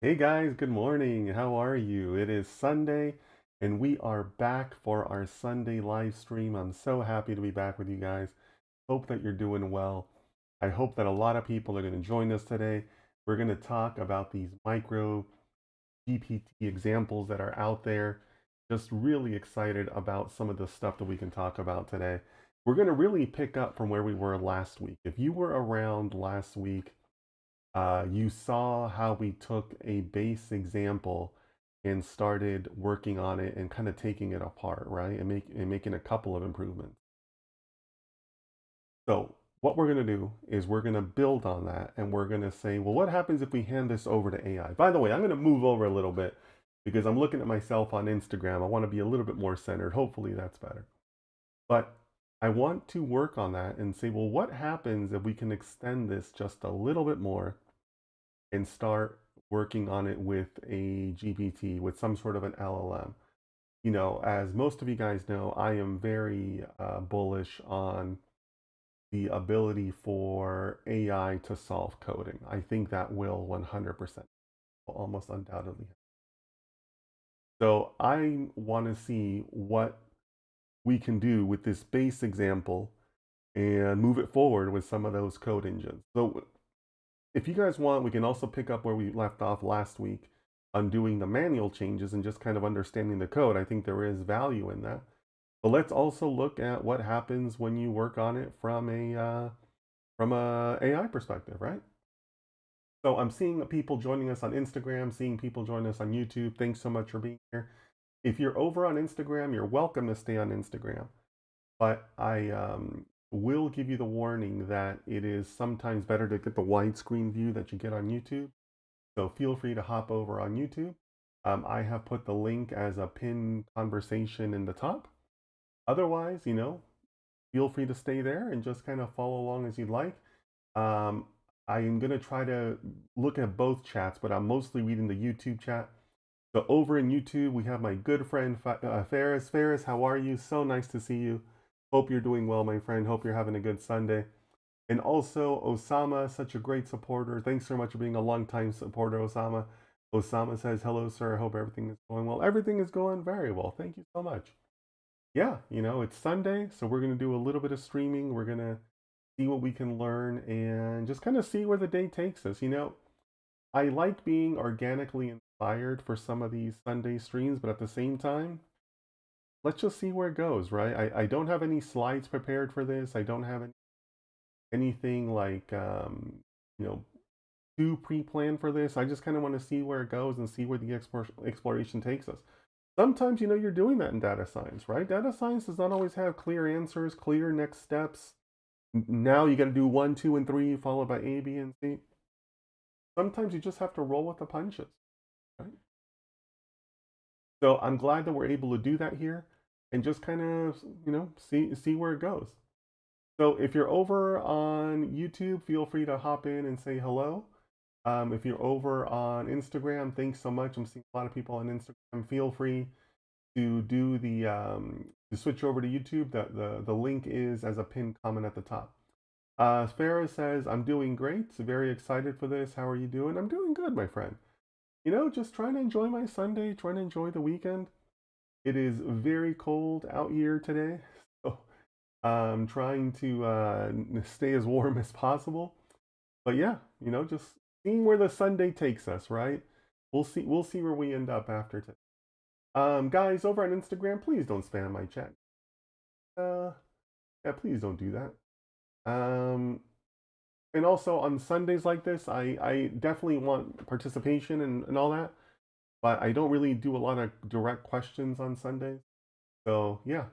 Hey guys, good morning. How are you? It is Sunday and we are back for our Sunday live stream. I'm so happy to be back with you guys. Hope that you're doing well. I hope that a lot of people are going to join us today. We're going to talk about these micro GPT examples that are out there. Just really excited about some of the stuff that we can talk about today. We're going to really pick up from where we were last week. If you were around last week, you saw how we took a base example and started working on it and kind of taking it apart, right? And making a couple of improvements. So what we're going to do is we're going to build on that and we're going to say, well, what happens if we hand this over to AI? By the way, I'm going to move over a little bit because I'm looking at myself on Instagram. I want to be a little bit more centered. Hopefully that's better. But I want to work on that and say, well, what happens if we can extend this just a little bit more and start working on it with a GPT, with some sort of an LLM. You know, as most of you guys know, I am very bullish on the ability for AI to solve coding. I think that will 100%, almost undoubtedly. So I want to see what we can do with this base example and move it forward with some of those code engines. So if you guys want, we can also pick up where we left off last week on doing the manual changes and just kind of understanding the code. I think there is value in that. But let's also look at what happens when you work on it from a AI perspective, right? So I'm seeing people joining us on Instagram, seeing people join us on YouTube. Thanks so much for being here. If you're over on Instagram, you're welcome to stay on Instagram. But I will give you the warning that it is sometimes better to get the widescreen view that you get on YouTube. So feel free to hop over on YouTube. I have put the link as a pinned conversation in the top. Otherwise, feel free to stay there and just kind of follow along as you'd like. Um, I am going to try to look at both chats, but I'm mostly reading the YouTube chat. So over in YouTube, we have my good friend Ferris. Ferris, how are you? So nice to see you. Hope you're doing well, my friend. Hope you're having a good Sunday. And also, Osama, such a great supporter. Thanks so much for being a longtime supporter, Osama. Osama says, hello, sir. I hope everything is going well. Everything is going very well. Thank you so much. Yeah, it's Sunday, so we're going to do a little bit of streaming. We're going to see what we can learn and just kind of see where the day takes us. I like being organically inspired for some of these Sunday streams, but at the same time, let's just see where it goes, right? I don't have any slides prepared for this. I don't have anything like you know too pre-planned for this. I just kind of want to see where it goes and see where the exploration takes us. Sometimes you're doing that in data science, right? Data science does not always have clear answers, clear next steps. Now you got to do one, two, and three, followed by A, B, and C. Sometimes you just have to roll with the punches, right? So I'm glad that we're able to do that here and just kind of see where it goes. So if you're over on YouTube, feel free to hop in and say hello. If you're over on Instagram, thanks so much. I'm seeing a lot of people on Instagram. Feel free to do to switch over to YouTube. The link is as a pinned comment at the top. Farah says, I'm doing great. Very excited for this. How are you doing? I'm doing good, my friend. Just trying to enjoy my Sunday, trying to enjoy the weekend. It is very cold out here today. So I'm trying to stay as warm as possible. But yeah, just seeing where the Sunday takes us, right? We'll see where we end up after today. Guys over on Instagram, please don't spam my chat. Uh, yeah, please don't do that. Um, and also on Sundays like this, I definitely want participation and all that, but I don't really do a lot of direct questions on Sundays. So yeah.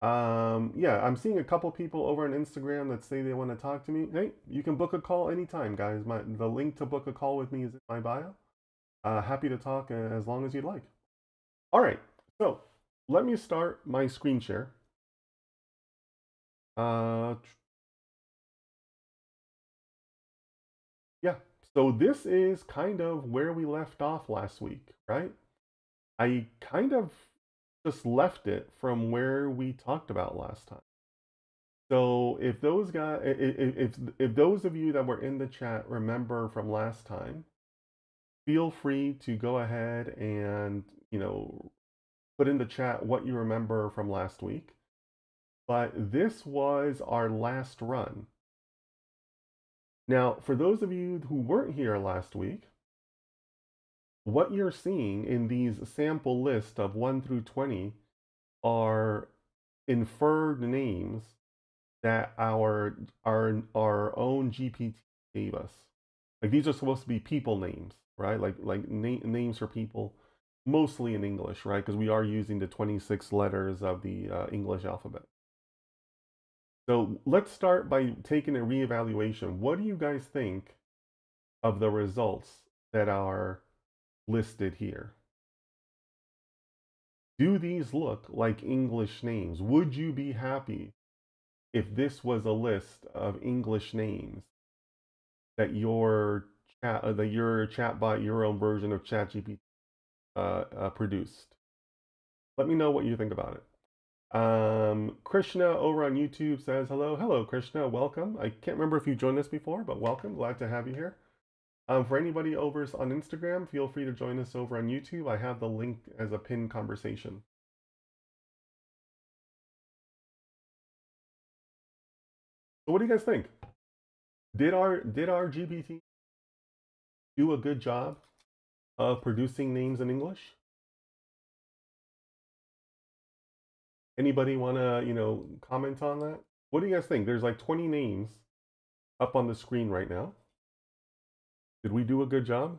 Yeah, I'm seeing a couple people over on Instagram that say they want to talk to me. Hey, you can book a call anytime, guys. The link to book a call with me is in my bio. Happy to talk as long as you'd like. All right, so let me start my screen share. Uh, yeah, so this is kind of where we left off last week, right? I kind of just left it from where we talked about last time. So if those guys, if those of you that were in the chat remember from last time, feel free to go ahead and, put in the chat what you remember from last week. But this was our last run. Now, for those of you who weren't here last week, what you're seeing in these sample list of 1 through 20 are inferred names that our own GPT gave us. Like these are supposed to be people names, right? Names for people, mostly in English, right? Because we are using the 26 letters of the English alphabet. So let's start by taking a reevaluation. What do you guys think of the results that are listed here? Do these look like English names? Would you be happy if this was a list of English names that your chatbot, your own version of ChatGPT produced? Let me know what you think about it. Krishna over on YouTube says hello. Hello, Krishna. Welcome. I can't remember if you joined us before, but welcome. Glad to have you here. For anybody over on Instagram, feel free to join us over on YouTube. I have the link as a pinned conversation. So what do you guys think? Did our GPT do a good job of producing names in English? Anybody want to, comment on that? What do you guys think? There's like 20 names up on the screen right now. Did we do a good job?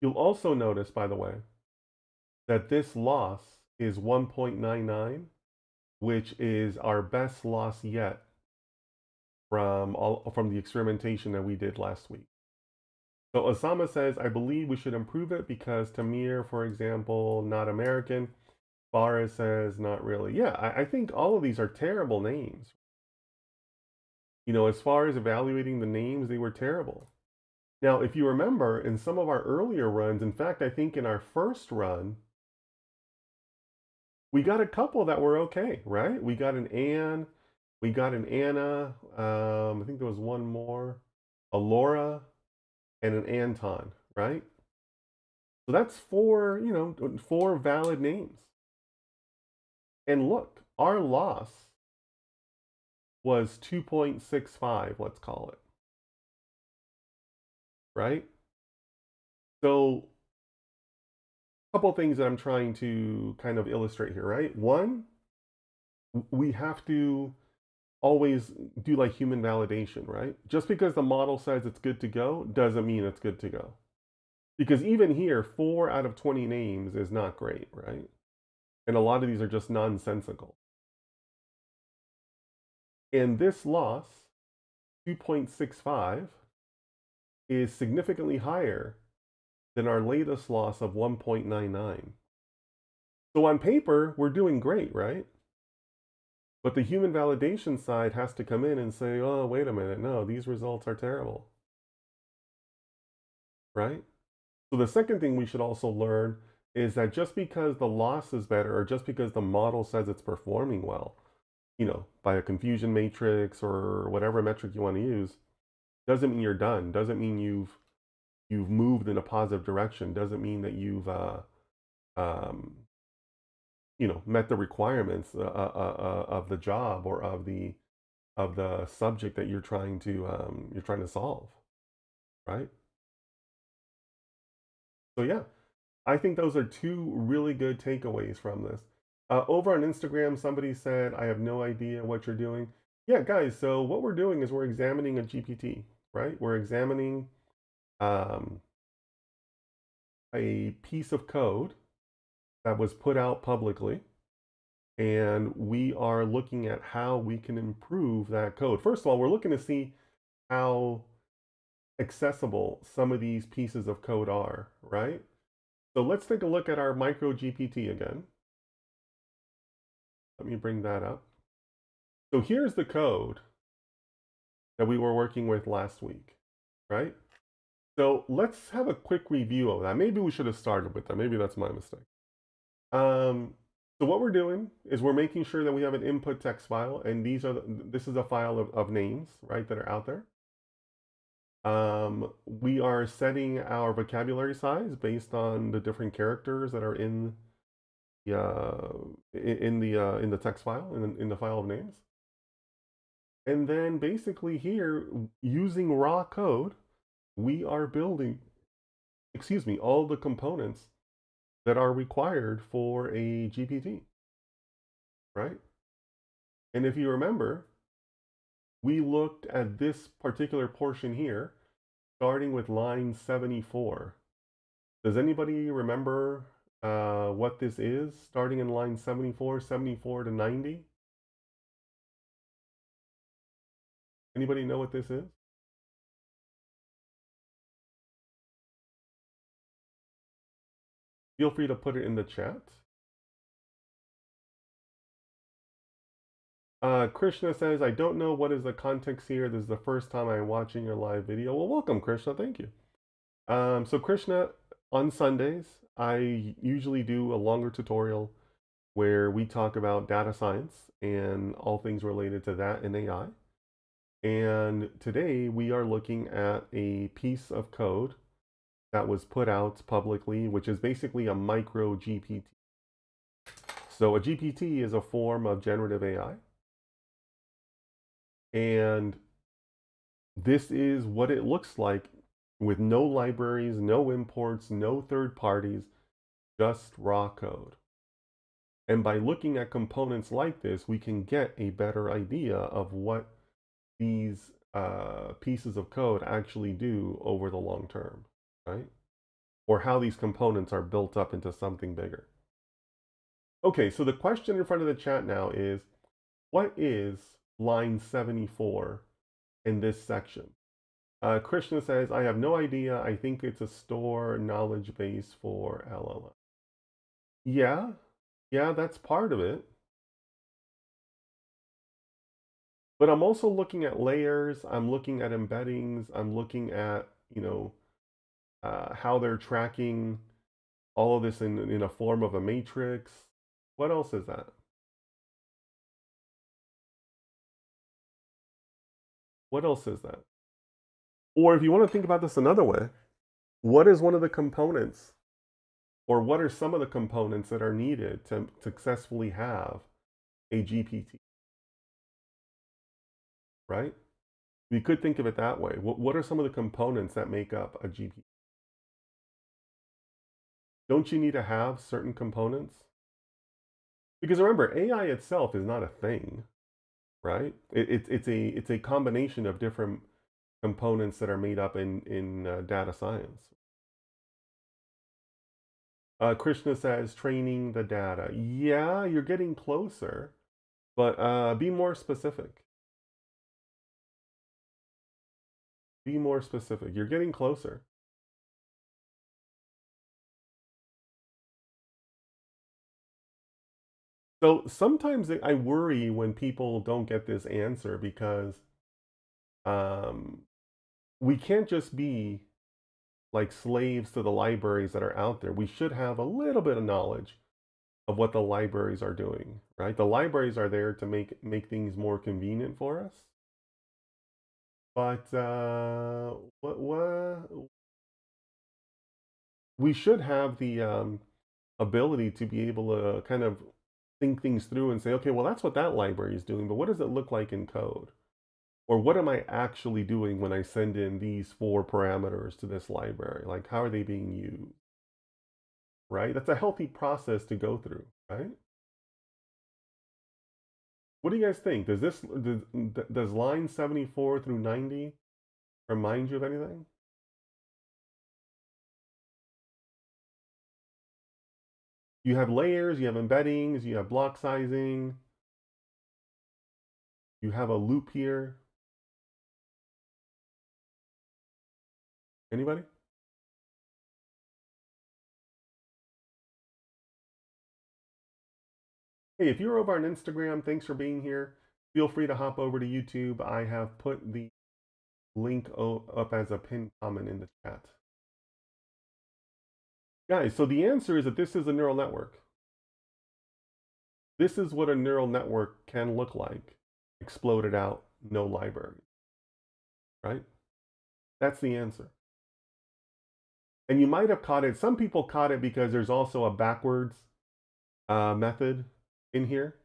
You'll also notice, by the way, that this loss is 1.99, which is our best loss yet from the experimentation that we did last week. So Osama says, I believe we should improve it because Tamir, for example, not American. Farah says, not really. Yeah, I think all of these are terrible names. As far as evaluating the names, they were terrible. Now, if you remember, in some of our earlier runs, in fact, I think in our first run, we got a couple that were okay, right? We got an Anne, we got an Anna, I think there was one more, a Laura, and an Anton, right? So that's four valid names. And look, our loss was 2.65, let's call it. Right? So a couple of things that I'm trying to kind of illustrate here, right? One, we have to always do like human validation, right? Just because the model says it's good to go doesn't mean it's good to go. Because even here, 4 out of 20 names is not great, right? And a lot of these are just nonsensical. And this loss, 2.65, is significantly higher than our latest loss of 1.99. So on paper, we're doing great, right? But the human validation side has to come in and say, oh, wait a minute, no, these results are terrible. Right? So the second thing we should also learn is that just because the loss is better or just because the model says it's performing well, by a confusion matrix or whatever metric you want to use, doesn't mean you're done. Doesn't mean you've moved in a positive direction. Doesn't mean that you've met the requirements of the job or of the subject that you're trying to solve, right? So yeah, I think those are two really good takeaways from this. Over on Instagram, somebody said, I have no idea what you're doing. Yeah, guys, so what we're doing is we're examining a GPT, right? We're examining a piece of code that was put out publicly, and we are looking at how we can improve that code. First of all, we're looking to see how accessible some of these pieces of code are, right? So let's take a look at our MicroGPT again. Let me bring that up. So here's the code that we were working with last week, right? So let's have a quick review of that. Maybe we should have started with that. Maybe that's my mistake. So what we're doing is we're making sure that we have an input text file, and this is a file of names, right, that are out there. We are setting our vocabulary size based on the different characters that are the in the text file in the file of names. And then basically here, using raw code, we are building, excuse me, all the components that are required for a GPT, right? And if you remember, we looked at this particular portion here, starting with line 74. Does anybody remember what this is, starting in line 74, 74 to 90? Anybody know what this is? Feel free to put it in the chat. Krishna says, I don't know what is the context here. This is the first time I'm watching your live video. Well, welcome, Krishna. Thank you. So Krishna, on Sundays, I usually do a longer tutorial where we talk about data science and all things related to that in AI. And today we are looking at a piece of code that was put out publicly, which is basically a micro GPT. So a GPT is a form of generative AI. And this is what it looks like with no libraries, no imports, no third parties, just raw code. And by looking at components like this, we can get a better idea of what these pieces of code actually do over the long term, right? Or how these components are built up into something bigger. Okay, so the question in front of the chat now is, what is line 74 in this section? Krishna says, I have no idea. I think it's a store knowledge base for LLM. Yeah, yeah, that's part of it. But I'm also looking at layers. I'm looking at embeddings. I'm looking at, how they're tracking all of this in a form of a matrix. What else is that? What else is that? Or if you want to think about this another way, what is one of the components, or what are some of the components that are needed to successfully have a GPT, right? We could think of it that way. What are some of the components that make up a GPT? Don't you need to have certain components? Because remember, AI itself is not a thing, right? It's a combination of different components that are made up in data science. Krishna says training the data. Yeah, you're getting closer, but be more specific. Be more specific. You're getting closer. So sometimes I worry when people don't get this answer because um, we can't just be like slaves to the libraries that are out there. We should have a little bit of knowledge of what the libraries are doing, right? The libraries are there to make things more convenient for us. But what we should have the ability to be able to kind of think things through and say, okay, well, that's what that library is doing, but what does it look like in code? Or what am I actually doing when I send in these 4 parameters to this library? Like, how are they being used? Right? That's a healthy process to go through, right? What do you guys think? Does line 74 through 90 remind you of anything? You have layers, you have embeddings, you have block sizing, you have a loop here. Anybody? Hey, if you're over on Instagram, thanks for being here. Feel free to hop over to YouTube. I have put the link up as a pinned comment in the chat. Guys, so the answer is that this is a neural network. This is what a neural network can look like. Exploded out, no library, right? That's the answer. And you might have caught it. Some people caught it because there's also a backwards method in here.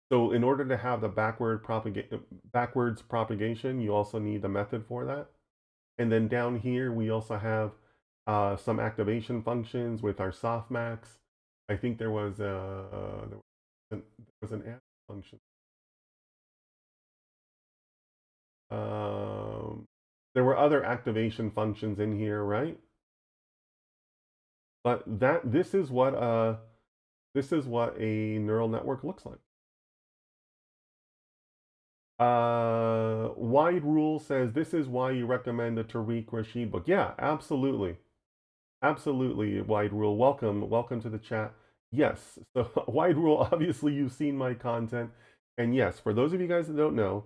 So in order to have the backwards propagation, you also need the method for that. And then down here, we also have some activation functions with our softmax. I think there was an add function. Um, there were other activation functions in here, right? But this is what a neural network looks like. Wide Rule says this is why you recommend the Tariq Rashid book. Yeah, absolutely. Absolutely, Wide Rule. Welcome to the chat. Yes, so Wide Rule, obviously you've seen my content. And yes, for those of you guys that don't know,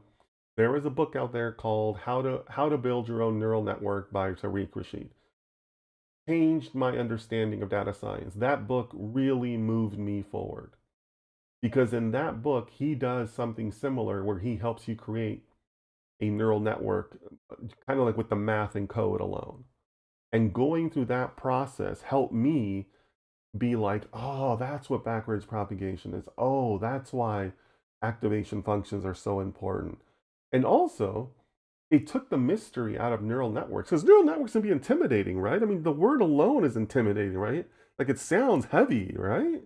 there is a book out there called How to Build Your Own Neural Network by Tariq Rashid. Changed my understanding of data science. That book really moved me forward. Because in that book, he does something similar where he helps you create a neural network, kind of like with the math and code alone. And going through that process helped me be like, oh, that's what backwards propagation is. Oh, that's why activation functions are so important. And also, it took the mystery out of neural networks because neural networks can be intimidating, right? I mean, the word alone is intimidating, right? Like it sounds heavy, right?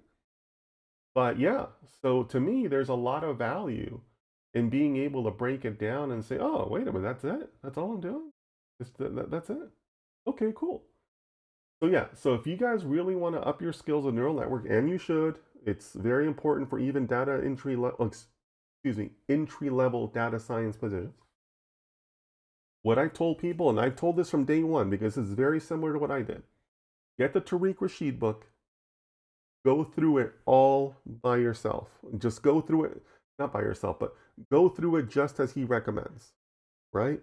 But yeah, so to me, there's a lot of value in being able to break it down and say, oh, wait a minute, that's it? That's all I'm doing? That's it? Okay, cool. So yeah, so if you guys really want to up your skills with neural network, and you should, it's very important for even entry level data science positions. What I told people, and I've told this from day one because it's very similar to what I did. Get the Tariq Rashid book, go through it all by yourself. Just go through it, not by yourself, but go through it just as he recommends, right?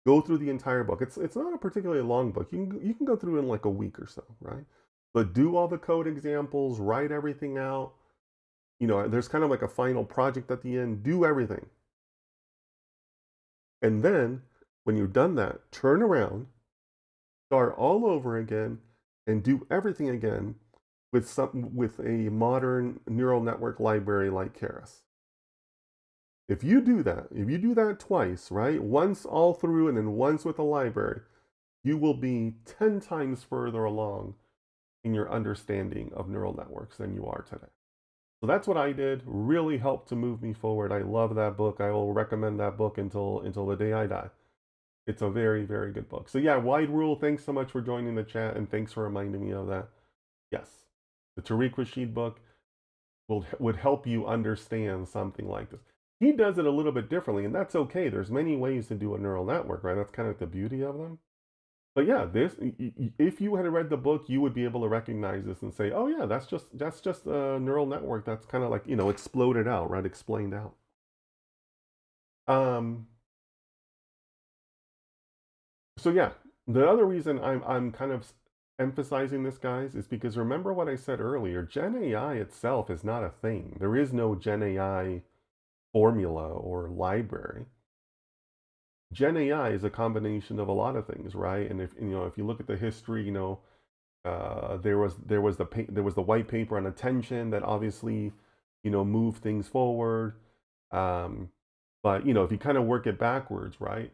Go through the entire book. It's not a particularly long book. You can go through it in like a week or so, right? But do all the code examples, write everything out. You know, there's kind of like a final project at the end. Do everything. And then when you've done that, turn around, start all over again, and do everything again with a modern neural network library like Keras. If you do that twice, right? Once all through and then once with a library, you will be 10 times further along in your understanding of neural networks than you are today. So that's what I did. Really helped to move me forward. I love that book. I will recommend that book until the day I die. It's a very, very good book. So yeah, Wide Rule, thanks so much for joining the chat and thanks for reminding me of that. Yes, the Tariq Rashid book would help you understand something like this. He does it a little bit differently, and that's okay. There's many ways to do a neural network, right? That's kind of the beauty of them. But yeah, if you had read the book, you would be able to recognize this and say, "Oh yeah, that's just a neural network that's kind of like, you know, exploded out, right? Explained out." Um, so yeah, the other reason I'm kind of emphasizing this, guys, is because remember what I said earlier. Gen AI itself is not a thing. There is no Gen AI formula or library. Gen AI is a combination of a lot of things, right? And if you look at the history, there was the white paper on attention that obviously, moved things forward. Um, but if you kind of work it backwards, right?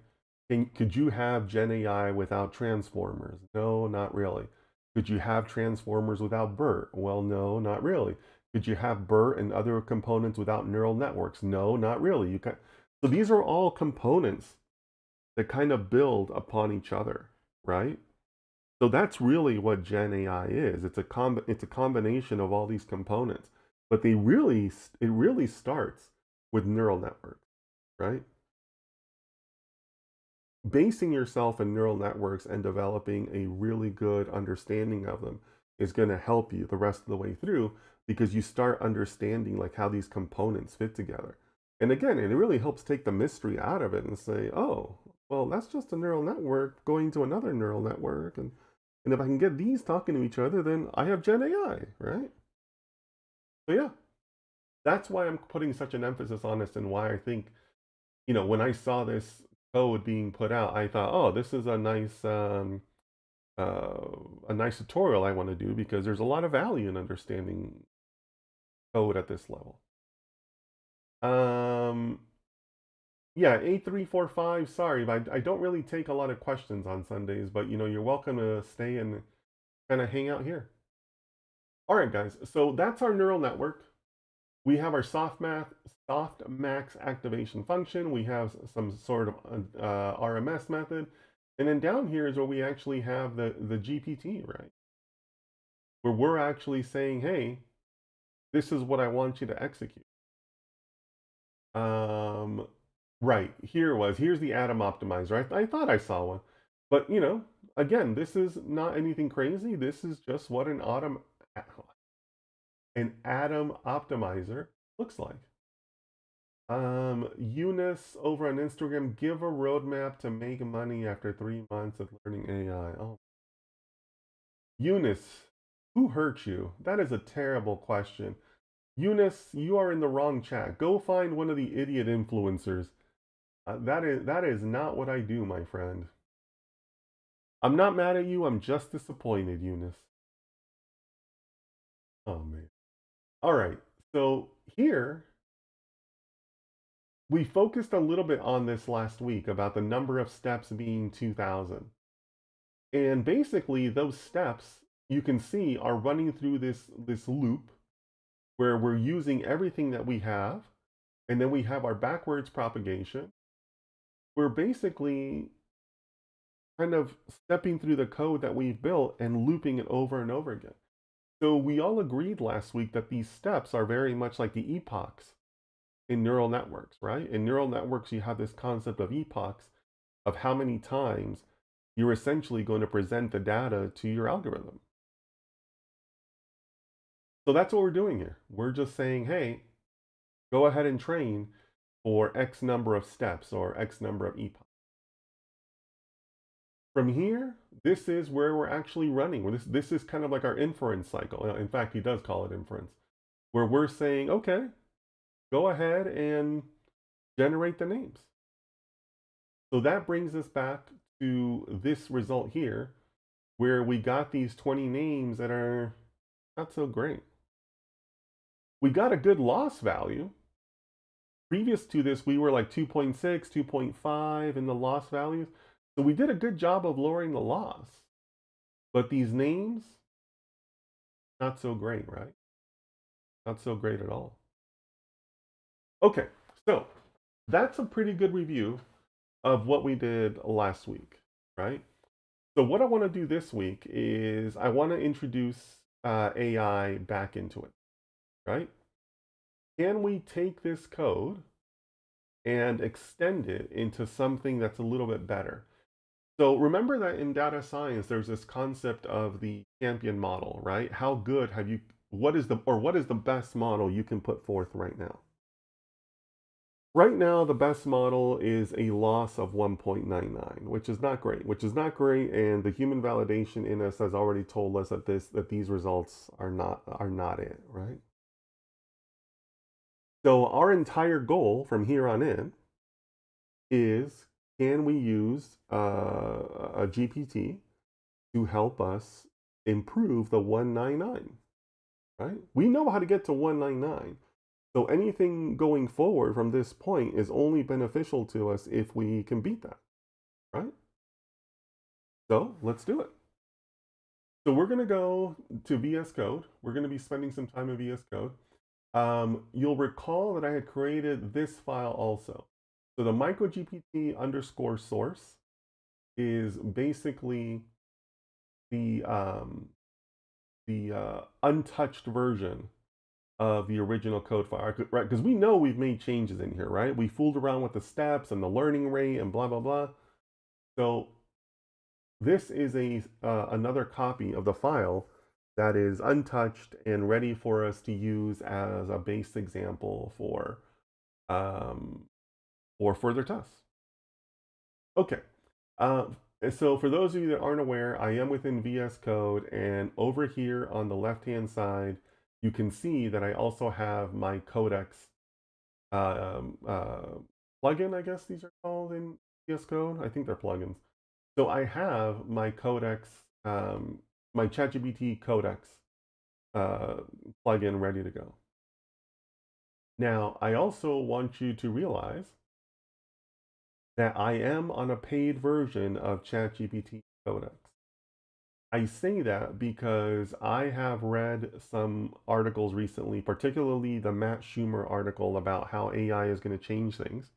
Could you have Gen AI without transformers? No, not really. Could you have transformers without BERT? Well, no, not really. Could you have BERT and other components without neural networks? No, not really. So these are all components that kind of build upon each other, right? So that's really what Gen AI is. It's a combination of all these components, but it really starts with neural networks, right? Basing yourself in neural networks and developing a really good understanding of them is going to help you the rest of the way through because you start understanding like how these components fit together. And again, it really helps take the mystery out of it and say, oh, well, that's just a neural network going to another neural network. And if I can get these talking to each other, then I have Gen AI, right? So yeah, that's why I'm putting such an emphasis on this, and why I think, when I saw this code being put out, I thought, oh, this is uh, a nice tutorial I want to do, because there's a lot of value in understanding code at this level. Um, yeah, 8345. Sorry, but I don't really take a lot of questions on Sundays, but you're welcome to stay and kind of hang out here. All right, guys. So that's our neural network. We have our softmax activation function. We have some sort of RMS method. And then down here is where we actually have the GPT, right? Where we're actually saying, hey, this is what I want you to execute. Right, here's the Atom optimizer. I thought I saw one. But, again, this is not anything crazy. This is just what an Atom optimizer looks like. Eunice over on Instagram, give a roadmap to make money after 3 months of learning AI. Oh, Eunice, who hurt you? That is a terrible question. Eunice, you are in the wrong chat. Go find one of the idiot influencers. That is not what I do, my friend. I'm not mad at you. I'm just disappointed, Eunice. Oh man. All right. So here we focused a little bit on this last week about the number of steps being 2,000. And basically those steps, you can see, are running through this loop where we're using everything that we have, and then we have our backwards propagation. We're basically kind of stepping through the code that we've built and looping it over and over again. So we all agreed last week that these steps are very much like the epochs in neural networks, right? In neural networks, you have this concept of epochs, of how many times you're essentially going to present the data to your algorithm. So that's what we're doing here. We're just saying, hey, go ahead and train for X number of steps or X number of epochs. From here, this is where we're actually running. This is kind of like our inference cycle. In fact, he does call it inference, where we're saying, okay, go ahead and generate the names. So that brings us back to this result here, where we got these 20 names that are not so great. We got a good loss value. Previous to this, we were like 2.6, 2.5 in the loss values. So we did a good job of lowering the loss. But these names, not so great, right? Not so great at all. Okay, so that's a pretty good review of what we did last week, right? So what I want to do this week is I want to introduce AI back into it, right? Can we take this code and extend it into something that's a little bit better? So remember that in data science, there's this concept of the champion model, right? How good have you, what is the best model you can put forth right now? Right now, the best model is a loss of 1.99, which is not great, and the human validation in us has already told us that these results are not it, right? So our entire goal from here on in is, can we use a GPT to help us improve the 199, right? We know how to get to 199. So anything going forward from this point is only beneficial to us if we can beat that, right? So let's do it. So we're going to go to VS Code. We're going to be spending some time in VS Code. You'll recall that I had created this file also. So the MicroGPT underscore source is basically the untouched version of the original code file, right? Because we know we've made changes in here, right? We fooled around with the steps and the learning rate and blah, blah, blah. So this is another copy of the file that is untouched and ready for us to use as a base example for further tests. Okay. So for those of you that aren't aware, I am within VS Code, and over here on the left-hand side, you can see that I also have my codecs plugin, I guess these are called in VS Code. I think they're plugins. So I have my codecs, my ChatGPT codecs uh, plugin ready to go. Now, I also want you to realize that I am on a paid version of ChatGPT codecs. I say that because I have read some articles recently, particularly the Matt Schumer article about how AI is going to change things.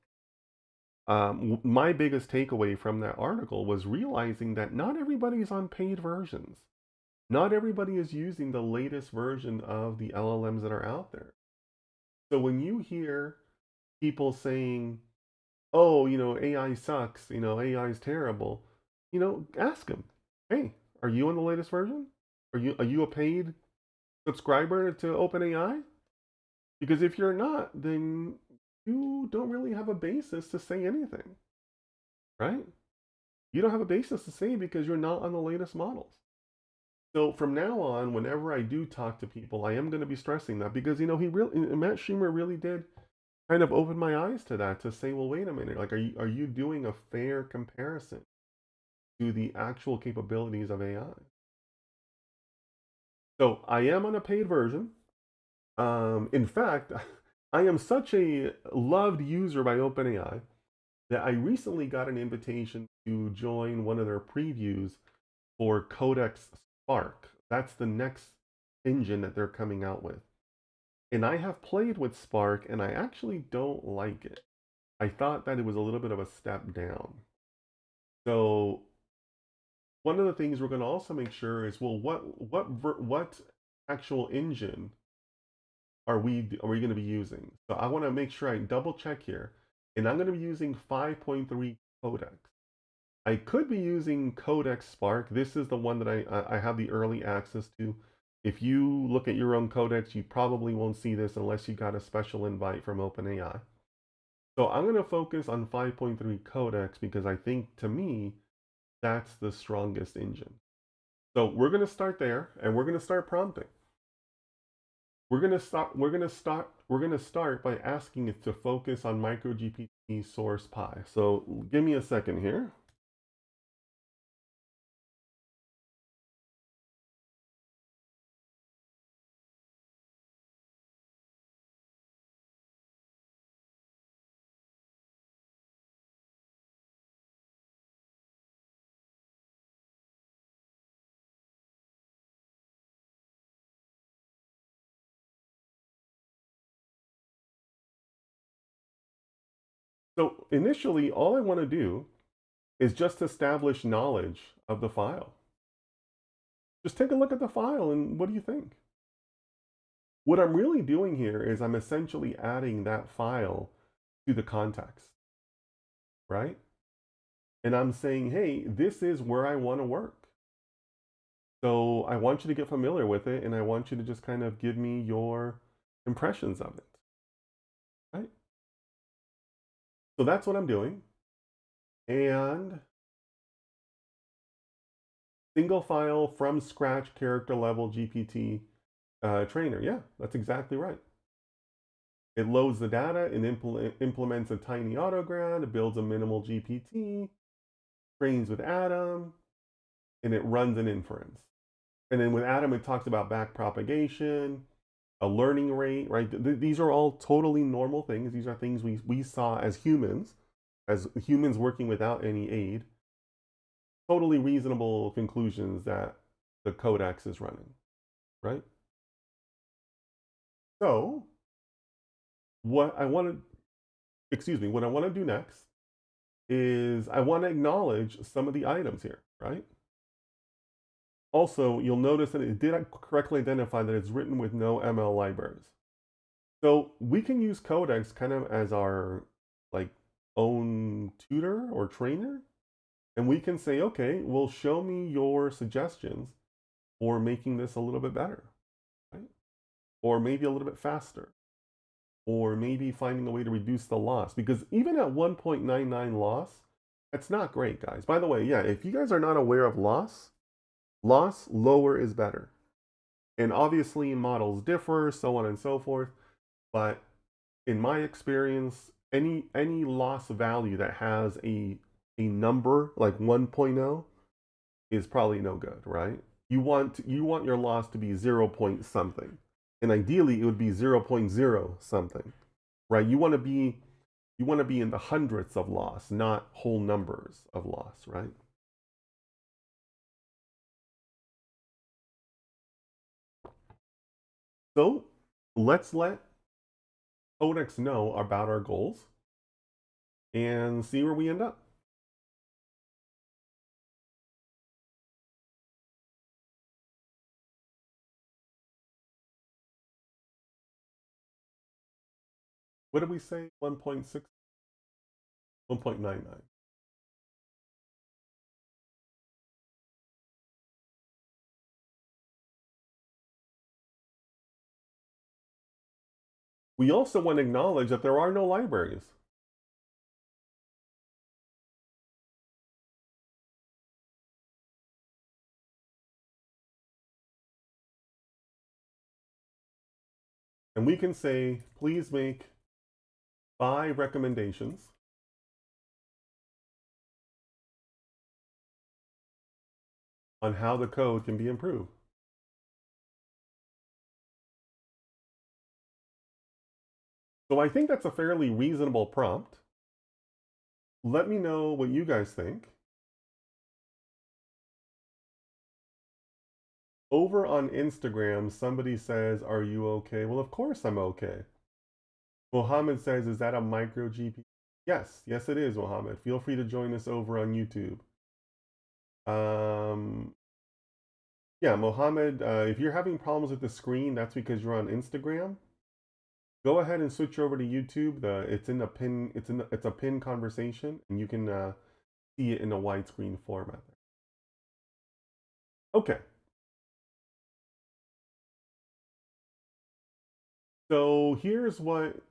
My biggest takeaway from that article was realizing that not everybody's on paid versions. Not everybody is using the latest version of the LLMs that are out there. So when you hear people saying, oh, AI sucks, AI is terrible, ask them, hey, are you on the latest version? Are you a paid subscriber to OpenAI? Because if you're not, then you don't really have a basis to say anything, right? You don't have a basis to say because you're not on the latest models. So from now on, whenever I do talk to people, I am going to be stressing that because Matt Schumer really did kind of open my eyes to that, to say, well, wait a minute, like, are you doing a fair comparison to the actual capabilities of AI? So I am on a paid version. In fact, I am such a loved user by OpenAI that I recently got an invitation to join one of their previews for Codex Spark. That's the next engine that they're coming out with. And I have played with Spark and I actually don't like it. I thought that it was a little bit of a step down. So one of the things we're going to also make sure is, well, what actual engine are we going to be using? So I want to make sure I double check here, and I'm going to be using 5.3 Codex. I could be using Codex Spark. This is the one that I have the early access to. If you look at your own codex, you probably won't see this unless you got a special invite from OpenAI. So I'm going to focus on 5.3 Codex because I think, to me, that's the strongest engine. So we're going to start there, and we're going to start prompting. We're going to start by asking it to focus on MicroGPT source pi. So give me a second here. So initially, all I want to do is just establish knowledge of the file. Just take a look at the file and what do you think? What I'm really doing here is I'm essentially adding that file to the context, right? And I'm saying, hey, this is where I want to work. So I want you to get familiar with it and I want you to just kind of give me your impressions of it, right? So that's what I'm doing. And single file from scratch character level GPT trainer. Yeah, that's exactly right. It loads the data and implements a tiny autograph. It builds a minimal GPT, trains with Atom, and it runs an inference. And then with Atom, it talks about back propagation, a learning rate, right? These are all totally normal things. These are things we saw as humans working without any aid. Totally reasonable conclusions that the codex is running, right? So what I want to, what I want to do next is I want to acknowledge some of the items here, right? Also, you'll notice that it did correctly identify that it's written with no ML libraries. So we can use Codex kind of as our like own tutor or trainer. And we can say, okay, well, show me your suggestions for making this a little bit better, right? Or maybe a little bit faster, or maybe finding a way to reduce the loss. Because even at 1.99 loss, that's not great, guys. By the way, yeah, if you guys are not aware of loss, lower is better. And obviously models differ, so on and so forth. But in my experience, any loss value that has a number like 1.0 is probably no good, right? You want your loss to be 0 point something. And ideally it would be 0.0 something, right? You want to be in the hundredths of loss, not whole numbers of loss, right? So let's let Codex know about our goals and see where we end up. What did we say? 1.6, 1.99. We also want to acknowledge that there are no libraries. And we can say, please make 5 recommendations on how the code can be improved. So I think that's a fairly reasonable prompt. Let me know what you guys think. Over on Instagram, somebody says, are you okay? Well, of course I'm okay. Mohammed says, is that a MicroGPT? Yes, it is, Mohammed. Feel free to join us over on YouTube. Um, yeah, Mohammed, if you're having problems with the screen, that's because you're on Instagram. Go ahead and switch over to YouTube. It's in a pin. It's a pin conversation, and you can see it in a widescreen format. Okay. So here's what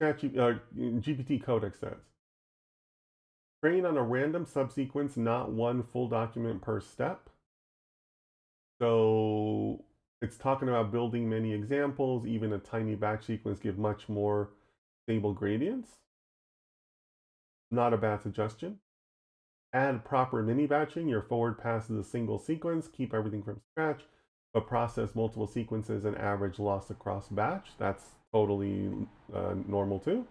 GPT Codex says. Train on a random subsequence, not one full document per step. So it's talking about building many examples. Even a tiny batch sequence give much more stable gradients. Not a bad suggestion. Add proper mini batching. Your forward pass is a single sequence. Keep everything from scratch, but process multiple sequences and average loss across batch. That's totally normal too.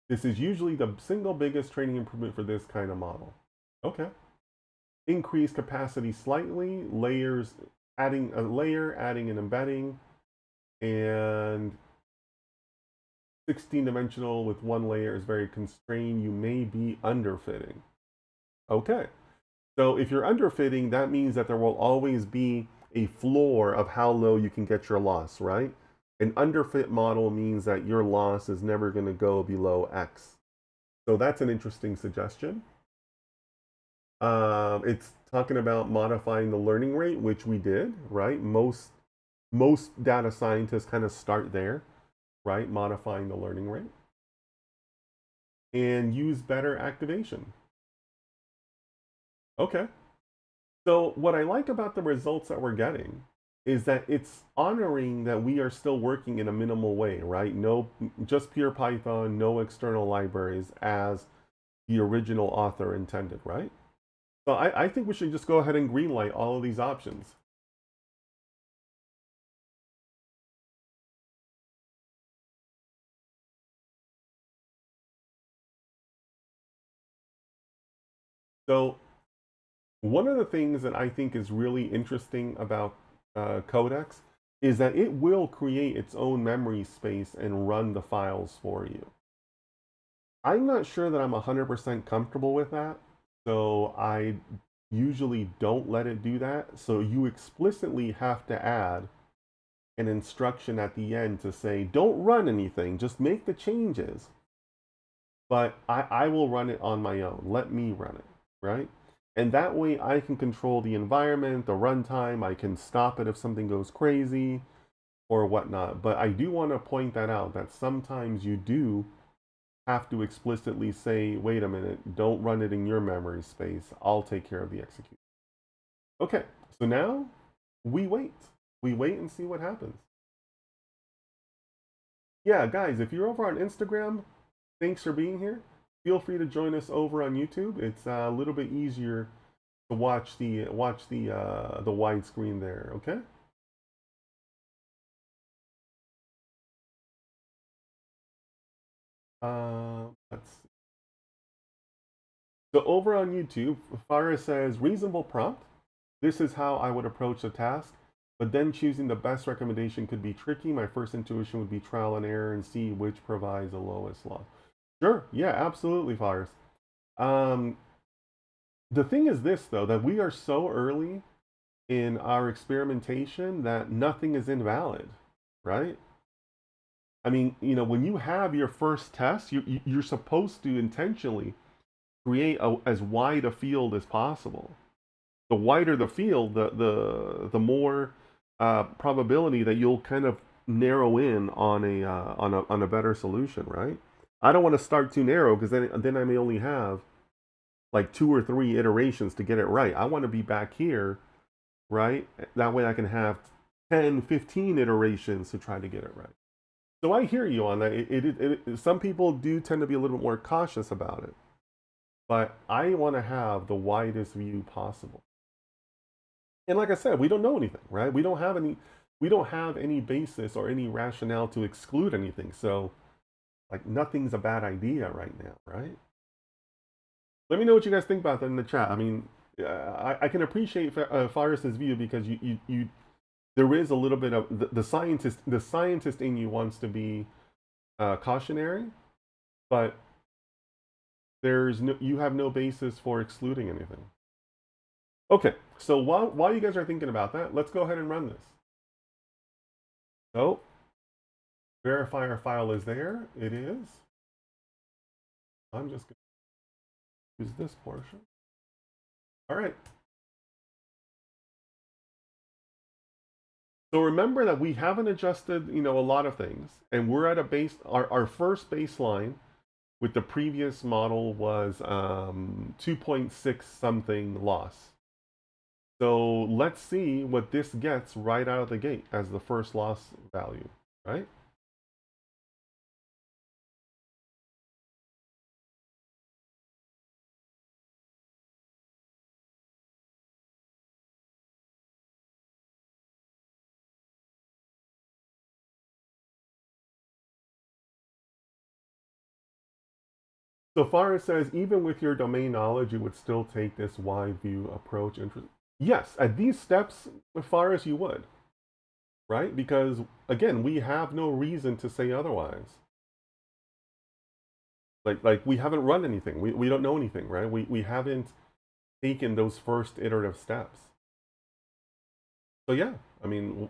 This is usually the single biggest training improvement for this kind of model. Okay. Increase capacity slightly, layers, adding a layer, adding an embedding, and 16 dimensional with one layer is very constrained. You may be underfitting. Okay. So if you're underfitting, that means that there will always be a floor of how low you can get your loss, right? An underfit model means that your loss is never going to go below X. So that's an interesting suggestion. It's talking about modifying the learning rate, which we did, right? Most data scientists kind of start there, right? Modifying the learning rate. And use better activation. Okay. So what I like about the results that we're getting is that it's honoring that we are still working in a minimal way, right? No, just pure Python, no external libraries as the original author intended, right? So I think we should just go ahead and greenlight all of these options. So one of the things that I think is really interesting about Codex is that it will create its own memory space and run the files for you. I'm not sure that I'm 100% comfortable with that, so I usually don't let it do that. So you explicitly have to add an instruction at the end to say, don't run anything, just make the changes. But I will run it on my own. Let me run it, right? And that way I can control the environment, the runtime. I can stop it if something goes crazy or whatnot. But I do want to point that out that sometimes you do have to explicitly say, wait a minute, don't run it in your memory space. I'll take care of the execution. Okay, so now we wait. We wait and see what happens. Yeah, guys, if you're over on Instagram, thanks for being here. Feel free to join us over on YouTube. It's a little bit easier to watch the widescreen there. Okay. Let's see. So over on YouTube, Farah says reasonable prompt. This is how I would approach the task. But then choosing the best recommendation could be tricky. My first intuition would be trial and error and see which provides the lowest loss. Sure. Yeah, absolutely, Farah. Um, the thing is this though, that we are so early in our experimentation that nothing is invalid, right? I mean, when you have your first test, you're supposed to intentionally create as wide a field as possible. The wider the field, the more probability that you'll kind of narrow in on a better solution, right? I don't want to start too narrow because then I may only have like 2 or 3 iterations to get it right. I want to be back here, right? That way I can have 10, 15 iterations to try to get it right. So I hear you on that. Some people do tend to be a little bit more cautious about it, but I want to have the widest view possible. And like I said, we don't know anything, right? We don't have any basis or any rationale to exclude anything. So like nothing's a bad idea right now, right? Let me know what you guys think about that in the chat. I mean, I can appreciate Faris's view because you there is a little bit of the scientist in you wants to be cautionary, but you have no basis for excluding anything. Okay, so while you guys are thinking about that, let's go ahead and run this. So verifier file is there. It is. I'm just going to use this portion. All right. So remember that we haven't adjusted, a lot of things, and we're at a base. Our first baseline with the previous model was 2.6 something loss. So let's see what this gets right out of the gate as the first loss value, right? So far it says, even with your domain knowledge, you would still take this wide view approach. Yes, at these steps, as far as you would, right? Because again, we have no reason to say otherwise. Like we haven't run anything. We don't know anything, right? We haven't taken those first iterative steps. So yeah, I mean,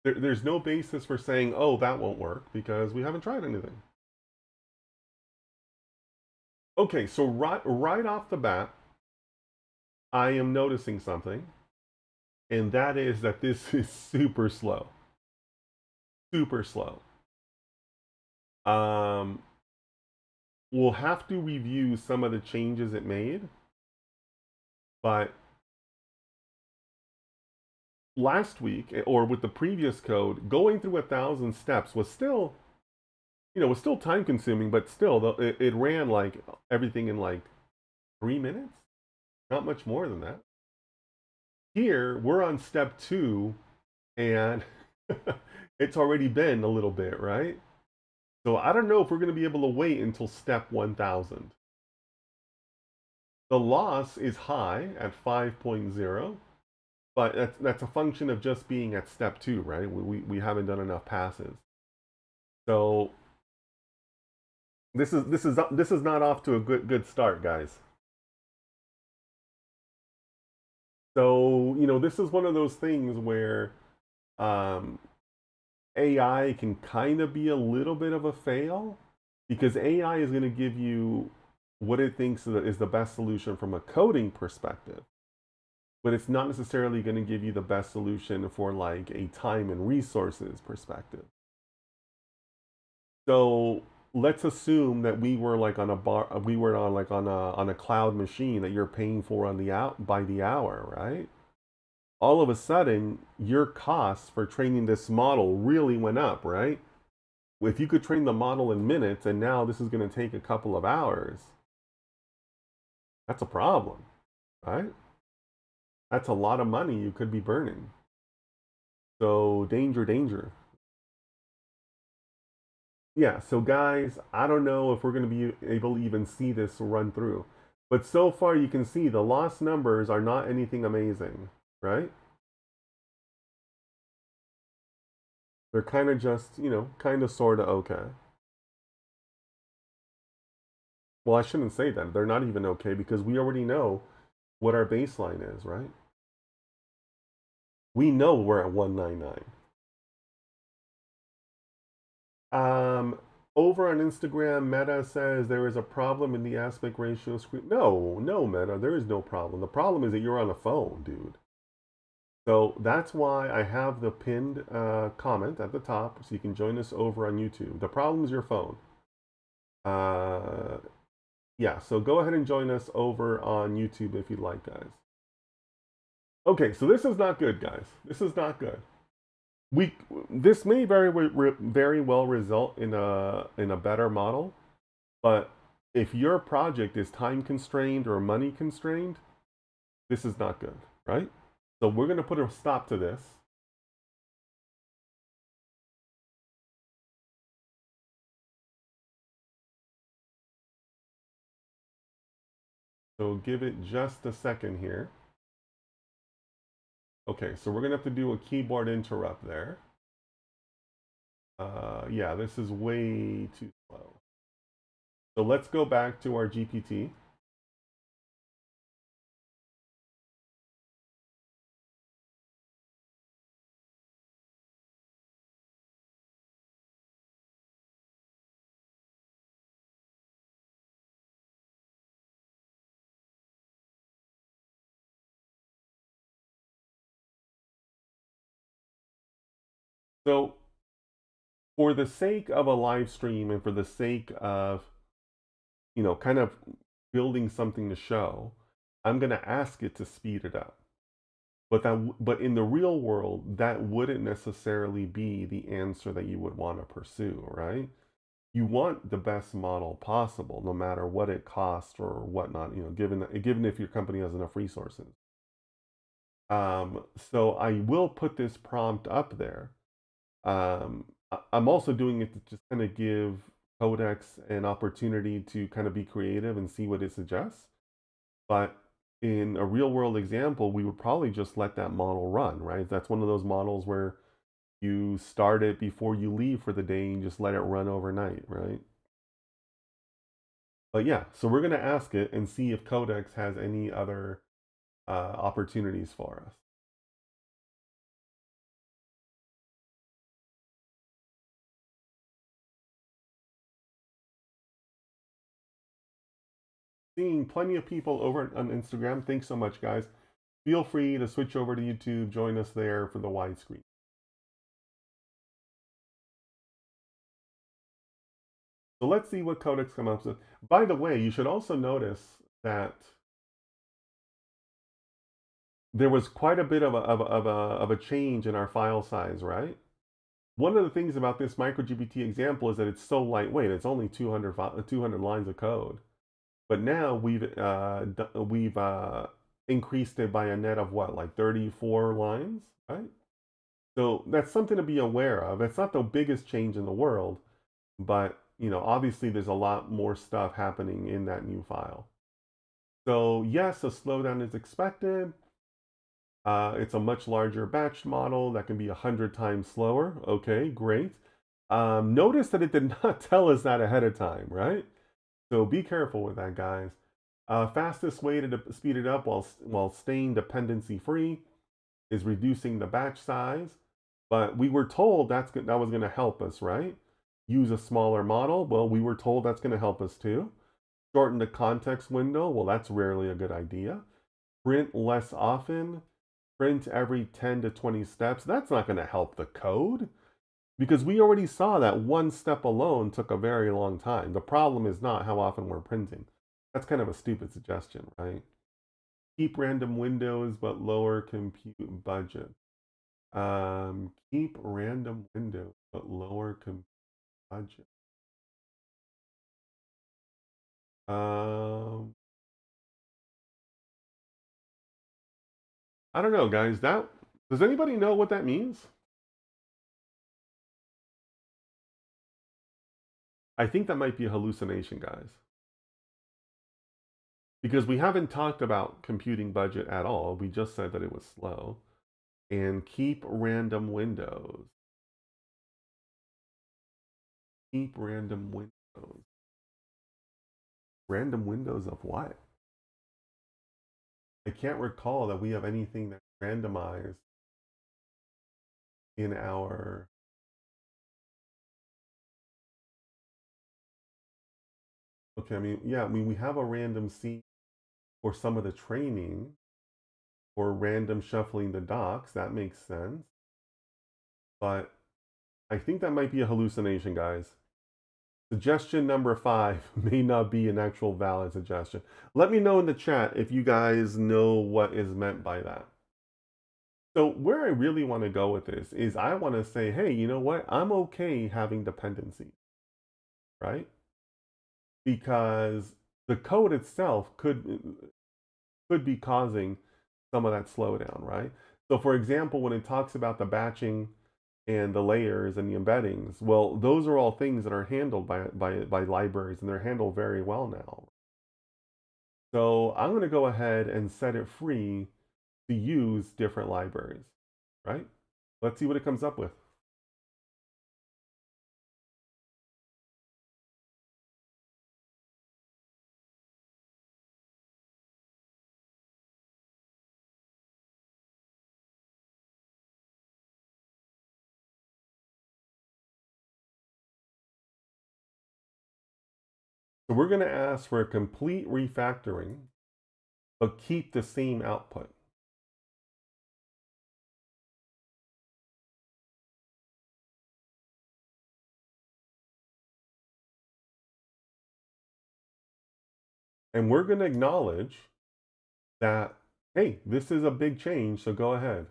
there's no basis for saying, oh, that won't work because we haven't tried anything. Okay, so right off the bat, I am noticing something, and that is that this is super slow. Super slow. We'll have to review some of the changes it made, but last week or with the previous code, going through 1,000 steps was still, was still time consuming, but still, it ran like everything in like 3 minutes, not much more than that. Here, we're on step 2, and it's already been a little bit, right? So I don't know if we're going to be able to wait until step 1,000. The loss is high at 5.0, but that's a function of just being at step 2, right? We haven't done enough passes. So this is not off to a good start, guys. So, this is one of those things where AI can kind of be a little bit of a fail because AI is going to give you what it thinks is the best solution from a coding perspective, but it's not necessarily going to give you the best solution for like a time and resources perspective. So let's assume that we were like on a cloud machine that you're paying for by the hour, right? all of a sudden your costs for training this model really went up, right? If you could train the model in minutes and now this is going to take a couple of hours, that's a problem, right? That's a lot of money you could be burning. So danger, danger. Yeah, so guys, I don't know if we're going to be able to even see this run through. But so far you can see the lost numbers are not anything amazing, right? They're kind of just, kind of sort of okay. Well, I shouldn't say that. They're not even okay because we already know what our baseline is, right? We know we're at 199. Um, Over on Instagram, Meta says there is a problem in the aspect ratio screen. No, no, Meta, there is no problem. The problem is that you're on a phone, dude. So that's why I have the pinned comment at the top so you can join us over on YouTube. The problem is your phone. Uh, yeah, so go ahead and join us over on YouTube if you'd like, guys. Okay, so this is not good, guys. This is not good. We this may very well result in a better model, but if your project is time constrained or money constrained, this is not good, right? So we're going to put a stop to this. So give it just a second here. Okay, so we're going to have to do a keyboard interrupt there. Yeah, this is way too slow. So let's go back to our GPT. So for the sake of a live stream and for the sake of, kind of building something to show, I'm going to ask it to speed it up. But in the real world, that wouldn't necessarily be the answer that you would want to pursue, right? You want the best model possible, no matter what it costs or whatnot. Given if your company has enough resources. So I will put this prompt up there. I'm also doing it to just kind of give Codex an opportunity to kind of be creative and see what it suggests. But in a real world example, we would probably just let that model run, right? That's one of those models where you start it before you leave for the day and just let it run overnight, right? But yeah, so we're going to ask it and see if Codex has any other opportunities for us. Seeing plenty of people over on Instagram. Thanks so much, guys. Feel free to switch over to YouTube, join us there for the widescreen. So let's see what Codex comes up with. By the way, you should also notice that there was quite a bit of a change in our file size, right? One of the things about this MicroGPT example is that it's so lightweight. It's only 200 lines of code. But now we've increased it by a net of what, like 34 lines, right? So that's something to be aware of. It's not the biggest change in the world, but obviously there's a lot more stuff happening in that new file. So yes, a slowdown is expected. It's a much larger batch model that can be 100 times slower. Okay, great. Notice that it did not tell us that ahead of time, right? So be careful with that, guys. Fastest way to speed it up while staying dependency free is reducing the batch size. But we were told that was going to help us, right? Use a smaller model. Well, we were told that's going to help us too. Shorten the context window. Well, that's rarely a good idea. Print less often. Print every 10 to 20 steps. That's not going to help the code because we already saw that one step alone took a very long time. The problem is not how often we're printing. That's kind of a stupid suggestion, right? Keep random windows but lower compute budget. Keep random windows but lower compute budget. Um, I don't know, guys. Does anybody know what that means? I think that might be a hallucination, guys. Because we haven't talked about computing budget at all. We just said that it was slow. And keep random windows. Keep random windows. Random windows of what? I can't recall that we have anything that's randomized in our. Okay, I mean, yeah, I mean, we have a random seed for some of the training or random shuffling the docs. That makes sense. But I think that might be a hallucination, guys. Suggestion number 5 may not be an actual valid suggestion. Let me know in the chat if you guys know what is meant by that. So where I really want to go with this is I want to say, hey, you know what? I'm okay having dependencies, right? Because the code itself could be causing some of that slowdown, right? So for example, when it talks about the batching and the layers and the embeddings, well, those are all things that are handled by libraries, and they're handled very well now. So I'm going to go ahead and set it free to use different libraries, right? Let's see what it comes up with. So we're going to ask for a complete refactoring, but keep the same output. And we're going to acknowledge that, hey, this is a big change, so go ahead.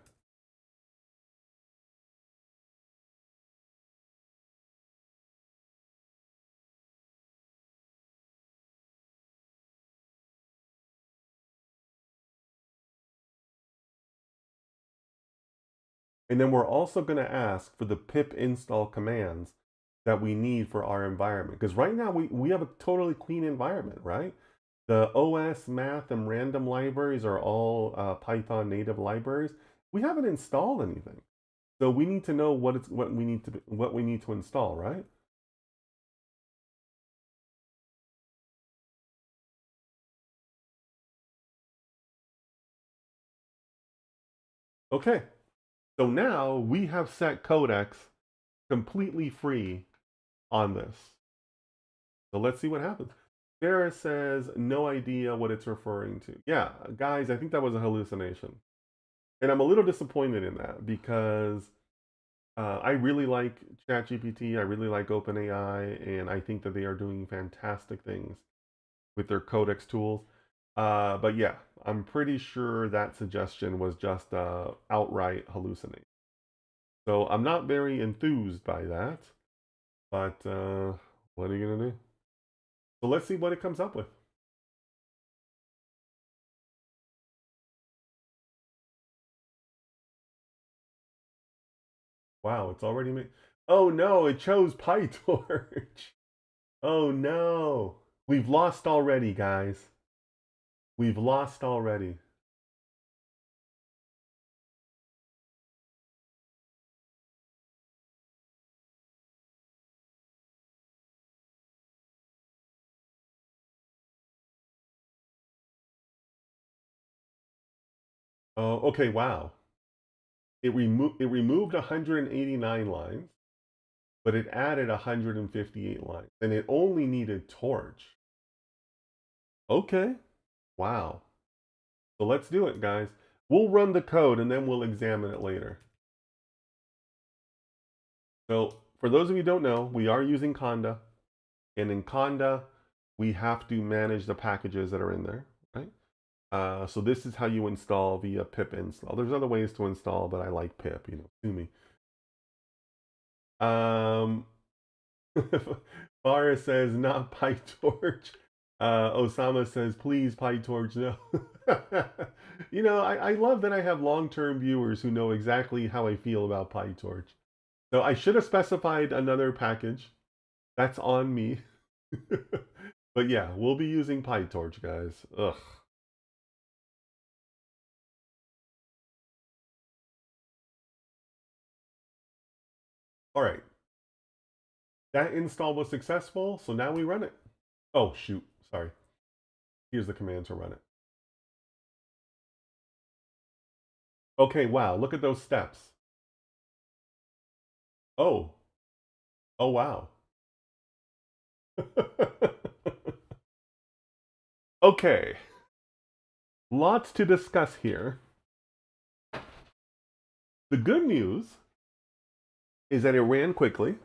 And then we're also going to ask for the pip install commands that we need for our environment. Because right now we have a totally clean environment, right? The OS, math, and random libraries are all Python native libraries. We haven't installed anything. So we need to know what we need to install, right? Okay. So now we have set codecs completely free on this. So let's see what happens. Sarah says, no idea what it's referring to. Yeah, guys, I think that was a hallucination. And I'm a little disappointed in that because I really like ChatGPT. I really like OpenAI. And I think that they are doing fantastic things with their codex tools. But yeah, I'm pretty sure that suggestion was just outright hallucinate. So I'm not very enthused by that. But what are you going to do? So let's see what it comes up with. Wow, it's already made. Oh no, it chose PyTorch. Oh no. We've lost already, guys. We've lost already. Oh, okay, wow. It removed 189 lines, but it added 158 lines, and it only needed Torch. Okay. Wow. So let's do it, guys. We'll run the code and then we'll examine it later. So for those of you who don't know, we are using Conda. And in Conda, we have to manage the packages that are in there, right? So this is how you install via pip install. There's other ways to install, but I like pip, sue me. Um, Farah says, not PyTorch. Osama says, please, PyTorch, no. I love that I have long-term viewers who know exactly how I feel about PyTorch. So I should have specified another package. That's on me. But yeah, we'll be using PyTorch, guys. Ugh. All right. That install was successful, so now we run it. Oh, shoot. Sorry. Here's the command to run it. Okay, wow. Look at those steps. Oh. Oh, wow. Okay. Lots to discuss here. The good news is that it ran quickly.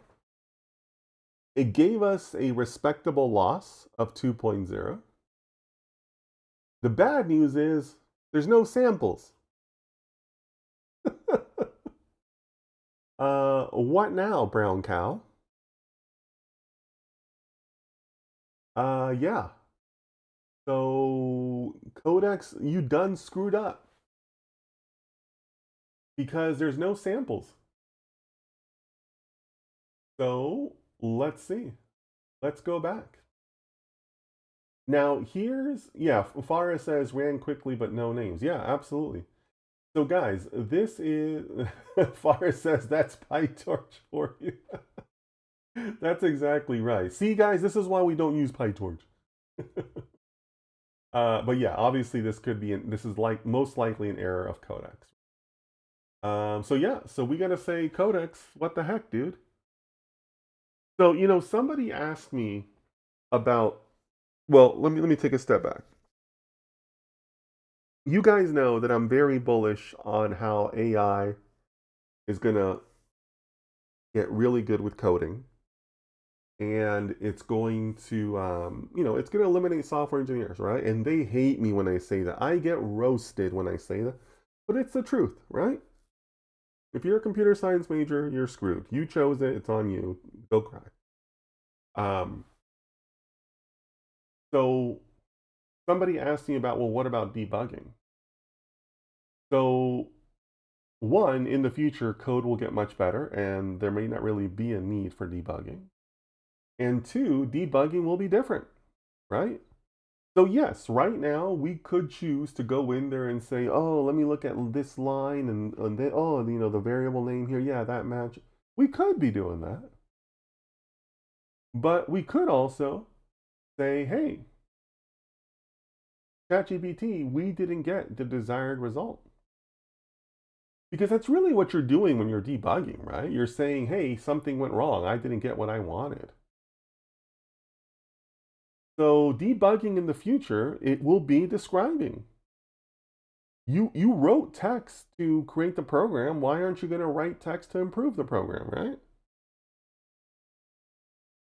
It gave us a respectable loss of 2.0. The bad news is there's no samples. What now, brown cow? Yeah. So Codex, you done screwed up because there's no samples. So let's see. Let's go back. Now yeah, Farah says ran quickly but no names. Yeah, absolutely. So guys, this is, Farah says that's PyTorch for you. That's exactly right. See guys, this is why we don't use PyTorch. But yeah, obviously this is like most likely an error of Codex. So yeah, so we gotta say Codex, what the heck, dude? So, somebody asked me about, well, let me take a step back. You guys know that I'm very bullish on how AI is gonna get really good with coding. And it's going to, it's going to eliminate software engineers, right? And they hate me when I say that. I get roasted when I say that, but it's the truth, right? If you're a computer science major, you're screwed. You chose it. It's on you. Go cry. Um, so somebody asked me about, well, what about debugging? So one, in the future, code will get much better, and there may not really be a need for debugging. And two, debugging will be different, right? So yes, right now we could choose to go in there and say, oh, let me look at this line and then, oh, the variable name here, yeah, that match. We could be doing that. But we could also say, hey, ChatGPT, we didn't get the desired result. Because that's really what you're doing when you're debugging, right? You're saying, hey, something went wrong. I didn't get what I wanted. So debugging in the future, it will be describing. You wrote text to create the program. Why aren't you going to write text to improve the program, right?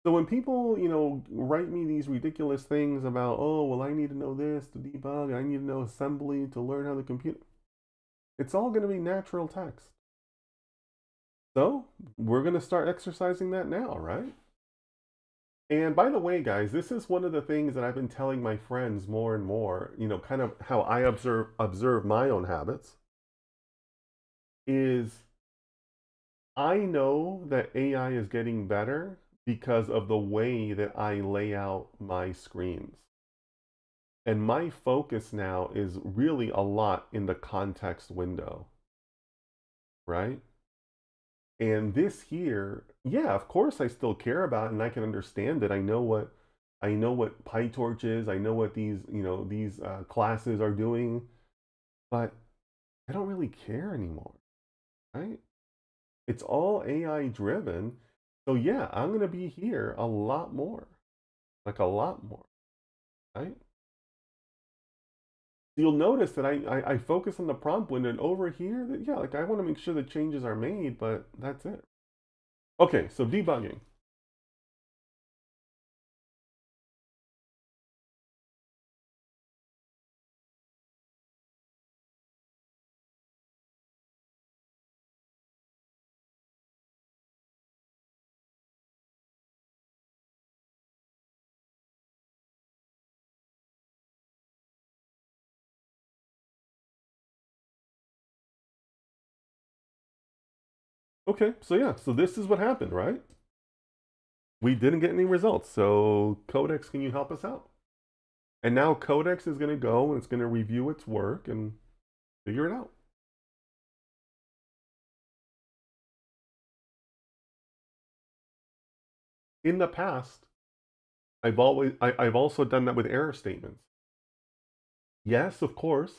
So when people, write me these ridiculous things about, oh, well, I need to know this to debug, I need to know assembly to learn how to compute, it's all going to be natural text. So we're going to start exercising that now, right? And by the way, guys, this is one of the things that I've been telling my friends more and more, kind of how I observe my own habits, is I know that AI is getting better because of the way that I lay out my screens. And my focus now is really a lot in the context window, right? And this here, yeah, of course I still care about it and I can understand it. I know what PyTorch is. I know what these classes are doing, but I don't really care anymore, right? It's all AI driven. So yeah, I'm going to be here a lot more, like a lot more, right? You'll notice that I focus on the prompt window and over here, that, yeah, like I want to make sure the changes are made, but that's it. Okay, so debugging. Okay, so yeah, so this is what happened, right? We didn't get any results. So Codex, can you help us out? And now Codex is going to go and it's going to review its work and figure it out. In the past, I've also done that with error statements. Yes, of course.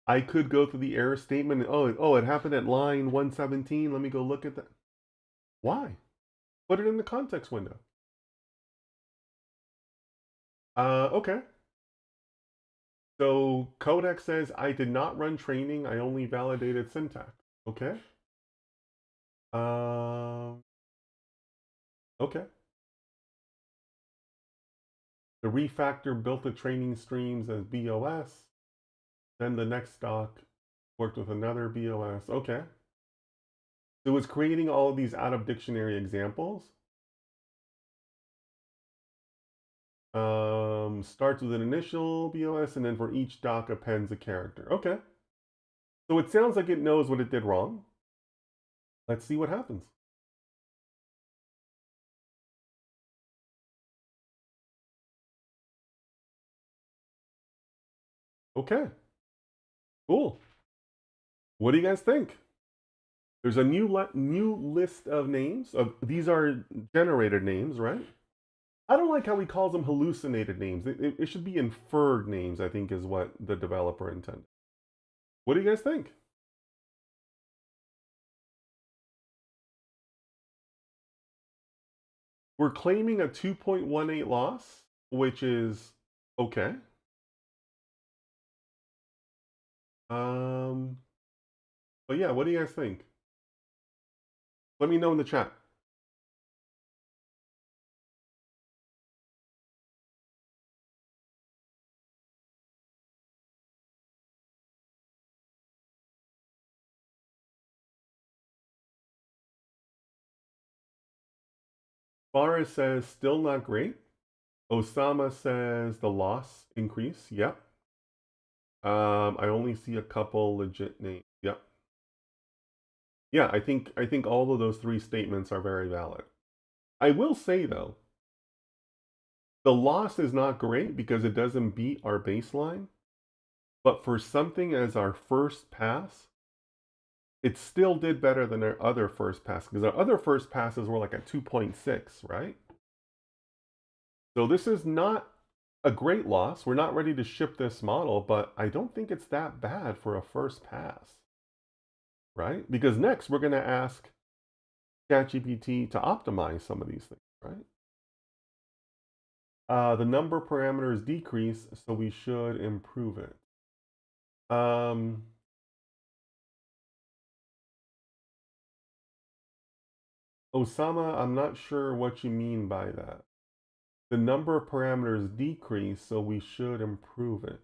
I could go through the error statement and, oh, it happened at line 117. Let me go look at that. Why? Put it in the context window. Okay. So Codex says I did not run training. I only validated syntax. Okay. Um, okay. The refactor built the training streams as BOS. Then the next doc worked with another BOS. Okay. So it was creating all of these out of dictionary examples. Starts with an initial BOS and then for each doc appends a character. Okay. So it sounds like it knows what it did wrong. Let's see what happens. Okay. Cool. What do you guys think? There's a new list of names. These are generated names, right? I don't like how he calls them hallucinated names. It should be inferred names, I think, is what the developer intended. What do you guys think? We're claiming a 2.18 loss, which is okay. Um, but yeah, what do you guys think? Let me know in the chat. Faris says still not great. Osama says the loss increase. Yep. I only see a couple legit names. Yep. Yeah, I think all of those three statements are very valid. I will say though, the loss is not great because it doesn't beat our baseline, but for something as our first pass, it still did better than our other first pass because our other first passes were like at 2.6, right? So this is not a great loss. We're not ready to ship this model, but I don't think it's that bad for a first pass, right? Because next we're going to ask ChatGPT to optimize some of these things, right? The number parameters decrease, so we should improve it. Osama, I'm not sure what you mean by that. The number of parameters decrease, so we should improve it.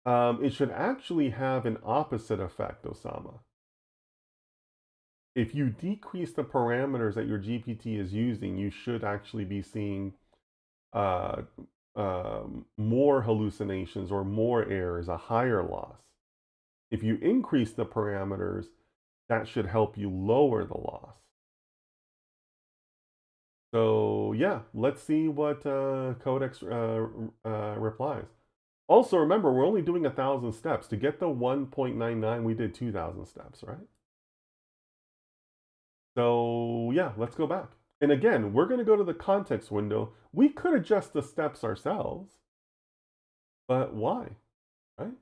It should actually have an opposite effect, Osama. If you decrease the parameters that your GPT is using, you should actually be seeing uh, more hallucinations or more errors, a higher loss. If you increase the parameters, that should help you lower the loss. So yeah, let's see what Codex replies. Also, remember, we're only doing 1,000 steps. To get the 1.99, we did 2,000 steps, right? So yeah, let's go back. And again, we're going to go to the context window. We could adjust the steps ourselves, but why, right?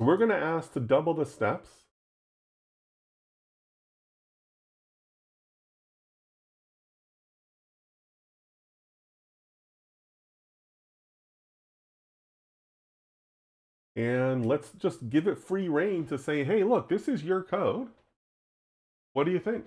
We're going to ask to double the steps. And let's just give it free reign to say, hey, look, this is your code. What do you think?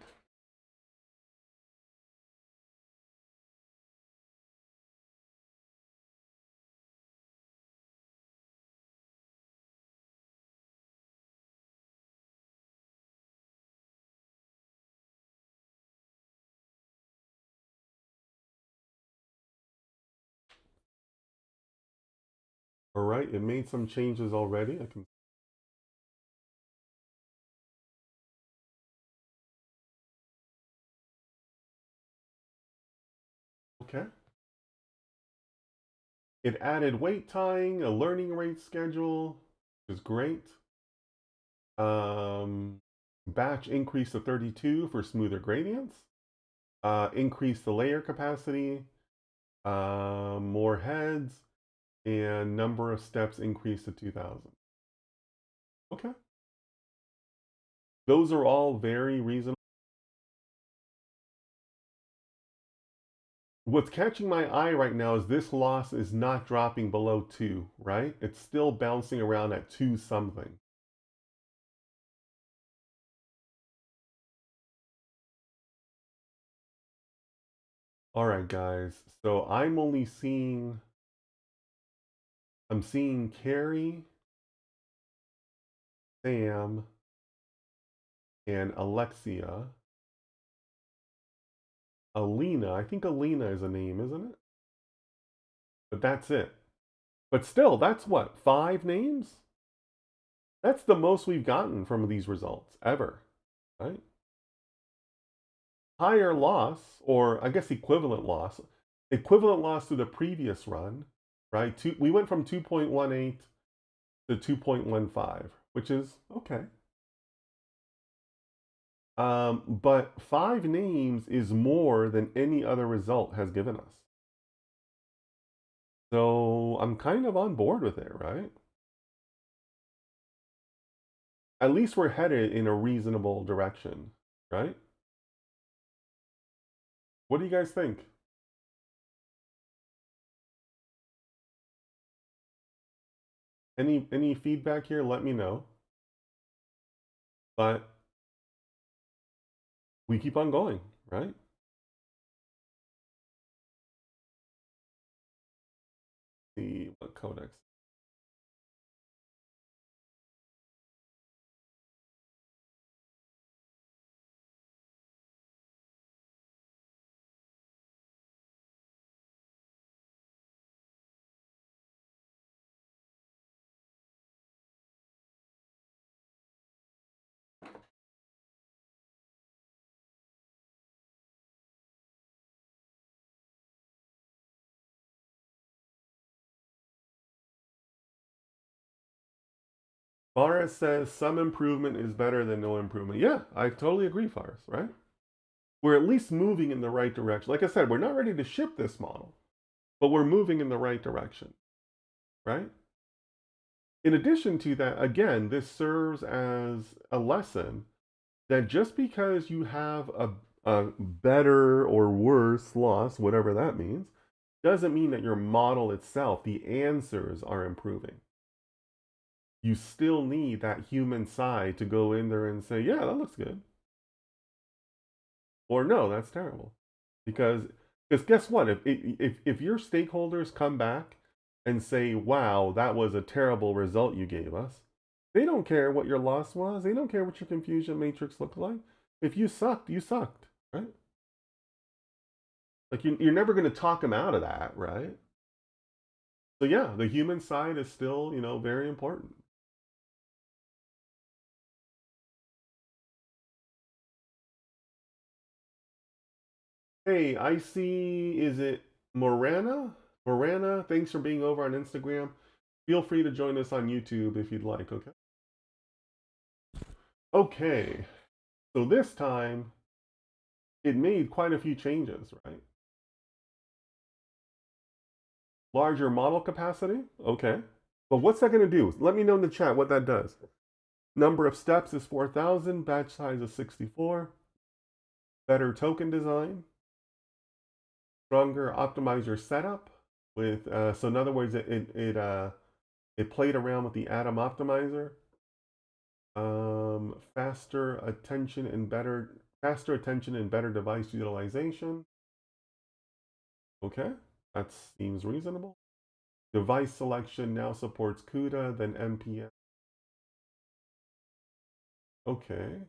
All right, it made some changes already. I can. Okay. It added wait time, a learning rate schedule, which is great. Um, Batch increase to 32 for smoother gradients. Increase the layer capacity. More heads, and number of steps increased to 2,000. Okay. Those are all very reasonable. What's catching my eye right now is this loss is not dropping below 2, right? It's still bouncing around at 2 something. All right, guys. So I'm seeing Carrie, Sam, and Alexia. Alina. I think Alina is a name, isn't it? But that's it. But still, that's what, 5 names? That's the most we've gotten from these results ever, right? Higher loss, or I guess equivalent loss to the previous run, right? We went from 2.18 to 2.15, which is okay. But 5 names is more than any other result has given us. So I'm kind of on board with it, right? At least we're headed in a reasonable direction, right? What do you guys think? Any feedback here? Let me know. But we keep on going, right? See what codex. Forrest says some improvement is better than no improvement. Yeah, I totally agree, Forrest, right? We're at least moving in the right direction. Like I said, we're not ready to ship this model, but we're moving in the right direction, right? In addition to that, again, this serves as a lesson that just because you have a better or worse loss, whatever that means, doesn't mean that your model itself, the answers are improving. You still need that human side to go in there and say, yeah, that looks good. Or no, that's terrible. Because guess what? If your stakeholders come back and say, wow, that was a terrible result you gave us, they don't care what your loss was. They don't care what your confusion matrix looked like. If you sucked, you sucked, right? Like you're never going to talk them out of that, right? So yeah, the human side is still, very important. Hey, I see, is it Morana? Morana, thanks for being over on Instagram. Feel free to join us on YouTube if you'd like, okay? Okay, so this time it made quite a few changes, right? Larger model capacity, okay. But what's that going to do? Let me know in the chat what that does. Number of steps is 4,000, batch size is 64, better token design, stronger optimizer setup with, so in other words, it played around with the Atom optimizer. Faster attention and better device utilization. Okay, that seems reasonable. Device selection now supports CUDA, then MPS. Okay.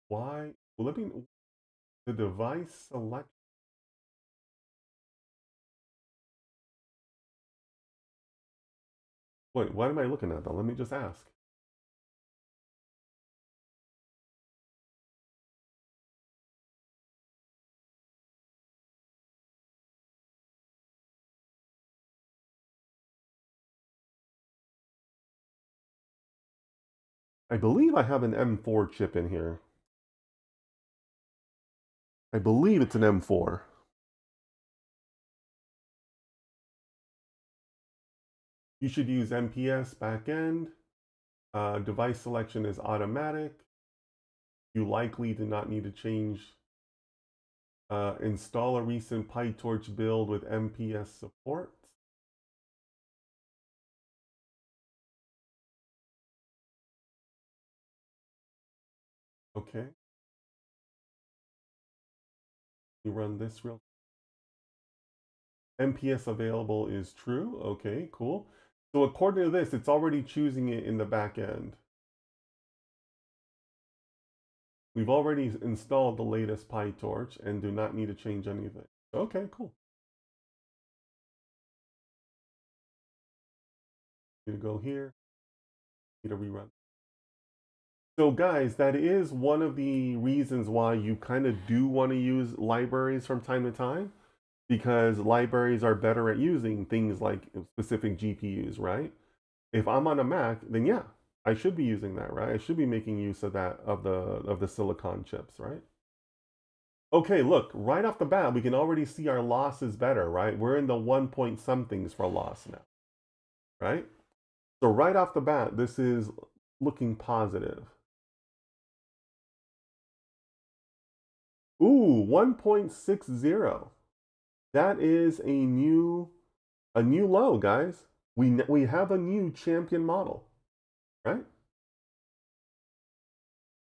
Why? Well, let me. The device select. Wait, what am I looking at though? Let me just ask. I believe I have an M4 chip in here. I believe it's an M4. You should use MPS backend. Device selection is automatic. You likely do not need to change. Install a recent PyTorch build with MPS support. Okay. You run this real. MPS available is true. Okay, cool. So according to this, it's already choosing it in the back end. We've already installed the latest PyTorch and do not need to change anything. Okay, cool. Need to go here. Need to rerun. So guys, that is one of the reasons why you kind of do want to use libraries from time to time, because libraries are better at using things like specific GPUs, right? If I'm on a Mac, then yeah, I should be using that, right? I should be making use of that of the silicon chips, right? Okay, look, right off the bat, we can already see our loss is better, right? We're in the 1 point somethings for loss now, right? So right off the bat, this is looking positive. Ooh, 1.60. That is a new low, guys. We have a new champion model, right?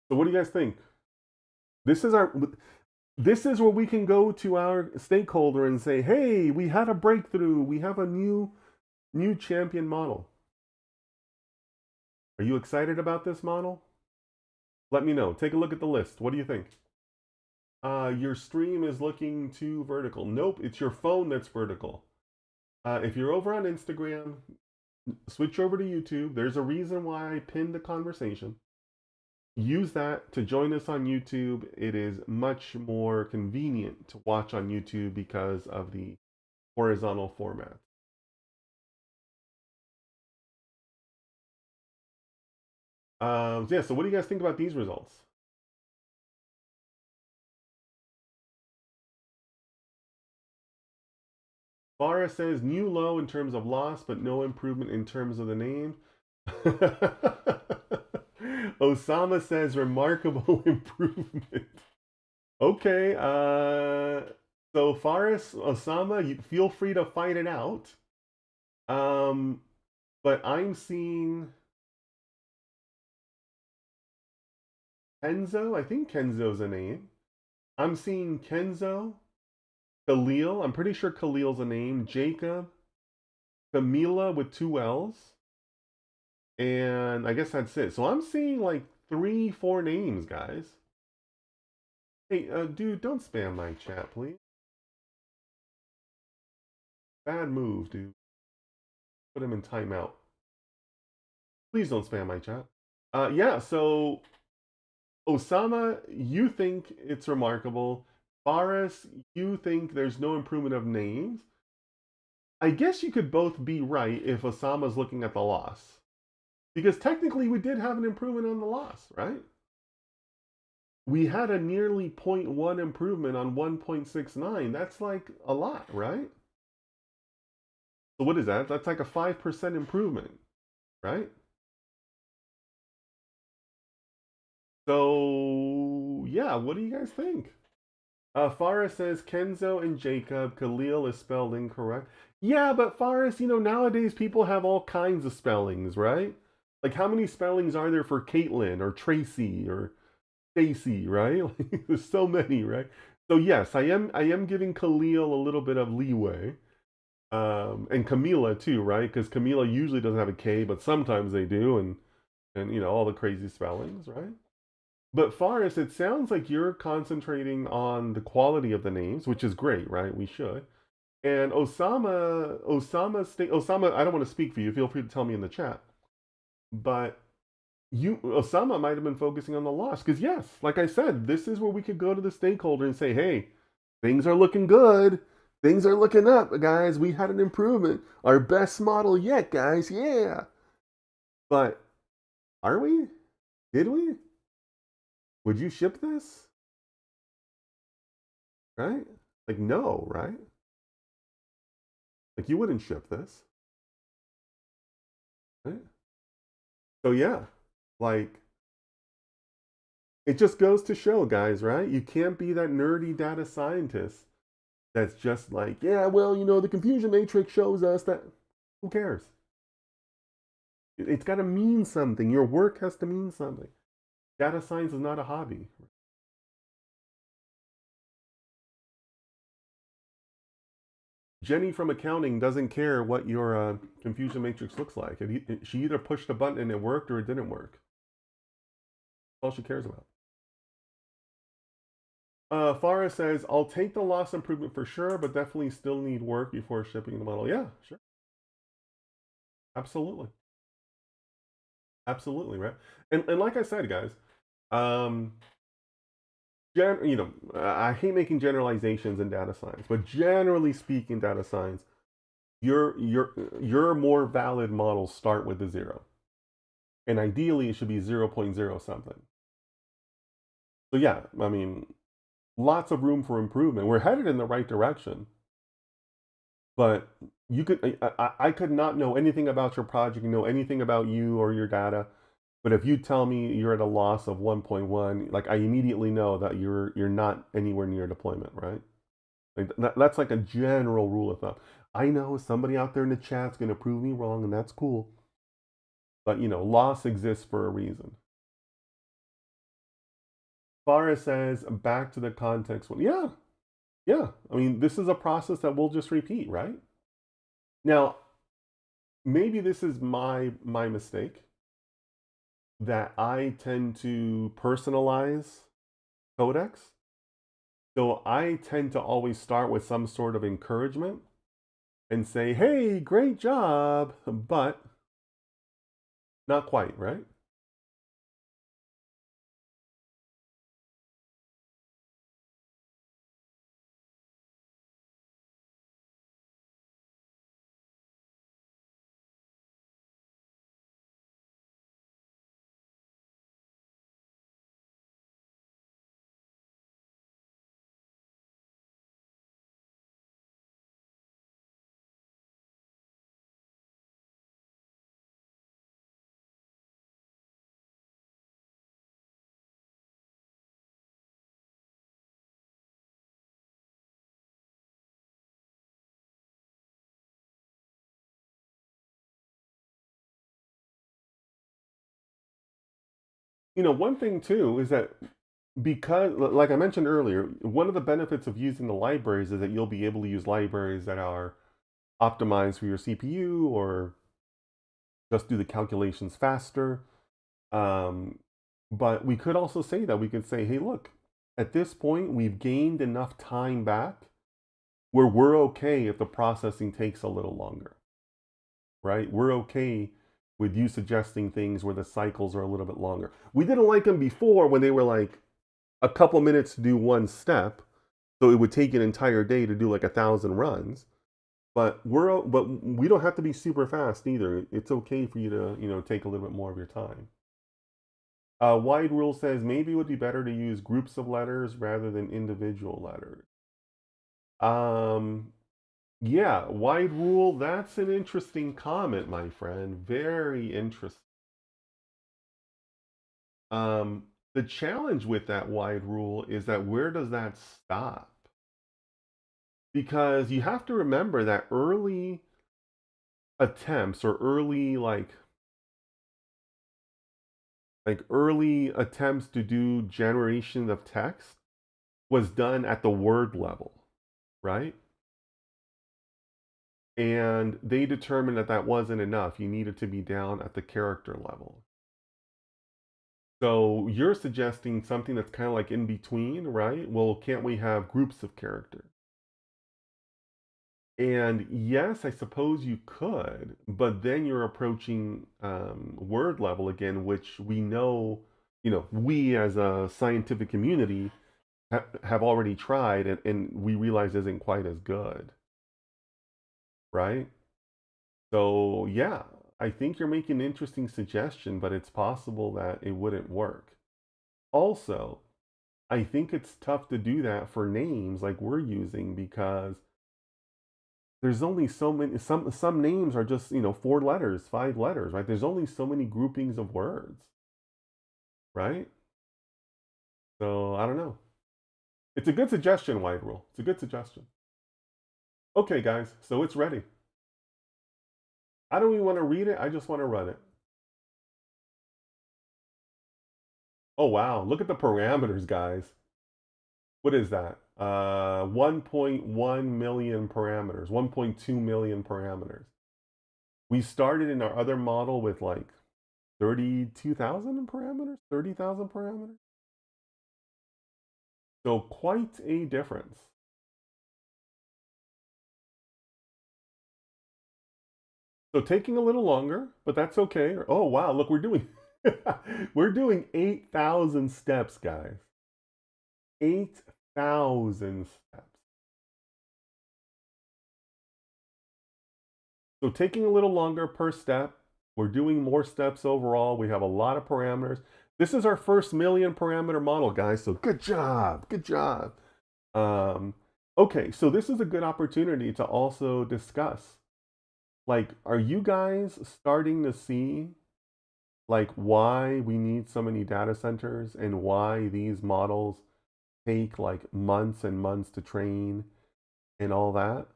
So what do you guys think? This is our this is where we can go to our stakeholder and say, "Hey, we had a breakthrough. We have a new champion model." Are you excited about this model? Let me know. Take a look at the list. What do you think? Your stream is looking too vertical. Nope, it's your phone that's vertical. If you're over on Instagram, switch over to YouTube. There's a reason why I pinned the conversation. Use that to join us on YouTube. It is much more convenient to watch on YouTube because of the horizontal format. Yeah, so what do you guys think about these results? Farah says new low in terms of loss, but no improvement in terms of the name. Osama says remarkable improvement. Okay, so Faris, Osama, you feel free to fight it out. But I'm seeing Kenzo. I think Kenzo's a name. I'm seeing Kenzo, Khalil. I'm pretty sure Khalil's a name. Jacob, Camila with two L's, and I guess that's it. So I'm seeing like 3, 4 names, guys. Hey, dude, don't spam my chat, please. Bad move, dude. Put him in timeout. Please don't spam my chat. Yeah, so Osama, you think it's remarkable. Faris, you think there's no improvement of names. I guess you could both be right if Osama's looking at the loss. Because technically we did have an improvement on the loss, right? We had a nearly 0.1 improvement on 1.69. That's like a lot, right? So what is that? That's like a 5% improvement, right? So yeah, what do you guys think? Faris says Kenzo and Jacob. Khalil is spelled incorrect. Yeah, but Faris, nowadays people have all kinds of spellings, right? Like how many spellings are there for Caitlin or Tracy or Stacy, right? Like, there's so many, right? So yes, I am giving Khalil a little bit of leeway. And Camila too, right? Because Camila usually doesn't have a K, but sometimes they do, and all the crazy spellings, right? But Faris, it sounds like you're concentrating on the quality of the names, which is great, right? We should. And Osama, I don't want to speak for you. Feel free to tell me in the chat. But Osama might have been focusing on the loss. Because, yes, like I said, this is where we could go to the stakeholder and say, hey, things are looking good. Things are looking up, guys. We had an improvement. Our best model yet, guys. Yeah. But are we? Did we? Would you ship this? Right? Like, no, right? Like, you wouldn't ship this. Right? So, yeah, like, it just goes to show, guys, right? You can't be that nerdy data scientist that's just like, yeah, well, the confusion matrix shows us that. Who cares? It's got to mean something. Your work has to mean something. Data science is not a hobby. Jenny from accounting doesn't care what your confusion matrix looks like. She either pushed a button and it worked or it didn't work. That's all she cares about. Farah says, I'll take the loss improvement for sure, but definitely still need work before shipping the model. Yeah, sure. Absolutely. Absolutely, right? And like I said, guys, um, I hate making generalizations in data science, but generally speaking, data science, your more valid models start with a zero. And ideally, it should be 0.0 something. So yeah, I mean, lots of room for improvement. We're headed in the right direction. But I could not know anything about your project, know anything about you or your data. But if you tell me you're at a loss of 1.1, like I immediately know that you're not anywhere near deployment, right? Like that's like a general rule of thumb. I know somebody out there in the chat's going to prove me wrong, and that's cool. But loss exists for a reason. Farah says, back to the context one. Yeah, yeah. I mean, this is a process that we'll just repeat, right? Now, maybe this is my mistake that I tend to personalize codex. So I tend to always start with some sort of encouragement and say, hey, great job, but not quite, right? One thing too is that because, like I mentioned earlier, one of the benefits of using the libraries is that you'll be able to use libraries that are optimized for your CPU or just do the calculations faster. Um, but we could also say that we could say, hey, look, at this point, we've gained enough time back where we're okay if the processing takes a little longer, right? We're okay with you suggesting things where the cycles are a little bit longer. We didn't like them before when they were like a couple minutes to do one step. So it would take an entire day to do like 1,000 runs. But we don't have to be super fast either. It's okay for you to take a little bit more of your time. Wide rule says maybe it would be better to use groups of letters rather than individual letters. Um, yeah, wide rule. That's an interesting comment, my friend. Very interesting. The challenge with that wide rule is that where does that stop? Because you have to remember that early attempts or early attempts to do generation of text was done at the word level, right? And they determined that that wasn't enough. You needed to be down at the character level. So you're suggesting something that's kind of like in between, right? Well, can't we have groups of characters? And yes, I suppose you could, but then you're approaching word level again, which we know, we as a scientific community have already tried, and we realize isn't quite as good, right? So yeah, I think you're making an interesting suggestion, but it's possible that it wouldn't work. Also, I think it's tough to do that for names like we're using because there's only so many some names are just, 4 letters, 5 letters, right? There's only so many groupings of words, right? So I don't know. It's a good suggestion, Wide Rule. It's a good suggestion. Okay, guys, so it's ready. I don't even want to read it, I just want to run it. Oh wow, look at the parameters, guys. What is that? 1.1 million parameters, 1.2 million parameters. We started in our other model with like 32,000 parameters, 30,000 parameters. So quite a difference. So taking a little longer, but that's okay. Oh wow, look, we're doing 8,000 steps, guys. 8,000 steps. So taking a little longer per step. We're doing more steps overall. We have a lot of parameters. This is our first million parameter model, guys. So good job. Good job. Um, okay, so this is a good opportunity to also discuss. Like, are you guys starting to see like why we need so many data centers and why these models take like months and months to train and all that?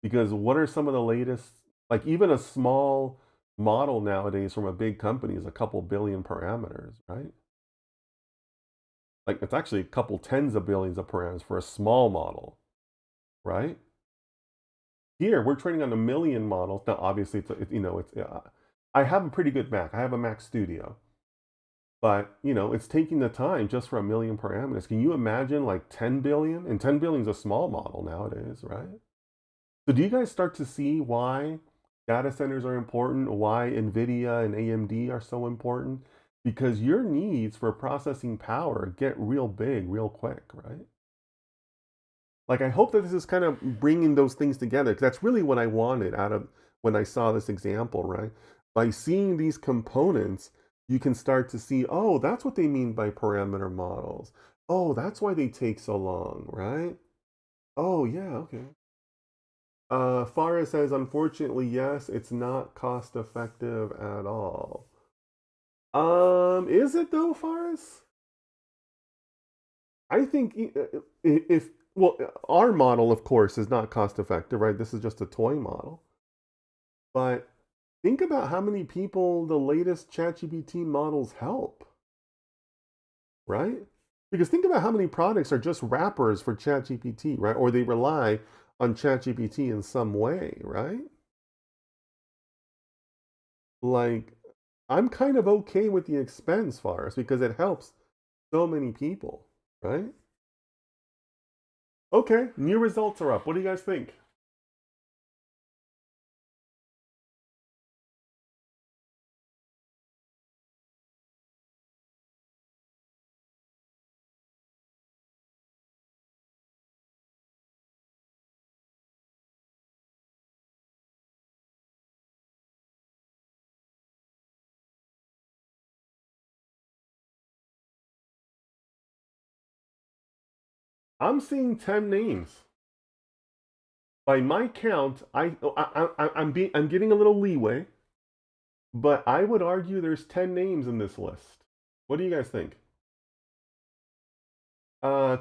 Because what are some of the latest, like even a small model nowadays from a big company is a couple billion parameters, right? Like it's actually a couple tens of billions of parameters for a small model, right? Here we're training on a million models. Now, obviously, I have a pretty good Mac. I have a Mac Studio, but it's taking the time just for a million parameters. Can you imagine like 10 billion? And 10 billion is a small model nowadays, right? So do you guys start to see why data centers are important, why NVIDIA and AMD are so important? Because your needs for processing power get real big, real quick, right? Like, I hope that this is kind of bringing those things together, because that's really what I wanted out of when I saw this example, right? By seeing these components, you can start to see, oh, that's what they mean by parameter models. Oh, that's why they take so long, right? Oh, yeah, okay. Farah says, unfortunately, yes, it's not cost effective at all. Is it though, Faris? I think if well, our model, of course, is not cost effective, right? This is just a toy model. But think about how many people the latest ChatGPT models help, right? Because think about how many products are just wrappers for ChatGPT, right? Or they rely on ChatGPT in some way, right? Like, I'm kind of okay with the expense, Faris, because it helps so many people, right? Okay, new results are up. What do you guys think? I'm seeing 10 names. By my count, I'm getting a little leeway, but I would argue there's 10 names in this list. What do you guys think?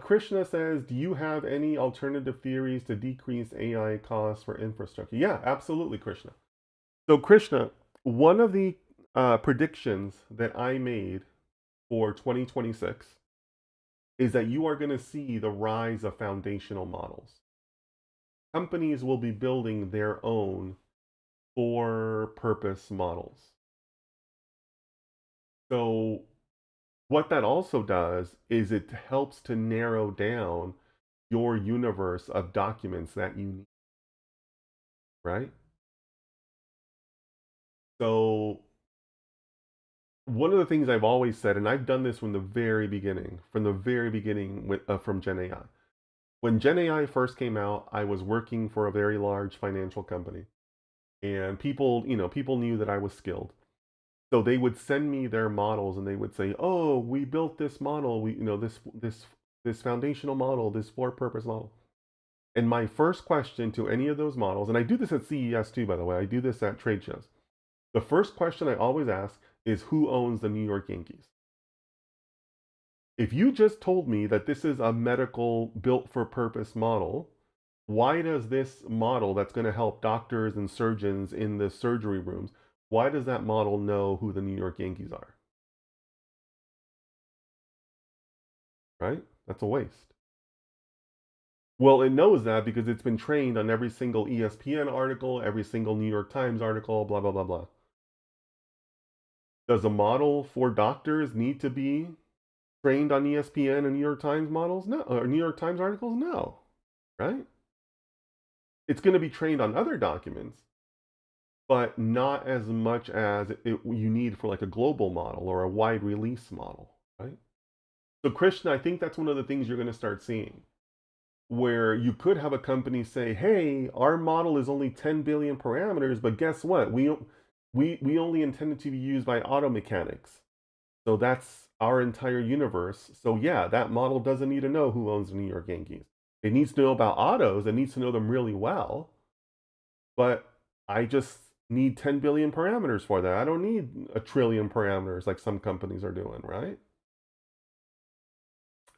Krishna says, do you have any alternative theories to decrease AI costs for infrastructure? Yeah, absolutely, Krishna. So, Krishna, one of the predictions that I made for 2026 is that you are going to see the rise of foundational models. Companies will be building their own for purpose models. So, what that also does is it helps to narrow down your universe of documents that you need. right? So one of the things I've always said, and I've done this from the very beginning from Gen AI. When Gen AI first came out, I was working for a very large financial company, and people knew that I was skilled. So they would send me their models, and they would say, "Oh, we built this model. This foundational model, this for-purpose model." And my first question to any of those models, and I do this at CES too, by the way. I do this at trade shows. The first question I always ask is, who owns the New York Yankees? If you just told me that this is a medical built for purpose model, why does this model that's going to help doctors and surgeons in the surgery rooms, why does that model know who the New York Yankees are? Right? That's a waste. Well, it knows that because it's been trained on every single ESPN article, every single New York Times article, blah, blah, blah, blah. Does a model for doctors need to be trained on ESPN and New York Times models? No. Or New York Times articles? No. Right? It's going to be trained on other documents, but not as much as you need for like a global model or a wide release model, right? So, Krishna, I think that's one of the things you're going to start seeing, where you could have a company say, "Hey, our model is only 10 billion parameters, but guess what? We only intended to be used by auto mechanics. So that's our entire universe. So yeah, that model doesn't need to know who owns the New York Yankees. It needs to know about autos. It needs to know them really well. But I just need 10 billion parameters for that. I don't need a trillion parameters like some companies are doing, right?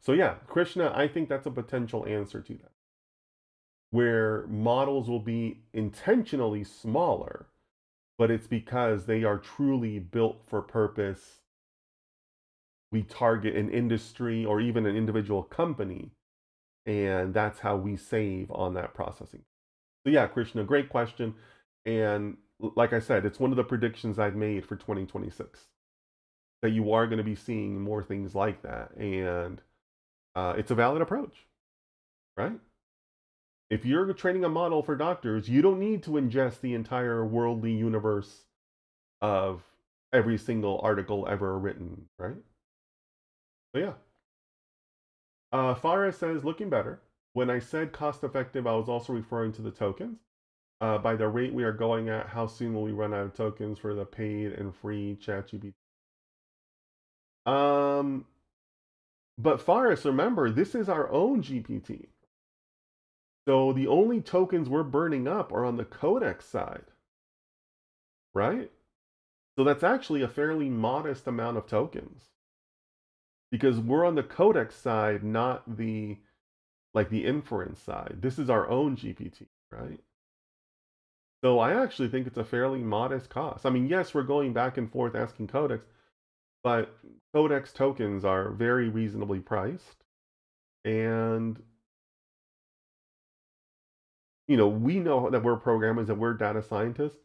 So yeah, Krishna, I think that's a potential answer to that, where models will be intentionally smaller, but it's because they are truly built for purpose. We target an industry or even an individual company, and that's how we save on that processing. So yeah, Krishna, great question. And like I said, it's one of the predictions I've made for 2026, that you are going to be seeing more things like that. And it's a valid approach, right? If you're training a model for doctors, you don't need to ingest the entire worldly universe of every single article ever written, right? So yeah. Farah says, looking better. When I said cost effective, I was also referring to the tokens. By the rate we are going at, how soon will we run out of tokens for the paid and free ChatGPT? Um, but Faris, remember, this is our own GPT. So the only tokens we're burning up are on the codex side, right? So that's actually a fairly modest amount of tokens because we're on the codex side, not the inference side. This is our own GPT, right? So I actually think it's a fairly modest cost. I mean, yes, we're going back and forth asking codex, but codex tokens are very reasonably priced. And, we know that we're programmers, that we're data scientists,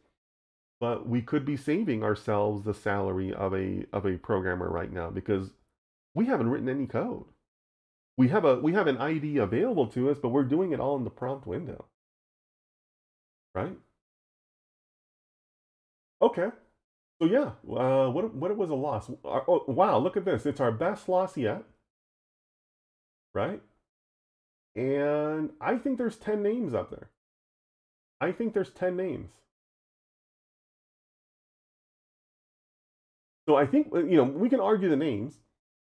but we could be saving ourselves the salary of a programmer right now because we haven't written any code. We have an ID available to us, but we're doing it all in the prompt window, right? Okay. So yeah, what was a loss? Oh, wow, look at this. It's our best loss yet, right? And I think there's 10 names up there. I think there's 10 names. So I think, we can argue the names,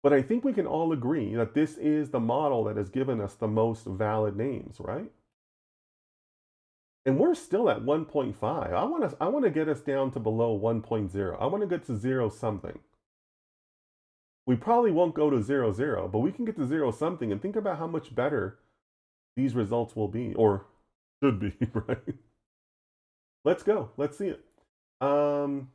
but I think we can all agree that this is the model that has given us the most valid names, right? And we're still at 1.5. I want to get us down to below 1.0. I want to get to zero something. We probably won't go to 0.0, but we can get to zero something and think about how much better these results will be or should be, right? Let's go. Let's see it. Um,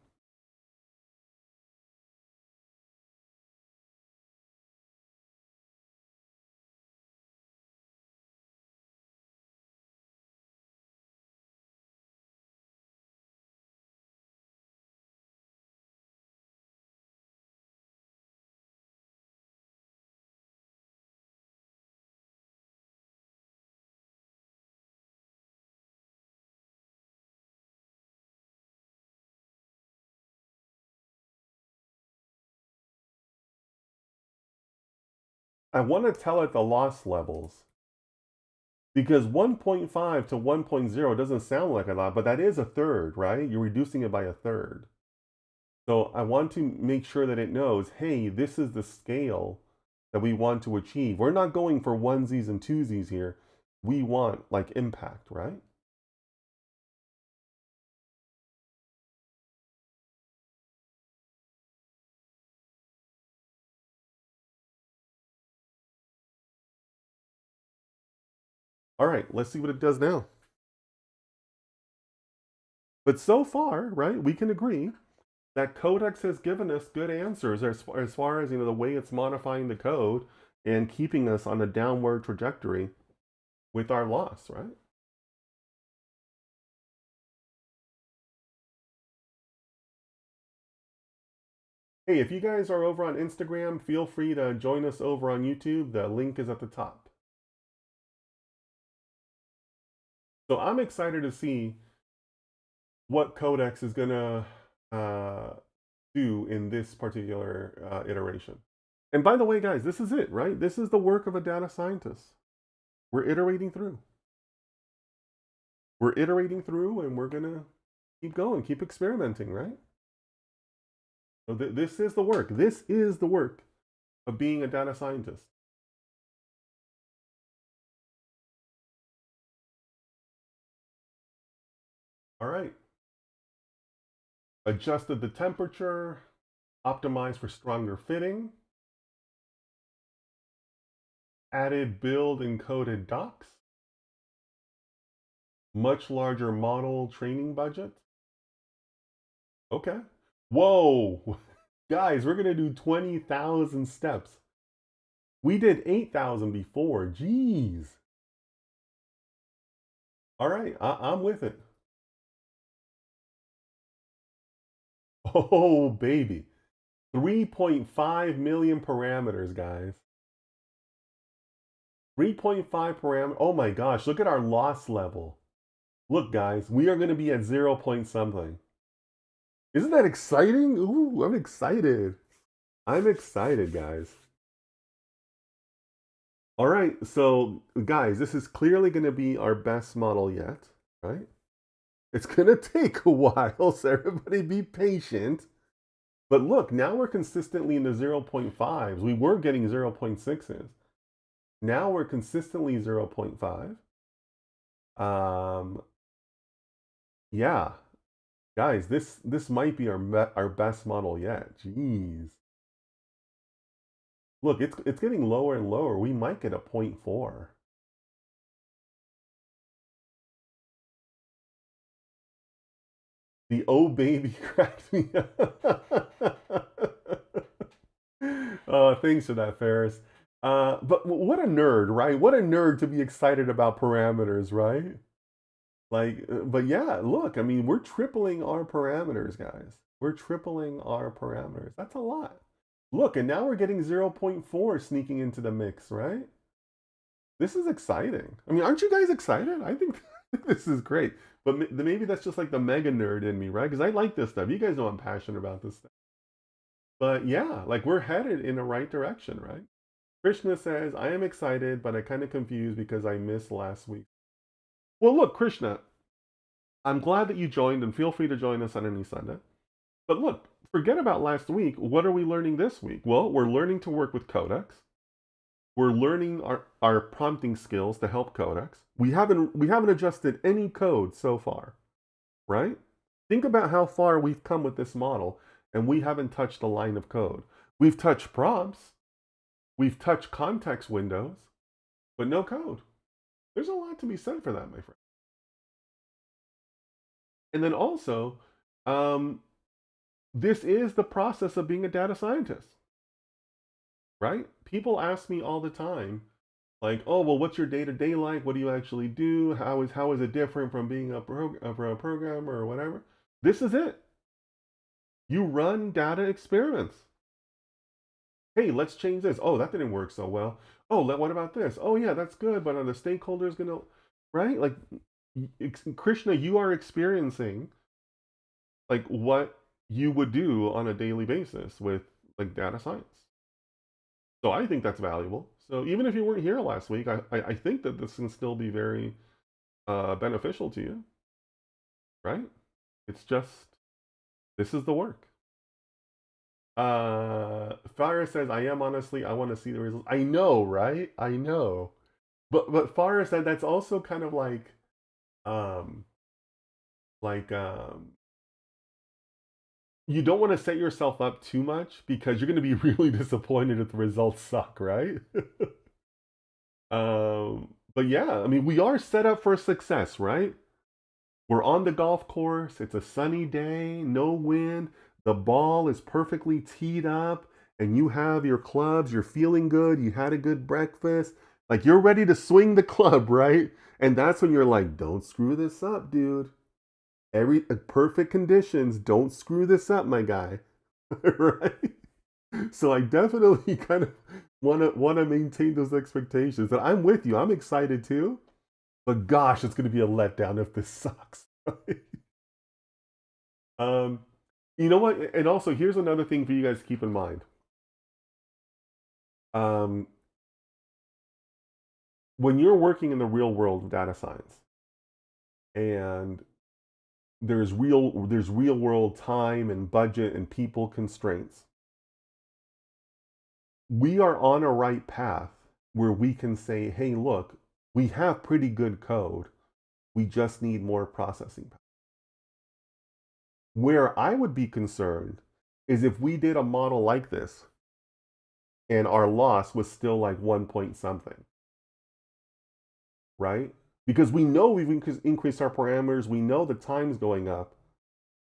I want to tell it the loss levels because 1.5 to 1.0 doesn't sound like a lot, but that is a third, right? You're reducing it by a third. So I want to make sure that it knows, hey, this is the scale that we want to achieve. We're not going for onesies and twosies here. We want like impact, right? All right, let's see what it does now. But so far, right, we can agree that Codex has given us good answers as far as the way it's modifying the code and keeping us on a downward trajectory with our loss, right? Hey, if you guys are over on Instagram, feel free to join us over on YouTube. The link is at the top. So I'm excited to see what Codex is gonna do in this particular iteration. And by the way, guys, this is it, right? This is the work of a data scientist. We're iterating through. We're iterating through, and we're gonna keep going, keep experimenting, right? So this is the work. This is the work of being a data scientist. All right. Adjusted the temperature, optimized for stronger fitting, added build encoded docs, much larger model training budget. Okay. Whoa. Guys, we're going to do 20,000 steps. We did 8,000 before. Jeez. All right. I'm with it. Oh, baby. 3.5 million parameters, guys. 3.5 parameters. Oh my gosh. Look at our loss level. Look, guys, we are going to be at 0 point something. Isn't that exciting? Ooh, I'm excited. I'm excited, guys. All right, so guys, this is clearly going to be our best model yet, right? It's going to take a while, so everybody be patient. But look, now we're consistently in the 0.5s. We were getting 0.6s. Now we're consistently 0.5. Yeah, guys, this might be our best model yet. Jeez. Look, it's getting lower and lower. We might get a 0.4. The oh baby cracked me up. Thanks for that, Ferris. But what a nerd, right? What a nerd to be excited about parameters, right? Like, but yeah, look, I mean, we're tripling our parameters, guys. We're tripling our parameters. That's a lot. Look, and now we're getting 0.4 sneaking into the mix, right? This is exciting. I mean, aren't you guys excited? I think this is great. But maybe that's just like the mega nerd in me, right? Because I like this stuff. You guys know I'm passionate about this stuff. But yeah, like we're headed in the right direction, right? Krishna says, I am excited, but I kind of confused because I missed last week. Well, look, Krishna, I'm glad that you joined and feel free to join us on any Sunday. But look, forget about last week. What are we learning this week? Well, we're learning to work with Codex. We're learning our prompting skills to help Codex. We haven't adjusted any code so far, right? Think about how far we've come with this model, and we haven't touched a line of code. We've touched prompts, we've touched context windows, but no code. There's a lot to be said for that, my friend. And then also, this is the process of being a data scientist, right? People ask me all the time, like, oh, well, what's your day-to-day like? What do you actually do? How is it different from being a programmer or whatever? This is it. You run data experiments. Hey, let's change this. Oh, that didn't work so well. Oh, what about this? Oh, yeah, that's good, but are the stakeholders gonna, right? Like, Krishna, you are experiencing like what you would do on a daily basis with like data science. So I think that's valuable. So even if you weren't here last week, I think that this can still be very beneficial to you, right? It's just, this is the work. Fire says, I am honestly, I want to see the results. I know, right? I know. But Fire said that's also kind of um, like, you don't want to set yourself up too much because you're going to be really disappointed if the results suck, right? But yeah, I mean, we are set up for success, right? We're on the golf course. It's a sunny day, no wind. The ball is perfectly teed up, and you have your clubs. You're feeling good. You had a good breakfast. Like you're ready to swing the club, right? And that's when you're like, don't screw this up, dude. Every perfect conditions. Don't screw this up, my guy. Right? So I definitely kind of wanna maintain those expectations. And I'm with you. I'm excited too. But gosh, it's gonna be a letdown if this sucks. um, you know what? And also, here's another thing for you guys to keep in mind. Um, when you're working in the real world of data science, and there's real world time and budget and people constraints, we are on a right path where we can say, hey, look, we have pretty good code. We just need more processing power. Where I would be concerned is if we did a model like this and our loss was still like 1 point something, right? Because we know we've increased our parameters, we know the time's going up,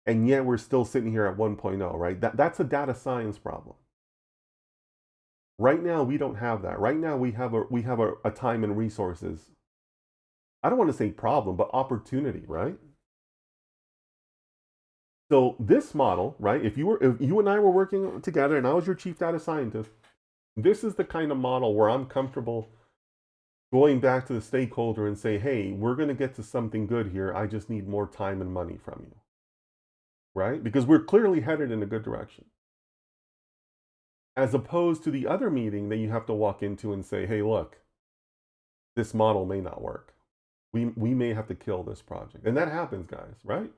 and yet we're still sitting here at 1.0, right? That's a data science problem. Right now, we don't have that. Right now, we have a time and resources. I don't want to say problem, but opportunity, right? So this model, right? If you and I were working together, and I was your chief data scientist, this is the kind of model where I'm comfortable going back to the stakeholder and say, hey, we're going to get to something good here. I just need more time and money from you, right? Because we're clearly headed in a good direction. As opposed to the other meeting that you have to walk into and say, hey, look, this model may not work. We may have to kill this project. And that happens, guys, right?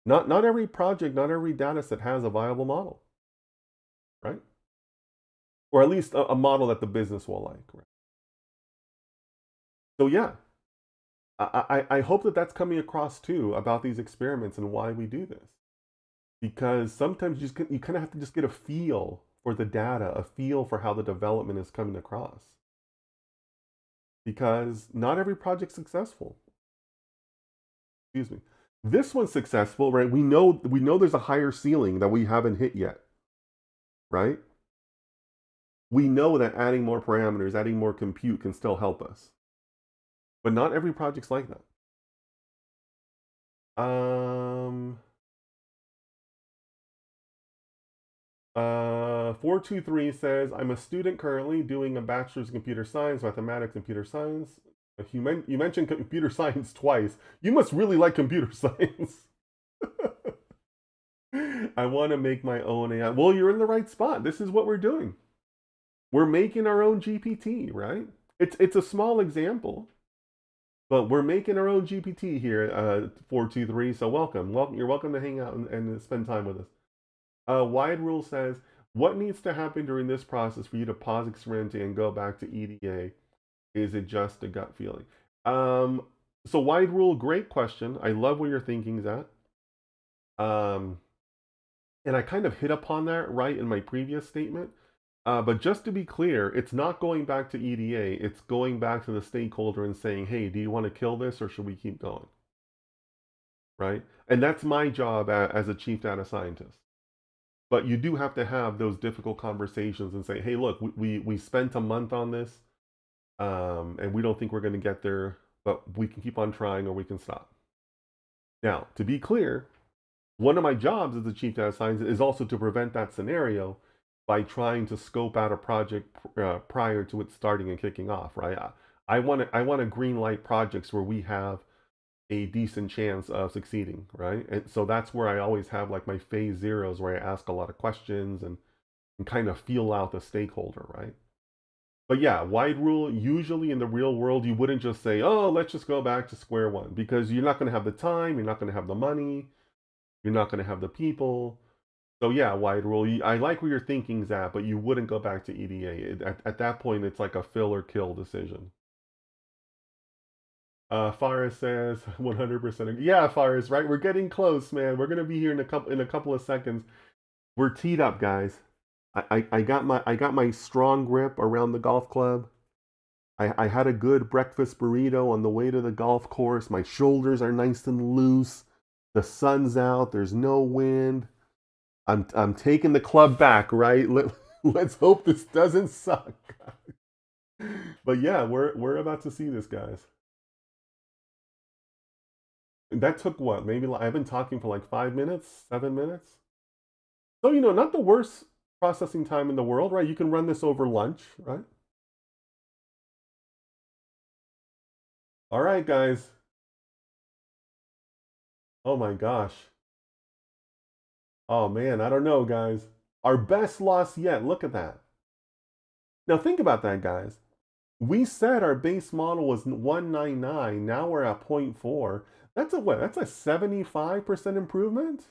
Not every project, not every data set has a viable model, right? Or at least a model that the business will like, right? So yeah, I hope that that's coming across too about these experiments and why we do this. Because sometimes you kind of have to just get a feel for the data, a feel for how the development is coming across. Because not every project's successful. Excuse me. This one's successful, right? We know there's a higher ceiling that we haven't hit yet, right? We know that adding more parameters, adding more compute can still help us. But not every project's like that. 423 says, I'm a student currently doing a bachelor's in computer science, mathematics, computer science. You mentioned computer science twice. You must really like computer science. I want to make my own AI. Well, you're in the right spot. This is what we're doing. We're making our own GPT, right? It's a small example, but we're making our own GPT here, 423. So welcome. You're welcome to hang out and spend time with us. Wide Rule says, what needs to happen during this process for you to pause experimenting and go back to EDA? Is it just a gut feeling? So Wide Rule, great question. I love where your thinking is at. And I kind of hit upon that right in my previous statement. But just to be clear, it's not going back to EDA. It's going back to the stakeholder and saying, hey, do you want to kill this or should we keep going? Right? And that's my job as a chief data scientist. But you do have to have those difficult conversations and say, hey, look, we spent a month on this, and we don't think we're going to get there, but we can keep on trying or we can stop. Now, to be clear, one of my jobs as the chief data scientist is also to prevent that scenario by trying to scope out a project prior to it starting and kicking off, right? I want to green light projects where we have a decent chance of succeeding, right? And so that's where I always have like my phase zeros where I ask a lot of questions and kind of feel out the stakeholder, right? But yeah, wide rule, usually in the real world, you wouldn't just say, oh, let's just go back to square one, because you're not going to have the time, you're not going to have the money, you're not going to have the people. So yeah, wide rule. I like where your thinking's at, but you wouldn't go back to EDA. At that point, it's like a fill or kill decision. Faris says 100%. Yeah, Faris, right? We're getting close, man. We're gonna be here in a couple of seconds. We're teed up, guys. I got my strong grip around the golf club. I had a good breakfast burrito on the way to the golf course. My shoulders are nice and loose. The sun's out. There's no wind. I'm taking the club back, right? Let's hope this doesn't suck. But yeah, we're about to see this, guys. That took what? Maybe I've been talking for like 5 minutes, 7 minutes. So not the worst processing time in the world, right? You can run this over lunch, right? All right, guys. Oh my gosh. Oh man, I don't know, guys. Our best loss yet. Look at that. Now think about that, guys. We said our base model was 199. Now we're at 0.4. That's a what? That's a 75% improvement?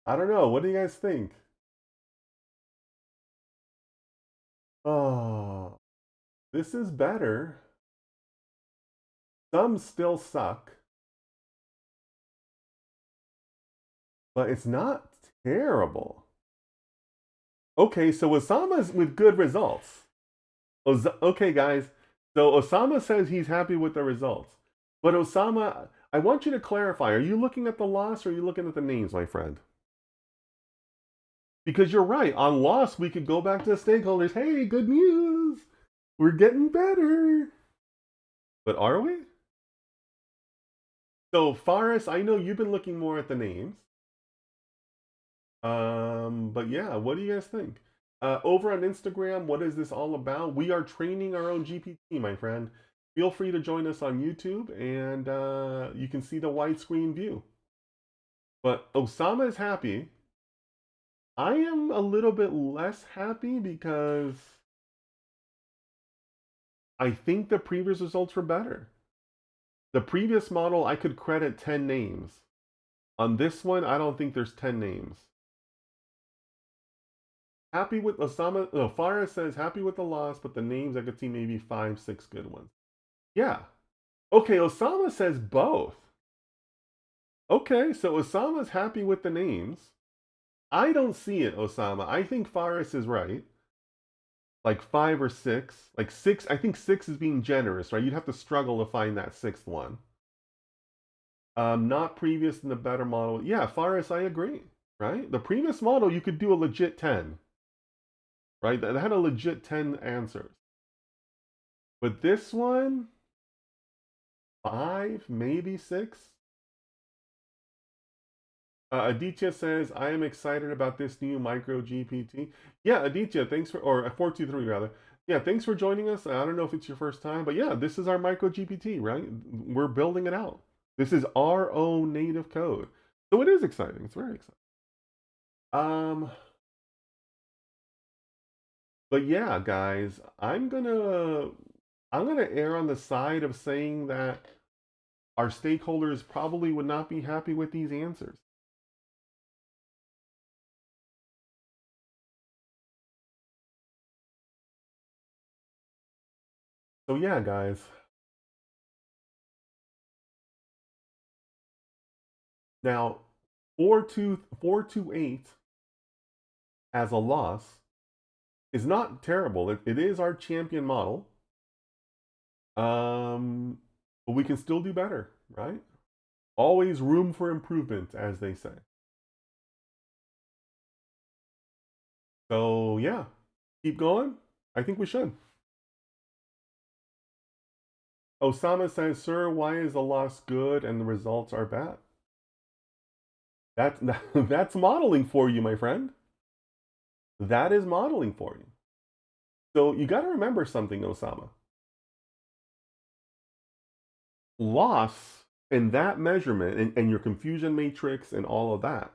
I don't know. What do you guys think? Oh, this is better. Some still suck, but it's not terrible. Okay, so Osama's with good results. Okay, guys. So Osama says he's happy with the results. But Osama, I want you to clarify. Are you looking at the loss or are you looking at the names, my friend? Because you're right. On loss, we could go back to the stakeholders. Hey, good news. We're getting better. But are we? So Faris, I know you've been looking more at the names. But yeah, what do you guys think? Over on Instagram, what is this all about? We are training our own GPT, my friend. Feel free to join us on YouTube, and you can see the widescreen view. But Osama is happy. I am a little bit less happy because I think the previous results were better. The previous model, I could credit 10 names. On this one, I don't think there's 10 names. Happy with Osama. No, Farah says happy with the loss, but the names I could see maybe 5, 6 good ones. Yeah. Okay, Osama says both. Okay, so Osama's happy with the names. I don't see it, Osama. I think Faris is right. Like 5 or 6. Like 6, I think 6 is being generous, right? You'd have to struggle to find that 6th one. Not previous in the better model. Yeah, Faris, I agree, right? The previous model, you could do a legit 10, right? That had a legit 10 answers. But this one, 5, maybe 6. Aditya says, I am excited about this new MicroGPT. Yeah, Aditya, thanks for, or 423 rather. Yeah, thanks for joining us. I don't know if it's your first time, but yeah, this is our MicroGPT, right? We're building it out. This is our own native code. So it is exciting. It's very exciting. But yeah, guys, I'm gonna err on the side of saying that our stakeholders probably would not be happy with these answers. So yeah, guys. Now, 428 as a loss is not terrible. It is our champion model. But we can still do better, right? Always room for improvement, as they say. So yeah, keep going. I think we should. Osama says, sir, why is the loss good and the results are bad? That's modeling for you, my friend. That is modeling for you. So you got to remember something, Osama. Loss in that measurement and your confusion matrix and all of that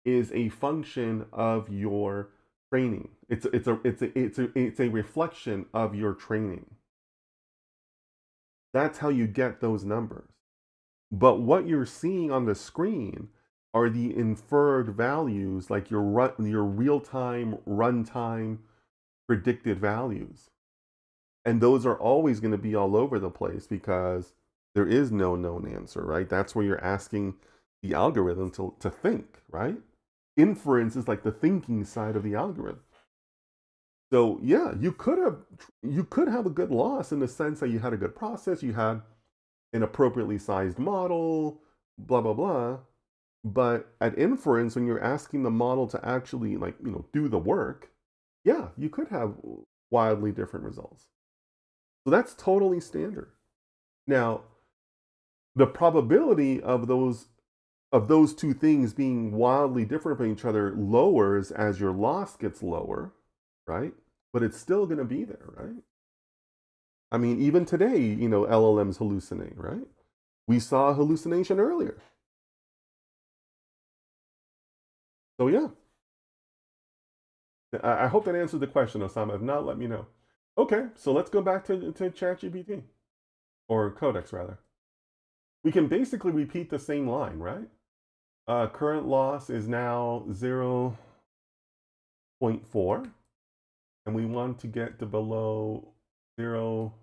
is a function of your training. It's a reflection of your training. That's how you get those numbers. But what you're seeing on the screen are the inferred values, like your real-time runtime predicted values. And those are always going to be all over the place because there is no known answer, right? That's where you're asking the algorithm to think, right? Inference is like the thinking side of the algorithm. So yeah, you could have a good loss in the sense that you had a good process, you had an appropriately sized model, blah blah blah. But at inference, when you're asking the model to actually do the work, yeah, you could have wildly different results. So that's totally standard. Now, the probability of those two things being wildly different from each other lowers as your loss gets lower, right? But it's still going to be there, right? I mean, even today, LLMs hallucinate, right? We saw a hallucination earlier. So yeah, I hope that answered the question, Osama. If not, let me know. Okay, so let's go back to ChatGPT, or Codex rather. We can basically repeat the same line, right? Current loss is now 0.4, and we want to get to below 0.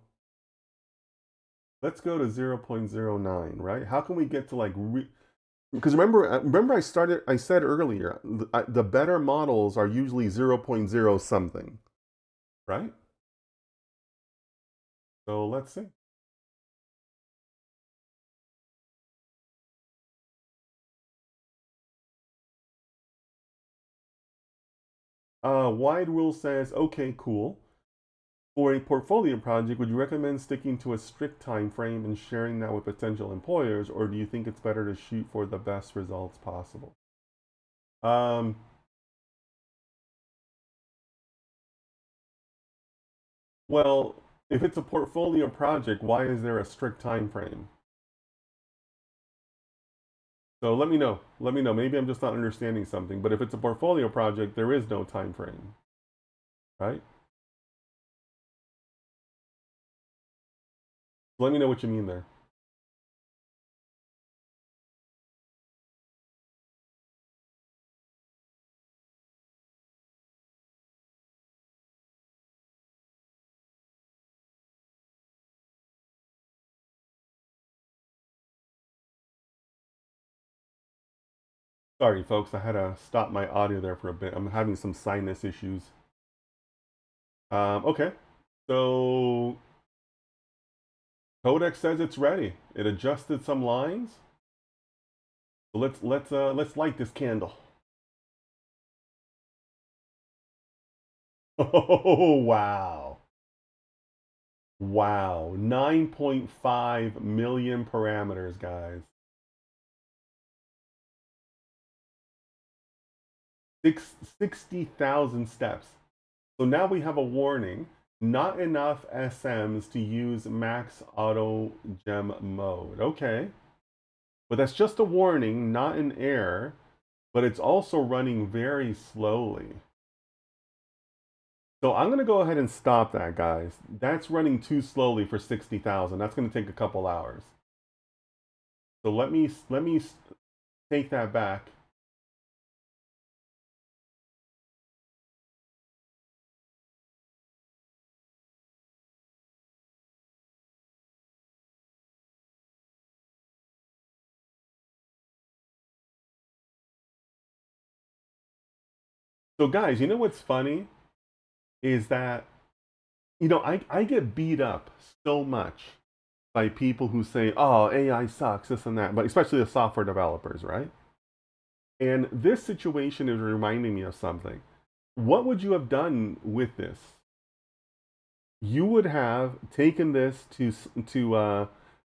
Let's go to 0.09, right? How can we get to because remember I said earlier, the better models are usually 0.0 something, right? So let's see. Wide Rule says, okay, cool. For a portfolio project, would you recommend sticking to a strict time frame and sharing that with potential employers, or do you think it's better to shoot for the best results possible? Um, well, if it's a portfolio project, why is there a strict time frame? So let me know. Let me know. Maybe I'm just not understanding something. But if it's a portfolio project, there is no time frame, right? Let me know what you mean there. Sorry, folks. I had to stop my audio there for a bit. I'm having some sinus issues. Okay. So Codex says it's ready. It adjusted some lines. So let's light this candle. Oh wow. Wow. 9.5 million parameters, guys. 60,000 steps. So now we have a warning. Not enough SMs to use max auto gem mode. Okay. But that's just a warning, not an error. But it's also running very slowly. So I'm going to go ahead and stop that, guys. That's running too slowly for 60,000. That's going to take a couple hours. So let me take that back. So guys, you know what's funny is that I get beat up so much by people who say, "Oh, AI sucks, this and that," but especially the software developers, right? And this situation is reminding me of something. What would you have done with this? You would have taken this to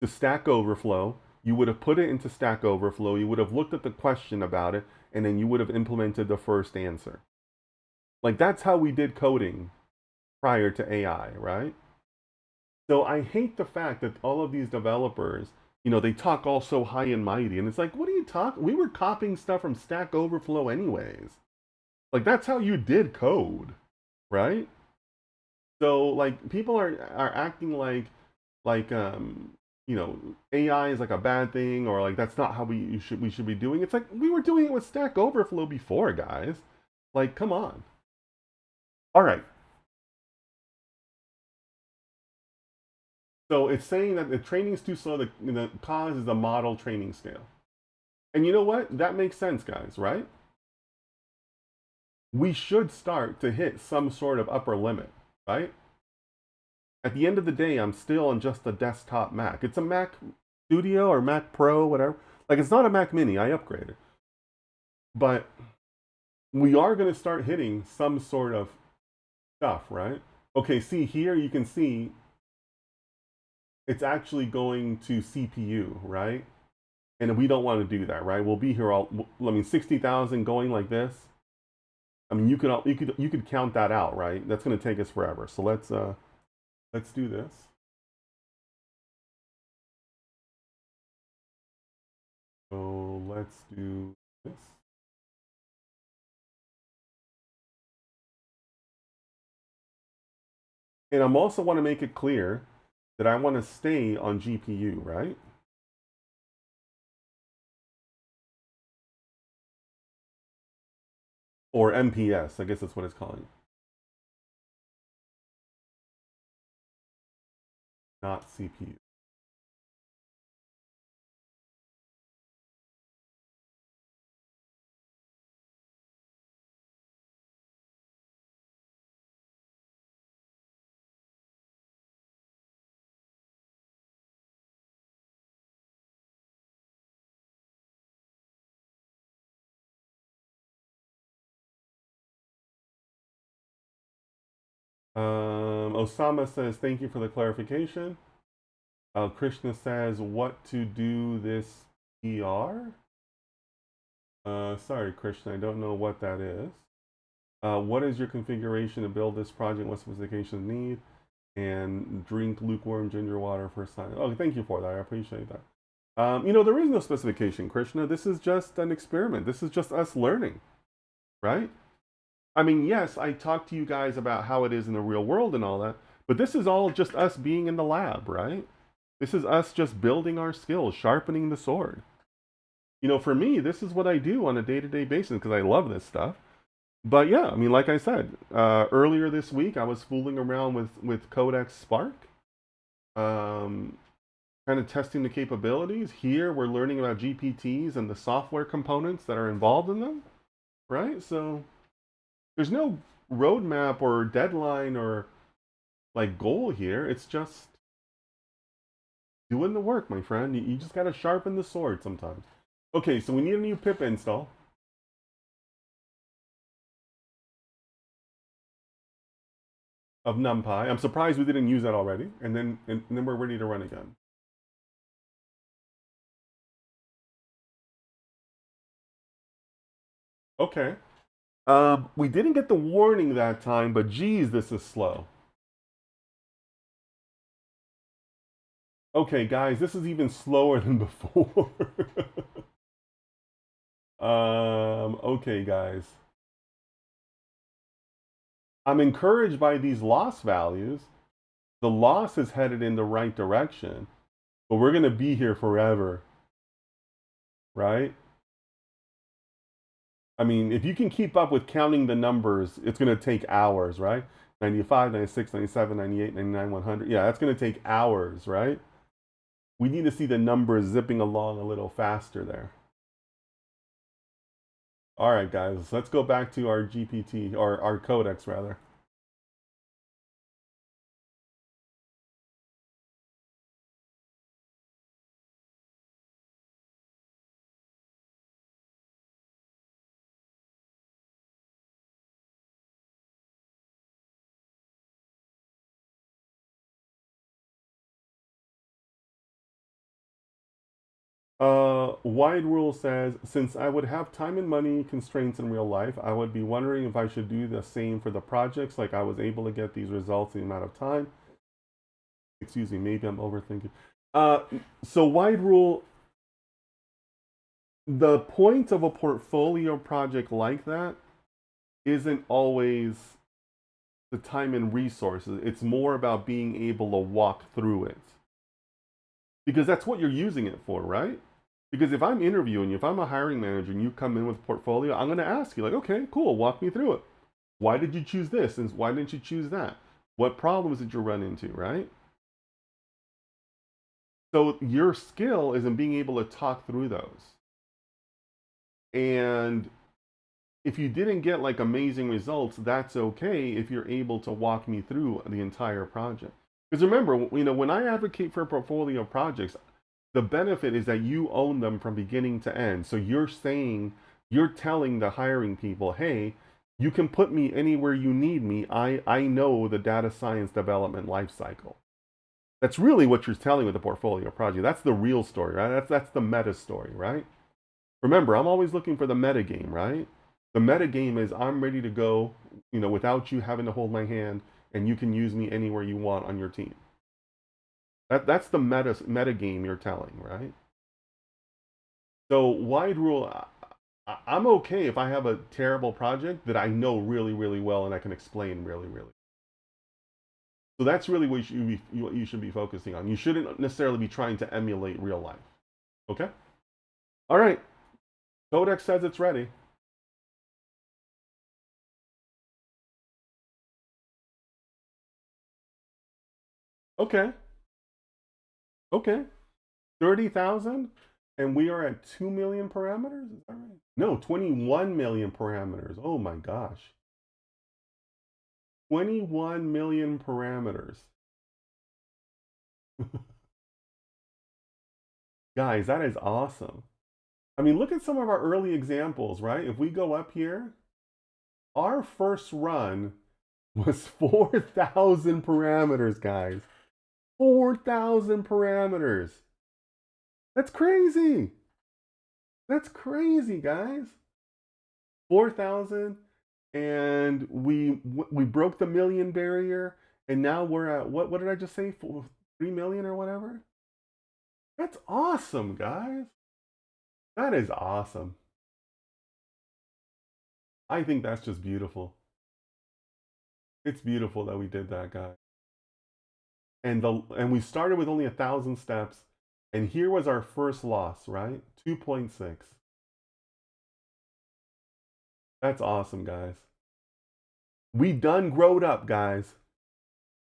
Stack Overflow. You would have put it into Stack Overflow. You would have looked at the question about it, and then you would have implemented the first answer. Like that's how we did coding prior to AI, right? So I hate the fact that all of these developers, they talk all so high and mighty, and it's like, what are you talking? We were copying stuff from Stack Overflow anyways. Like that's how you did code. right? So like people are acting like you know AI is like a bad thing, or like that's not how we should be doing. It's like we were doing it with Stack Overflow before, guys. Like, come on. All right. So it's saying that the training is too slow. The cause is the model training scale. And you know what? That makes sense, guys, right? We should start to hit some sort of upper limit, right? At the end of the day, I'm still on just a desktop Mac. It's a Mac Studio or Mac Pro, whatever. Like, it's not a Mac Mini. I upgraded. But we are going to start hitting some sort of stuff, right? Okay, see here, you can see it's actually going to CPU, right? And we don't want to do that, right? We'll be here all. I mean, 60,000 going like this. I mean, you could count that out, right? That's going to take us forever. So let's do this. So let's do this. And I'm also want to make it clear that I want to stay on GPU, right? Or MPS, I guess that's what it's calling, not CPU. Osama says, thank you for the clarification. Krishna says, what to do this PR? Sorry, Krishna, I don't know what that is. What is your configuration to build this project? What specifications need? And drink lukewarm ginger water first time. Oh, thank you for that. I appreciate that. There is no specification, Krishna. This is just an experiment. This is just us learning, right? I mean, yes, I talked to you guys about how it is in the real world and all that, but this is all just us being in the lab, right? This is us just building our skills, sharpening the sword. For me, this is what I do on a day-to-day basis because I love this stuff. But yeah, I mean, like I said, earlier this week, I was fooling around with Codex Spark, um, kind of testing the capabilities. Here, we're learning about GPTs and the software components that are involved in them, right? So there's no roadmap or deadline or like goal here. It's just doing the work, my friend. You just got to sharpen the sword sometimes. Okay, so we need a new pip install of NumPy. I'm surprised we didn't use that already. And then we're ready to run again. Okay. We didn't get the warning that time, but geez, this is slow. Okay, guys, this is even slower than before. Okay, guys. I'm encouraged by these loss values. The loss is headed in the right direction, but we're going to be here forever, right? I mean, if you can keep up with counting the numbers, it's going to take hours, right? 95, 96, 97, 98, 99, 100. Yeah, that's going to take hours, right? We need to see the numbers zipping along a little faster there. All right, guys, let's go back to our GPT, or our codex, rather. Wide Rule says, since I would have time and money constraints in real life, I would be wondering if I should do the same for the projects, like I was able to get these results in the amount of time. Excuse me, maybe I'm overthinking. Uh, so Wide Rule, the point of a portfolio project like that isn't always the time and resources. It's more about being able to walk through it. Because that's what you're using it for, right? Because if I'm interviewing you, if I'm a hiring manager and you come in with a portfolio, I'm going to ask you, like, okay, cool, walk me through it. Why did you choose this? And why didn't you choose that? What problems did you run into, right? So your skill is in being able to talk through those. And if you didn't get like amazing results, that's okay if you're able to walk me through the entire project. Because remember, when I advocate for a portfolio of projects, the benefit is that you own them from beginning to end. So you're telling the hiring people, hey, you can put me anywhere you need me. I know the data science development lifecycle. That's really what you're telling with the portfolio project. That's the real story, right? That's the meta story, right? Remember, I'm always looking for the meta game, right? The meta game is I'm ready to go, without you having to hold my hand, and you can use me anywhere you want on your team. That's the meta game you're telling, right? So wide rule, I'm okay if I have a terrible project that I know really, really well and I can explain really, really. So that's really what you should be focusing on. You shouldn't necessarily be trying to emulate real life. Okay? All right. Codex says it's ready. Okay. Okay. 30,000 and we are at 2 million parameters? Is that right? No, 21 million parameters. Oh my gosh. 21 million parameters. Guys, that is awesome. I mean, look at some of our early examples, right? If we go up here, our first run was 4,000 parameters, guys. 4,000 parameters. That's crazy. That's crazy, guys. 4,000 and we broke the million barrier and now we're at what did I just say? 3 million or whatever? That's awesome, guys. That is awesome. I think that's just beautiful. It's beautiful that we did that, guys. And we started with only 1,000 steps, and here was our first loss, right? 2.6. That's awesome, guys. We done growed up, guys.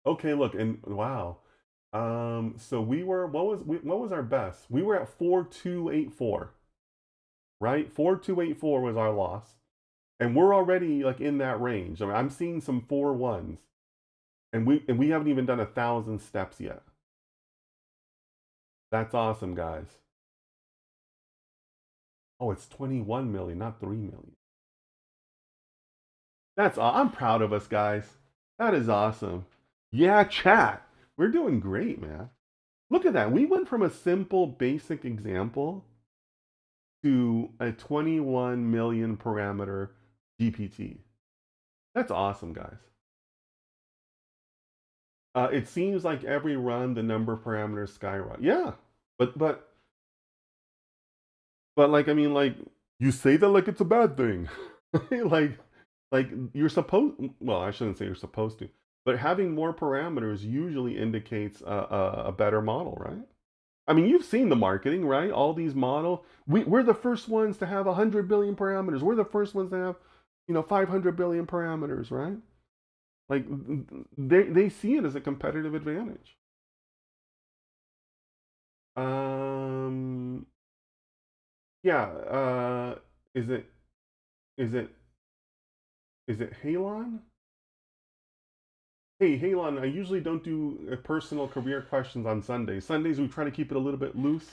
Okay, look, and wow. So we were what was our best? We were at 4284, right? 4284 was our loss. And we're already like in that range. I mean, I'm seeing some 4 1s. And we haven't even done 1,000 steps yet. That's awesome, guys. Oh, it's 21 million, not 3 million. I'm proud of us, guys. That is awesome. Yeah, chat. We're doing great, man. Look at that. We went from a simple, basic example to a 21 million parameter GPT. That's awesome, guys. It seems like every run, the number of parameters skyrocket. Yeah, but but but like I mean, like you say that like it's a bad thing, like like you're supposed. Well, I shouldn't say you're supposed to, but having more parameters usually indicates a better model, right? I mean, you've seen the marketing, right? All these model. We're the first ones to have 100 billion parameters. We're the first ones to have, 500 billion parameters, right? Like they see it as a competitive advantage. Um, yeah. Is it is it is it Halon? Hey, Halon. I usually don't do personal career questions on Sundays. Sundays we try to keep it a little bit loose.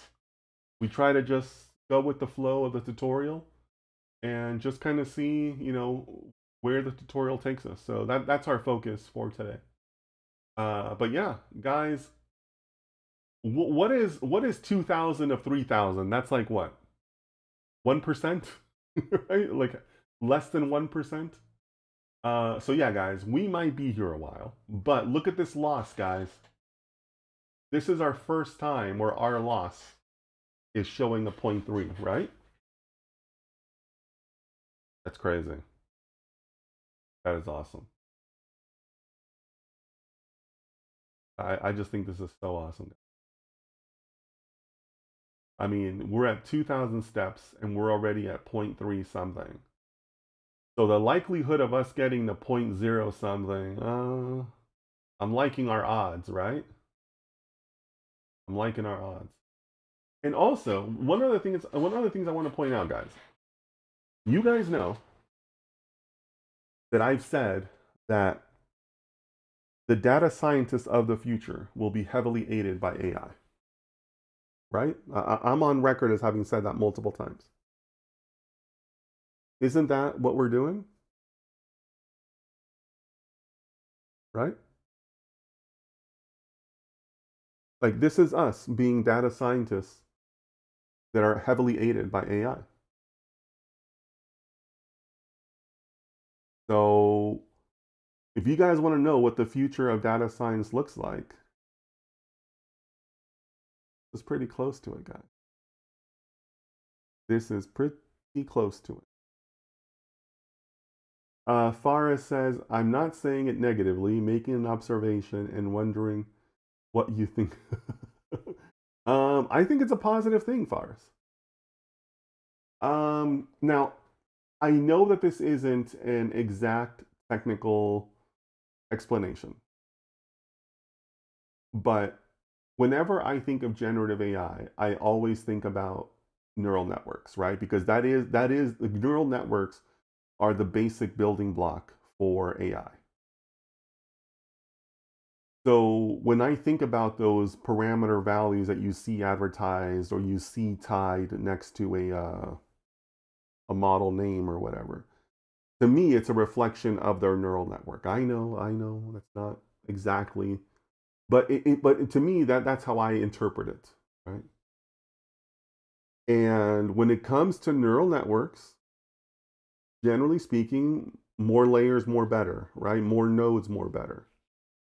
We try to just go with the flow of the tutorial and just kind of see, where the tutorial takes us. So that's our focus for today. But yeah, guys, what is 2,000 of 3,000? That's like what? 1%, right? Like less than 1%. So yeah, guys, we might be here a while, but look at this loss, guys. This is our first time where our loss is showing a 0.3, right? That's crazy. That is awesome. I just think this is so awesome. I mean, we're at 2,000 steps and we're already at point 0.3 something. So the likelihood of us getting to point 0 something, I'm liking our odds, right? I'm liking our odds. And also, one other things I want to point out, guys. You guys know that I've said that the data scientists of the future will be heavily aided by AI, right? I'm on record as having said that multiple times. Isn't that what we're doing? Right? Like, this is us being data scientists that are heavily aided by AI. So, if you guys want to know what the future of data science looks like, it's pretty close to it, guys. This is pretty close to it. Faris says, I'm not saying it negatively, making an observation and wondering what you think. I think it's a positive thing, Faris. Now, I know that this isn't an exact technical explanation, but whenever I think of generative AI, I always think about neural networks, right? Because that is the neural networks are the basic building block for AI. So when I think about those parameter values that you see advertised or you see tied next to a model name or whatever, to me it's a reflection of their neural network. I know that's not exactly, but but to me that's how I interpret it, right? And when it comes to neural networks, generally speaking, more layers, more better, right? More nodes, more better.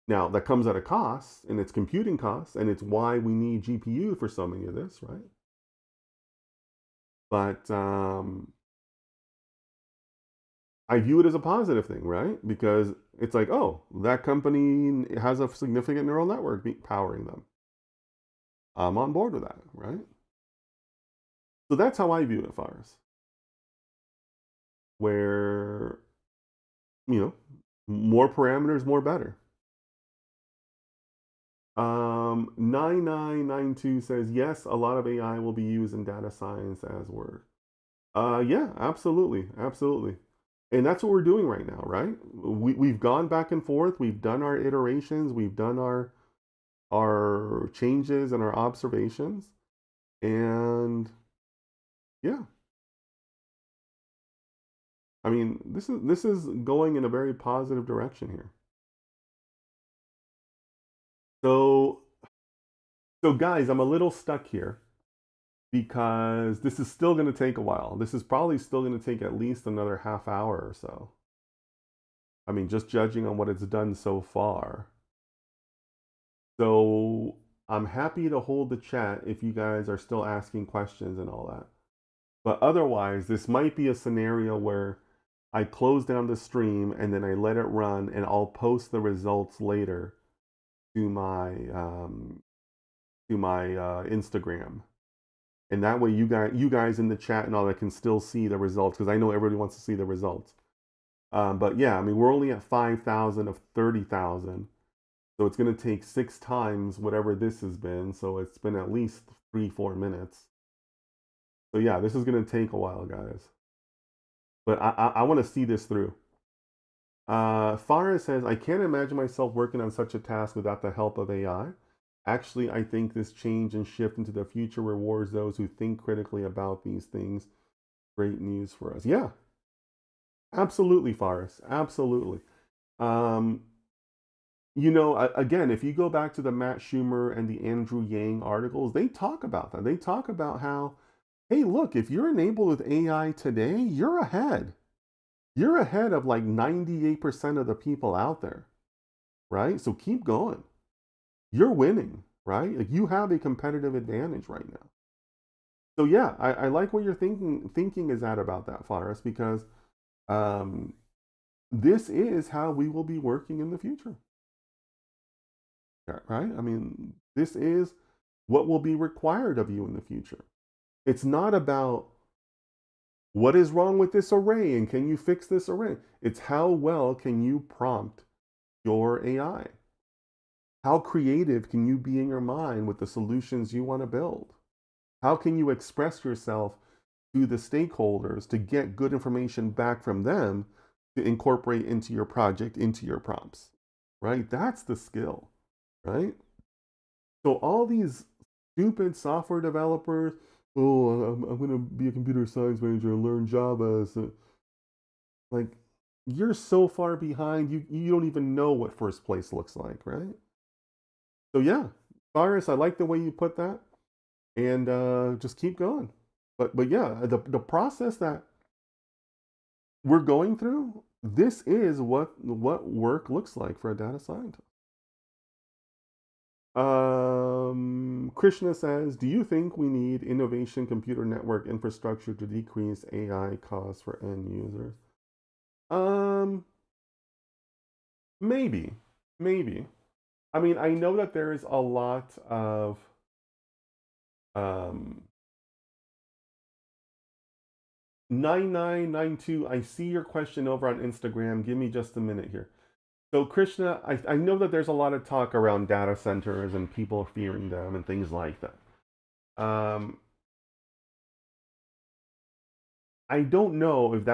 Now, that comes at a cost, and it's computing costs, and it's why we need GPU for so many of this, right? But I view it as a positive thing, right? Because it's like, oh, that company has a significant neural network powering them. I'm on board with that, right? So that's how I view it, Faris. Where, you know, more parameters, more better. 9992 says, yes, a lot of AI will be used in data science as Word. Yeah, absolutely. Absolutely. And that's what we're doing right now, right? We've gone back and forth. We've done our iterations. We've done our changes and our observations. And yeah, I mean, this is going in a very positive direction here. So so guys, I'm a little stuck here because this is still going to take a while. This is probably still going to take at least another half hour or so. I mean, just judging on what it's done so far. So I'm happy to hold the chat if you guys are still asking questions and all that. But otherwise, this might be a scenario where I close down the stream and then I let it run and I'll post the results later to my Instagram. And that way you guys in the chat and all that can still see the results because I know everybody wants to see the results. But yeah, I mean, we're only at 5,000 of 30,000. So it's going to take 6 times whatever this has been. So it's been at least 3-4 minutes. So yeah, this is going to take a while, guys. But I want to see this through. Farah says, I can't imagine myself working on such a task without the help of AI. Actually, I think this change and shift into the future rewards those who think critically about these things. Great news for us. Yeah, absolutely, Faris. Absolutely. Um, again, if you go back to the Matt Schumer and the Andrew Yang articles, they talk about that. They talk about how, hey, look, if you're enabled with AI today, you're ahead. You're ahead of like 98% of the people out there, right? So keep going. You're winning, right? Like you have a competitive advantage right now. So yeah, I like what you're thinking is that about that, Faris, because um, this is how we will be working in the future. right? I mean, this is what will be required of you in the future. It's not about what is wrong with this array and can you fix this array? It's how well can you prompt your AI? How creative can you be in your mind with the solutions you want to build? How can you express yourself to the stakeholders to get good information back from them to incorporate into your project, into your prompts, right? That's the skill, right? So all these stupid software developers, oh, I'm going to be a computer science major and learn Java. So, like, you're so far behind, you don't even know what first place looks like, right? So yeah, Cyrus, I like the way you put that, and just keep going. But yeah, the process that we're going through, this is what work looks like for a data scientist. Krishna says, do you think we need innovation computer network infrastructure to decrease AI costs for end users? Um, maybe, maybe. I mean, I know that there is a lot of um, 9992. I see your question over on Instagram. Give me just a minute here. So, Krishna, I know that there's a lot of talk around data centers and people fearing them and things like that. I don't know if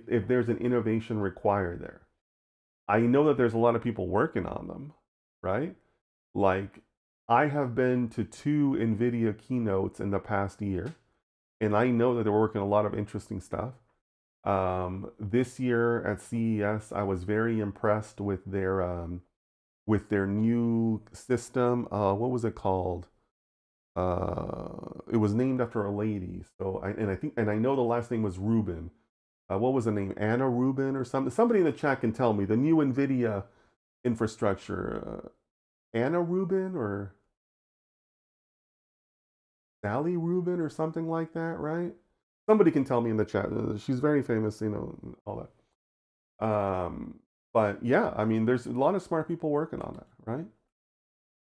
if there's an innovation required there. I know that there's a lot of people working on them, right? Like, I have been to 2 NVIDIA keynotes in the past year, and I know that they're working on a lot of interesting stuff. This year at CES, I was very impressed with their new system. What was it called? It was named after a lady. So I know the last name was Rubin. What was the name? Anna Rubin or something? Somebody in the chat can tell me the new NVIDIA infrastructure. Anna Rubin or Sally Rubin or something like that, right? Somebody can tell me in the chat. She's very famous, all that. But yeah, I mean, there's a lot of smart people working on that, right?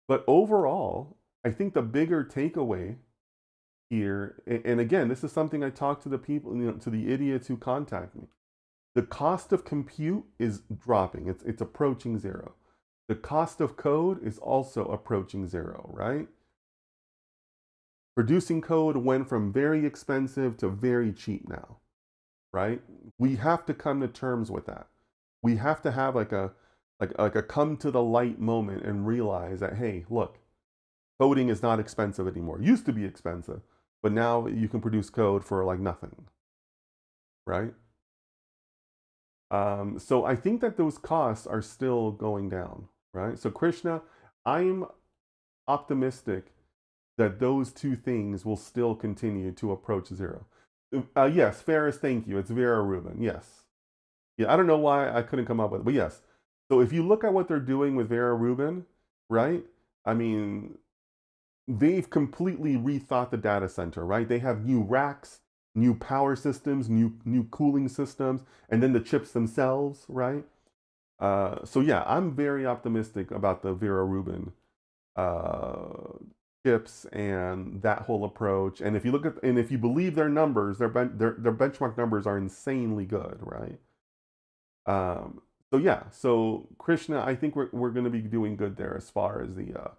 But overall, I think the bigger takeaway here, and again, this is something I talk to the people, to the idiots who contact me. The cost of compute is dropping. It's approaching zero. The cost of code is also approaching zero, right? Producing code went from very expensive to very cheap now, right? We have to come to terms with that. We have to have like a come to the light moment and realize that, hey, look, coding is not expensive anymore. It used to be expensive, but now you can produce code for like nothing, right? So I think that those costs are still going down, right? So Krishna, I'm optimistic that those two things will still continue to approach zero. Yes, Ferris, thank you. It's Vera Rubin. Yes. Yeah, I don't know why I couldn't come up with it, but yes. So if you look at what they're doing with Vera Rubin, right? I mean, they've completely rethought the data center, right? They have new racks, new power systems, new cooling systems, and then the chips themselves, right? So yeah, I'm very optimistic about the Vera Rubin chips and that whole approach. And if you look at and if you believe their numbers, their benchmark numbers are insanely good, right? Um, so yeah, so Krishna, I think we're going to be doing good there as far as the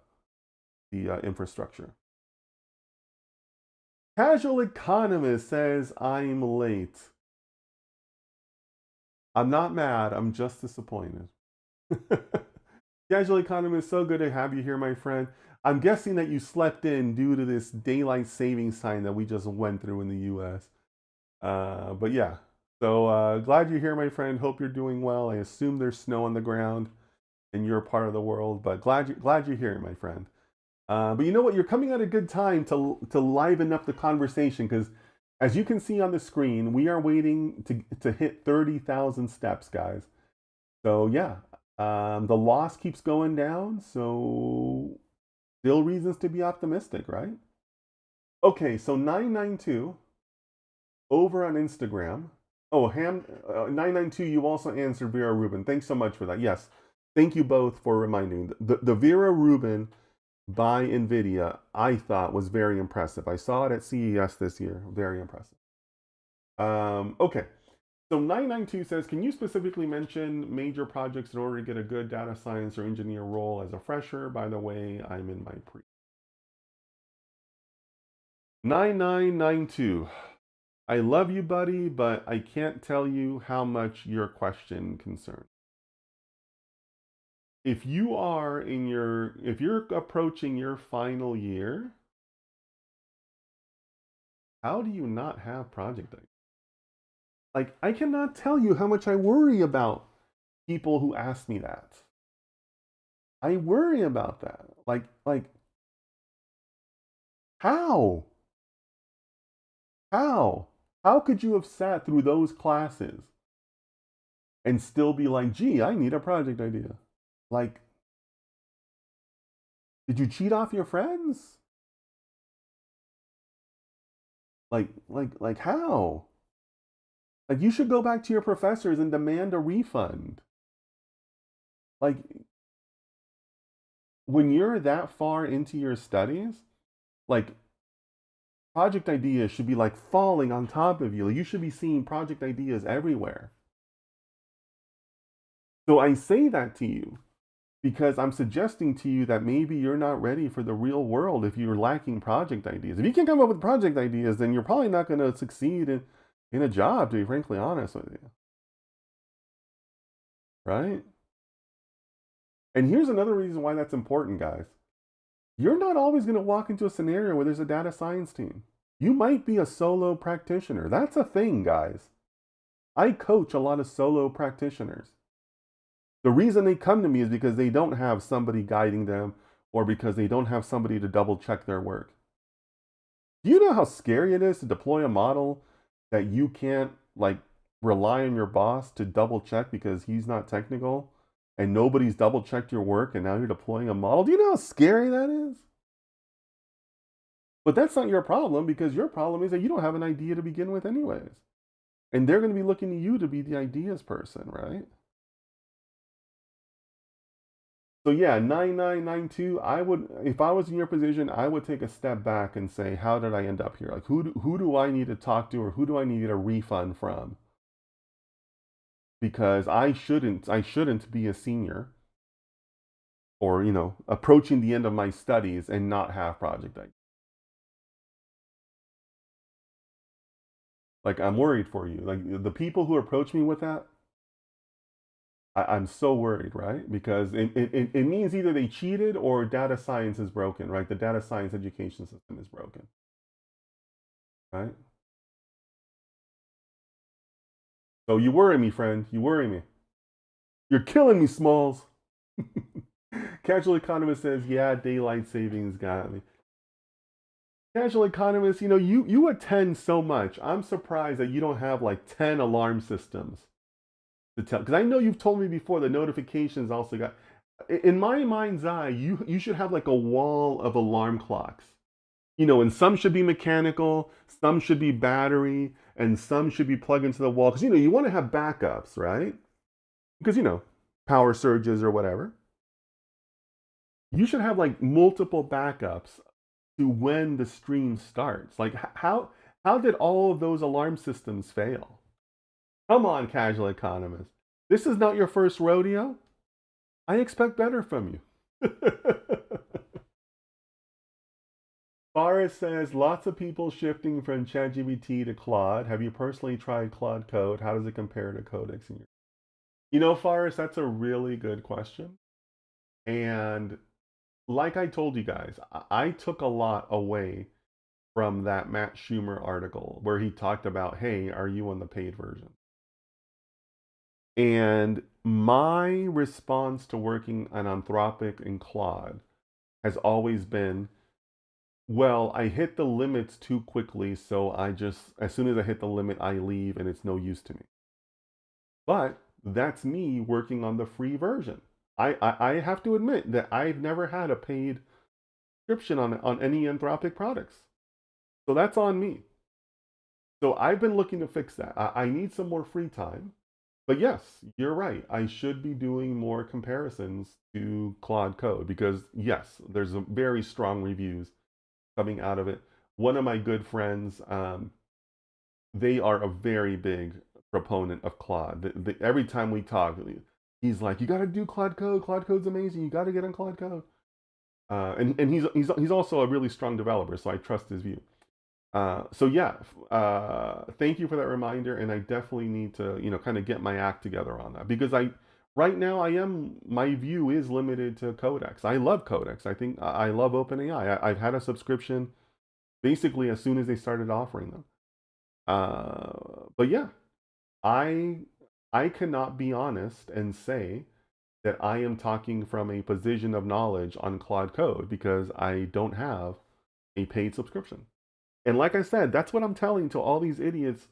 infrastructure. Casual Economist says I'm late. I'm not mad. I'm just disappointed. Casual Economist, so good to have you here, my friend. I'm guessing that you slept in due to this daylight savings time that we just went through in the U.S. But yeah, so glad you're here, my friend. Hope you're doing well. I assume there's snow on the ground in your part of the world, but glad you're here, my friend. But you know what? You're coming at a good time to liven up the conversation because, as you can see on the screen, we are waiting to hit 30,000 steps, guys. So yeah, the loss keeps going down, so still reasons to be optimistic, right? Okay, so 992 over on Instagram. Oh, 992, you also answered Vera Rubin. Thanks so much for that. Yes. Thank you both for reminding. The Vera Rubin by NVIDIA, I thought was very impressive. I saw it at CES this year. Very impressive. Okay. So 992 says, can you specifically mention major projects in order to get a good data science or engineer role as a fresher? By the way, I'm in my pre. 9992. I love you, buddy, but I can't tell you how much your question concerns. If you're approaching your final year, how do you not have project ideas? Like, I cannot tell you how much I worry about people who ask me that. I worry about that. Like, how? How? How could you have sat through those classes and still be like, gee, I need a project idea? Like, did you cheat off your friends? Like how? Like, you should go back to your professors and demand a refund. Like, when you're that far into your studies, like, project ideas should be like falling on top of you. Like, you should be seeing project ideas everywhere. So I say that to you because I'm suggesting to you that maybe you're not ready for the real world if you're lacking project ideas. If you can't come up with project ideas, then you're probably not going to succeed in a job, to be frankly honest with you. Right? And here's another reason why that's important, guys. You're not always going to walk into a scenario where there's a data science team. You might be a solo practitioner. That's a thing, guys. I coach a lot of solo practitioners. The reason they come to me is because they don't have somebody guiding them or because they don't have somebody to double check their work. Do you know how scary it is to deploy a model that you can't like rely on your boss to double check because he's not technical and nobody's double checked your work and now you're deploying a model? Do you know how scary that is? But that's not your problem because your problem is that you don't have an idea to begin with anyways. And they're going to be looking to you to be the ideas person, right? So yeah, 9992, I would, if I was in your position, I would take a step back and say, how did I end up here? Like, who do I need to talk to or who do I need a refund from? Because I shouldn't be a senior or, approaching the end of my studies and not have project ideas. Like, I'm worried for you. Like, the people who approach me with that, I'm so worried, right? Because it means either they cheated or data science is broken, right? The data science education system is broken, right? So you worry me, friend. You worry me. You're killing me, Smalls. Casual Economist says, yeah, daylight savings got me. Casual Economist, you attend so much. I'm surprised that you don't have like 10 alarm systems to tell. Because I know you've told me before the notifications also got. In my mind's eye, you should have like a wall of alarm clocks. And some should be mechanical, some should be battery, and some should be plugged into the wall. Because you want to have backups, right? Because power surges or whatever. You should have like multiple backups to when the stream starts. Like how did all of those alarm systems fail? Come on, casual economist. This is not your first rodeo. I expect better from you. Forrest says lots of people shifting from ChatGPT to Claude. Have you personally tried Claude Code? How does it compare to Codex in your? Forrest, that's a really good question. And like I told you guys, I took a lot away from that Matt Schumer article where he talked about, hey, are you on the paid version? And my response to working on Anthropic and Claude has always been, well, I hit the limits too quickly, so as soon as I hit the limit, I leave and it's no use to me. But that's me working on the free version. I have to admit that I've never had a paid subscription on any Anthropic products. So that's on me. So I've been looking to fix that. I need some more free time. but yes, you're right. I should be doing more comparisons to Claude Code because yes, there's a very strong reviews coming out of it. One of my good friends, they are a very big proponent of Claude. Every time we talk, he's like, "You got to do Claude Code. Claude Code's amazing. You got to get on Claude Code." And he's also a really strong developer, so I trust his view. So yeah, thank you for that reminder, and I definitely need to kind of get my act together on that because right now my view is limited to Codex. I love Codex. I think I love OpenAI. I've had a subscription basically as soon as they started offering them. But yeah, I I cannot be honest and say that I am talking from a position of knowledge on Claude Code because I don't have a paid subscription. And like I said, that's what I'm telling to all these idiots,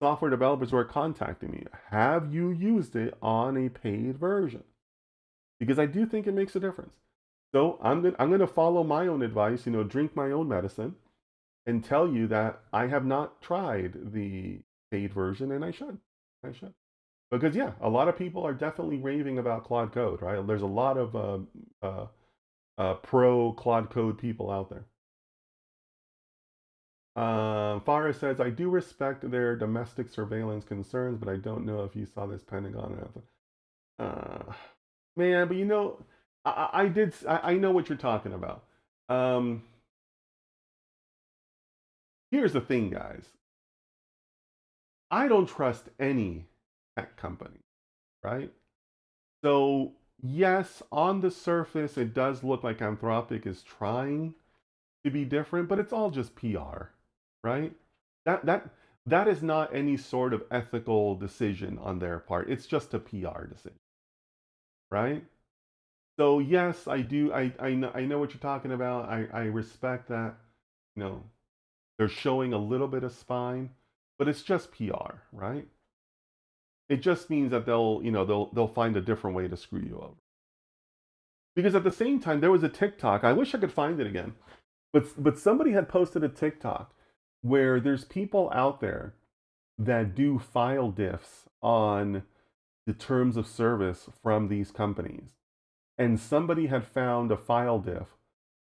software developers who are contacting me. Have you used it on a paid version? Because I do think it makes a difference. So I'm gonna follow my own advice, drink my own medicine, and tell you that I have not tried the paid version, and I should. I should. Because yeah, a lot of people are definitely raving about Claude Code, right? There's a lot of pro Claude Code people out there. Farah says, I do respect their domestic surveillance concerns, but I don't know if you saw this Pentagon. Man, but I know what you're talking about. Um, Here's the thing, guys. I don't trust any tech company, right? So, yes, on the surface, it does look like Anthropic is trying to be different, but it's all just PR, right? That that that is not any sort of ethical decision on their part. It's just a PR decision, right? So yes, I do. I know what you're talking about. I respect that. You know, they're showing a little bit of spine, but it's just PR, right? It just means that they'll find a different way to screw you over. Because at the same time, there was a TikTok. I wish I could find it again, but somebody had posted a TikTok where there's people out there that do file diffs on the terms of service from these companies. And somebody had found a file diff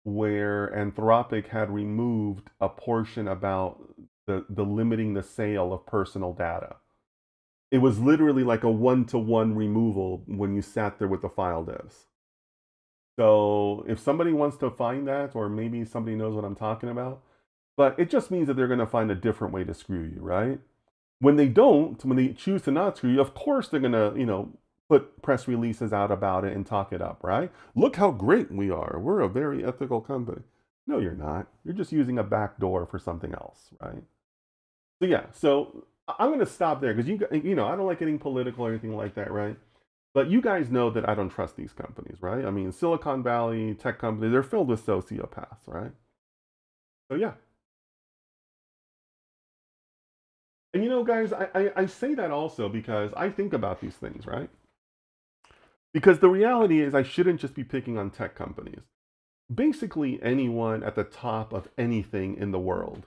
where Anthropic had removed a portion about the limiting the sale of personal data. It was literally like a one-to-one removal when you sat there with the file diffs. So if somebody wants to find that, or maybe somebody knows what I'm talking about, but it just means that they're going to find a different way to screw you, right? When they don't, when they choose to not screw you, of course they're going to, put press releases out about it and talk it up, right? Look how great we are. We're a very ethical company. No, you're not. You're just using a back door for something else, right? So yeah, so I'm going to stop there because I don't like getting political or anything like that, right? But you guys know that I don't trust these companies, right? I mean, Silicon Valley tech companies, they're filled with sociopaths, right? So yeah. And guys, I say that also because I think about these things, right? Because the reality is, I shouldn't just be picking on tech companies. Basically, anyone at the top of anything in the world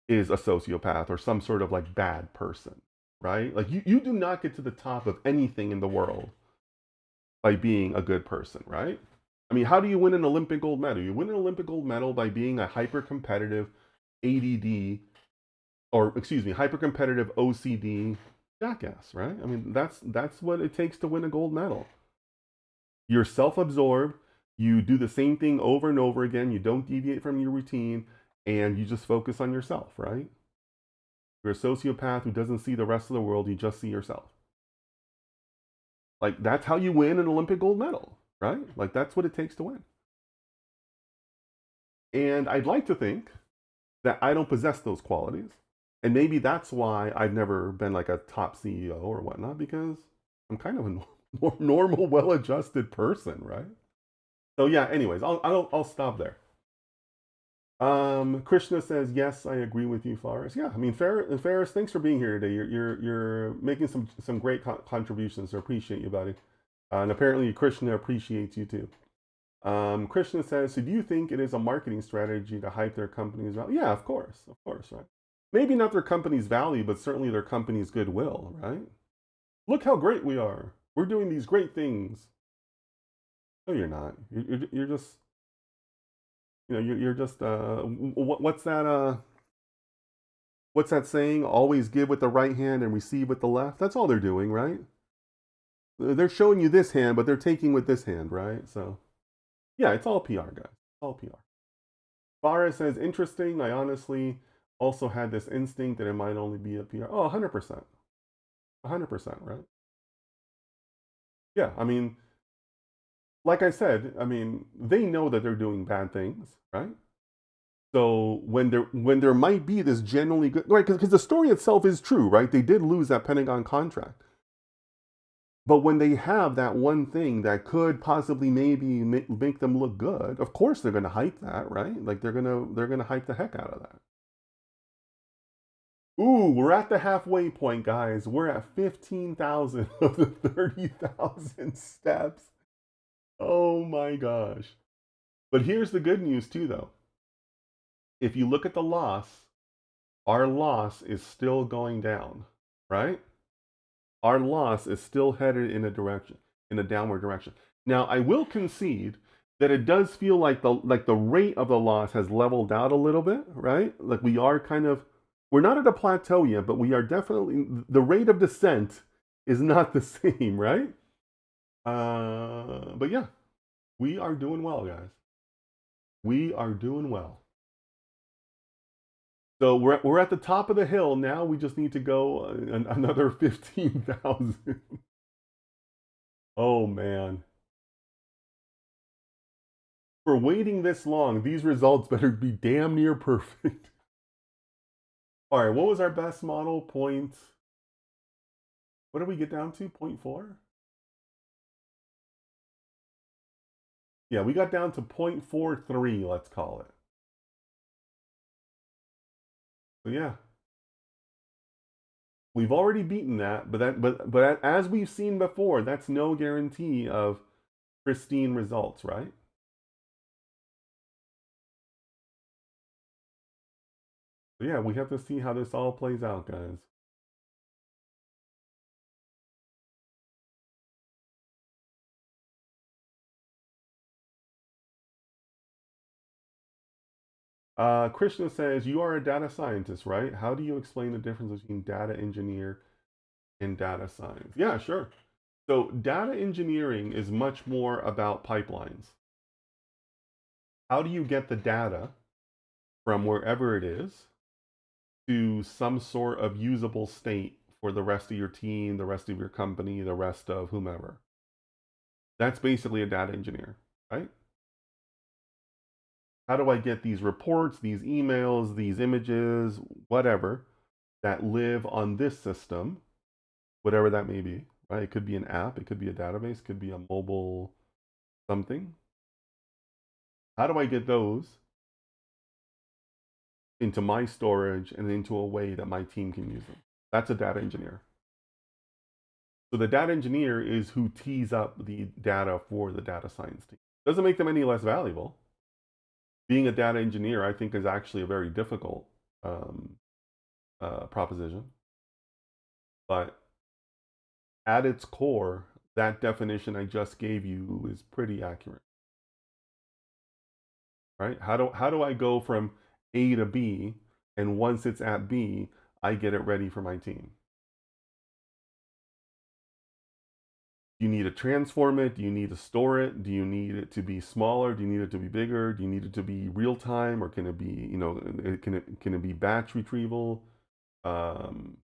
is a sociopath or some sort of like bad person, right? Like you do not get to the top of anything in the world by being a good person, right? I mean, how do you win an Olympic gold medal? You win an Olympic gold medal by being a hyper competitive ADD, or excuse me, hyper competitive OCD jackass, right? I mean, that's what it takes to win a gold medal. You're self-absorbed. You do the same thing over and over again. You don't deviate from your routine, and you just focus on yourself, right? You're a sociopath who doesn't see the rest of the world. You just see yourself. Like, that's how you win an Olympic gold medal, right? Like, that's what it takes to win. And I'd like to think that I don't possess those qualities. And maybe that's why I've never been like a top CEO or whatnot, because I'm kind of a more normal, well-adjusted person, right? So yeah, anyways, I'll stop there. Krishna says, yes, I agree with you, Faris. Yeah, I mean, Faris, thanks for being here today. You're making some great contributions. So appreciate you, buddy. And apparently Krishna appreciates you too. Krishna says, so do you think it is a marketing strategy to hype their company's value? Yeah, of course, right? Maybe not their company's value, but certainly their company's goodwill, right? Look how great we are. We're doing these great things. No, you're not. You're just, you're just, what's that saying? Always give with the right hand and receive with the left. That's all they're doing, right? They're showing you this hand, but they're taking with this hand, right? So, yeah, it's all PR, guys. It's all PR. Farah says, interesting. I honestly also had this instinct that it might only be a PR. Oh, 100%. 100%, right? Yeah, I mean, like I said, I mean, they know that they're doing bad things, right? So when there might be this genuinely good, right? Because the story itself is true, right? They did lose that Pentagon contract. But when they have that one thing that could possibly maybe make them look good, of course they're going to hype that, right? Like they're gonna hype the heck out of that. Ooh, we're at the halfway point, guys. We're at 15,000 of the 30,000 steps. Oh my gosh. But here's the good news too, though. If you look at the loss, our loss is still going down, right? Our loss is still headed in a downward direction. Now, I will concede that it does feel like the rate of the loss has leveled out a little bit, right? Like we're not at a plateau yet, but we are definitely, the rate of descent is not the same, right? But yeah, we are doing well, guys. We are doing well. So we're at the top of the hill now. We just need to go another 15,000. Oh man. For waiting this long, these results better be damn near perfect. All right, what was our best model? What did we get down to? 0.4? Yeah, we got down to 0.43, let's call it. So yeah, we've already beaten that, but as we've seen before, that's no guarantee of pristine results, right? So yeah, we have to see how this all plays out, guys. Krishna says, you are a data scientist, right? How do you explain the difference between data engineer and data science? Yeah, sure. So data engineering is much more about pipelines. How do you get the data from wherever it is to some sort of usable state for the rest of your team, the rest of your company, the rest of whomever? That's basically a data engineer, right? How do I get these reports, these emails, these images, whatever, that live on this system, whatever that may be, right? It could be an app, it could be a database, it could be a mobile something. How do I get those into my storage and into a way that my team can use them? That's a data engineer. So the data engineer is who tees up the data for the data science team. Doesn't make them any less valuable. Being a data engineer, I think, is actually a very difficult um, proposition. But at its core, that definition I just gave you is pretty accurate, right? How do I go from A to B, and once it's at B, I get it ready for my team? Do you need to transform it? Do you need to store it? Do you need it to be smaller? Do you need it to be bigger? Do you need it to be real time, or can it be, can it be batch retrieval? Um,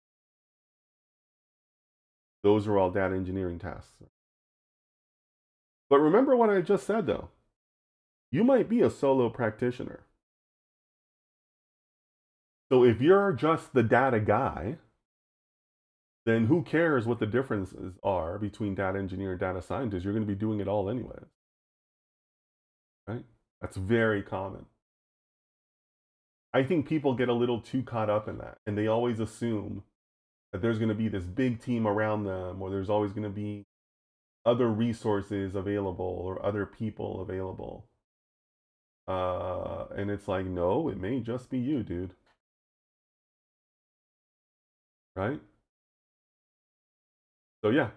those are all data engineering tasks. But remember what I just said, though. You might be a solo practitioner. So if you're just the data guy, then who cares what the differences are between data engineer and data scientist? You're going to be doing it all anyway, right? That's very common. I think people get a little too caught up in that, and they always assume that there's going to be this big team around them, or there's always going to be other resources available or other people available. And it's like, no, it may just be you, dude. Right? So yeah.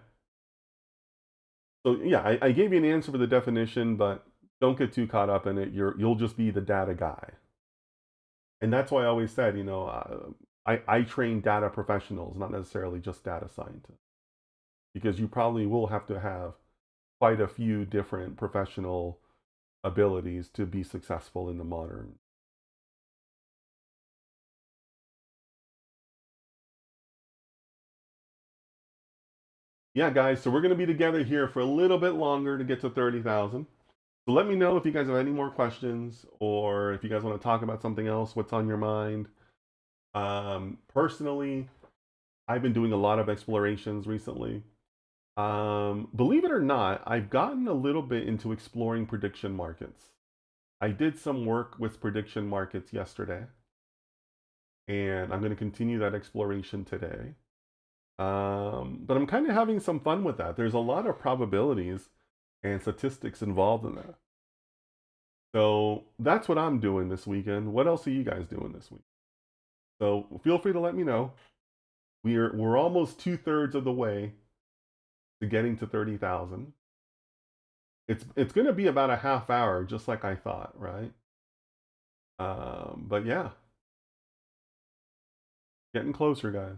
So yeah, I gave you an answer for the definition, but don't get too caught up in it. You'll just be the data guy. And that's why I always said, I train data professionals, not necessarily just data scientists, because you probably will have to have quite a few different professional abilities to be successful in the modern. Yeah, guys, so we're going to be together here for a little bit longer to get to 30,000. So let me know if you guys have any more questions or if you guys want to talk about something else, what's on your mind. Personally, I've been doing a lot of explorations recently. Believe it or not, I've gotten a little bit into exploring prediction markets. I did some work with prediction markets yesterday, and I'm going to continue that exploration today. But I'm kind of having some fun with that. There's a lot of probabilities and statistics involved in that. So that's what I'm doing this weekend. What else are you guys doing this week? So feel free to let me know. We're almost 2/3 of the way to getting to 30,000. It's going to be about a half hour, just like I thought, right? But yeah, getting closer, guys.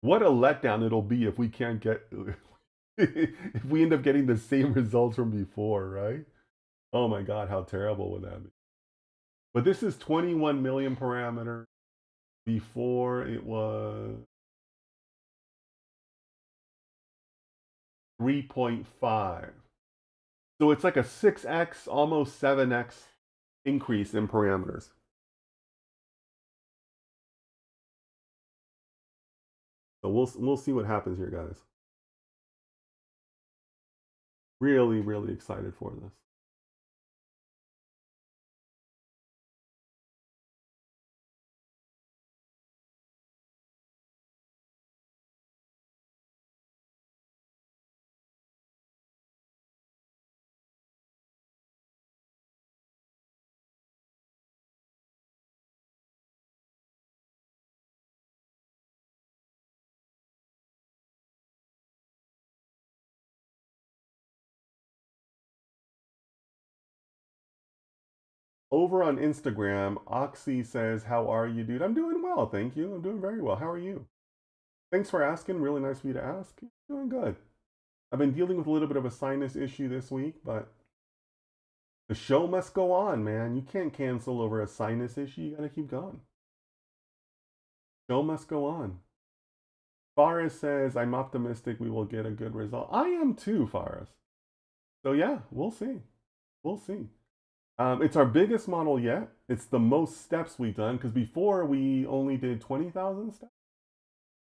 What a letdown it'll be if we can't get if we end up getting the same results from before, right? Oh my God, how terrible would that be? But this is 21 million parameters. Before it was 3.5. So it's like a 6x, almost 7x increase in parameters. So we'll see what happens here, guys. Really, really excited for this. Over on Instagram, Oxy says, "How are you, dude?" I'm doing well, thank you. I'm doing very well. How are you? Thanks for asking. Really nice of you to ask. Doing good. I've been dealing with a little bit of a sinus issue this week, but the show must go on, man. You can't cancel over a sinus issue. You gotta keep going. Show must go on. Faris says, "I'm optimistic we will get a good result." I am too, Faris. So yeah, we'll see. We'll see. It's our biggest model yet. It's the most steps we've done because before we only did 20,000 steps.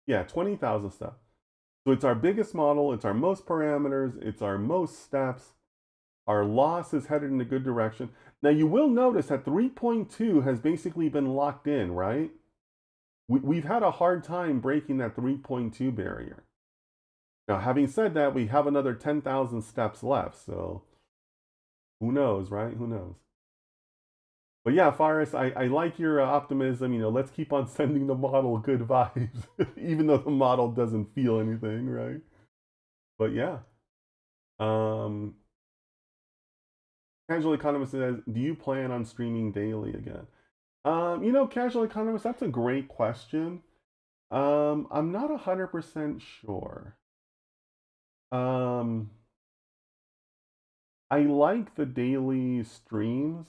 Yeah, 20,000 steps. So it's our biggest model. It's our most parameters. It's our most steps. Our loss is headed in a good direction. Now you will notice that 3.2 has basically been locked in, right? We've had a hard time breaking that 3.2 barrier. Now, having said that, we have another 10,000 steps left. So who knows, right? Who knows? But yeah, Faris, I like your optimism. Let's keep on sending the model good vibes, even though the model doesn't feel anything, right? But yeah. Um, Casual Economist says, "Do you plan on streaming daily again?" Casual Economist, that's a great question. I'm not 100% sure. Um, I like the daily streams,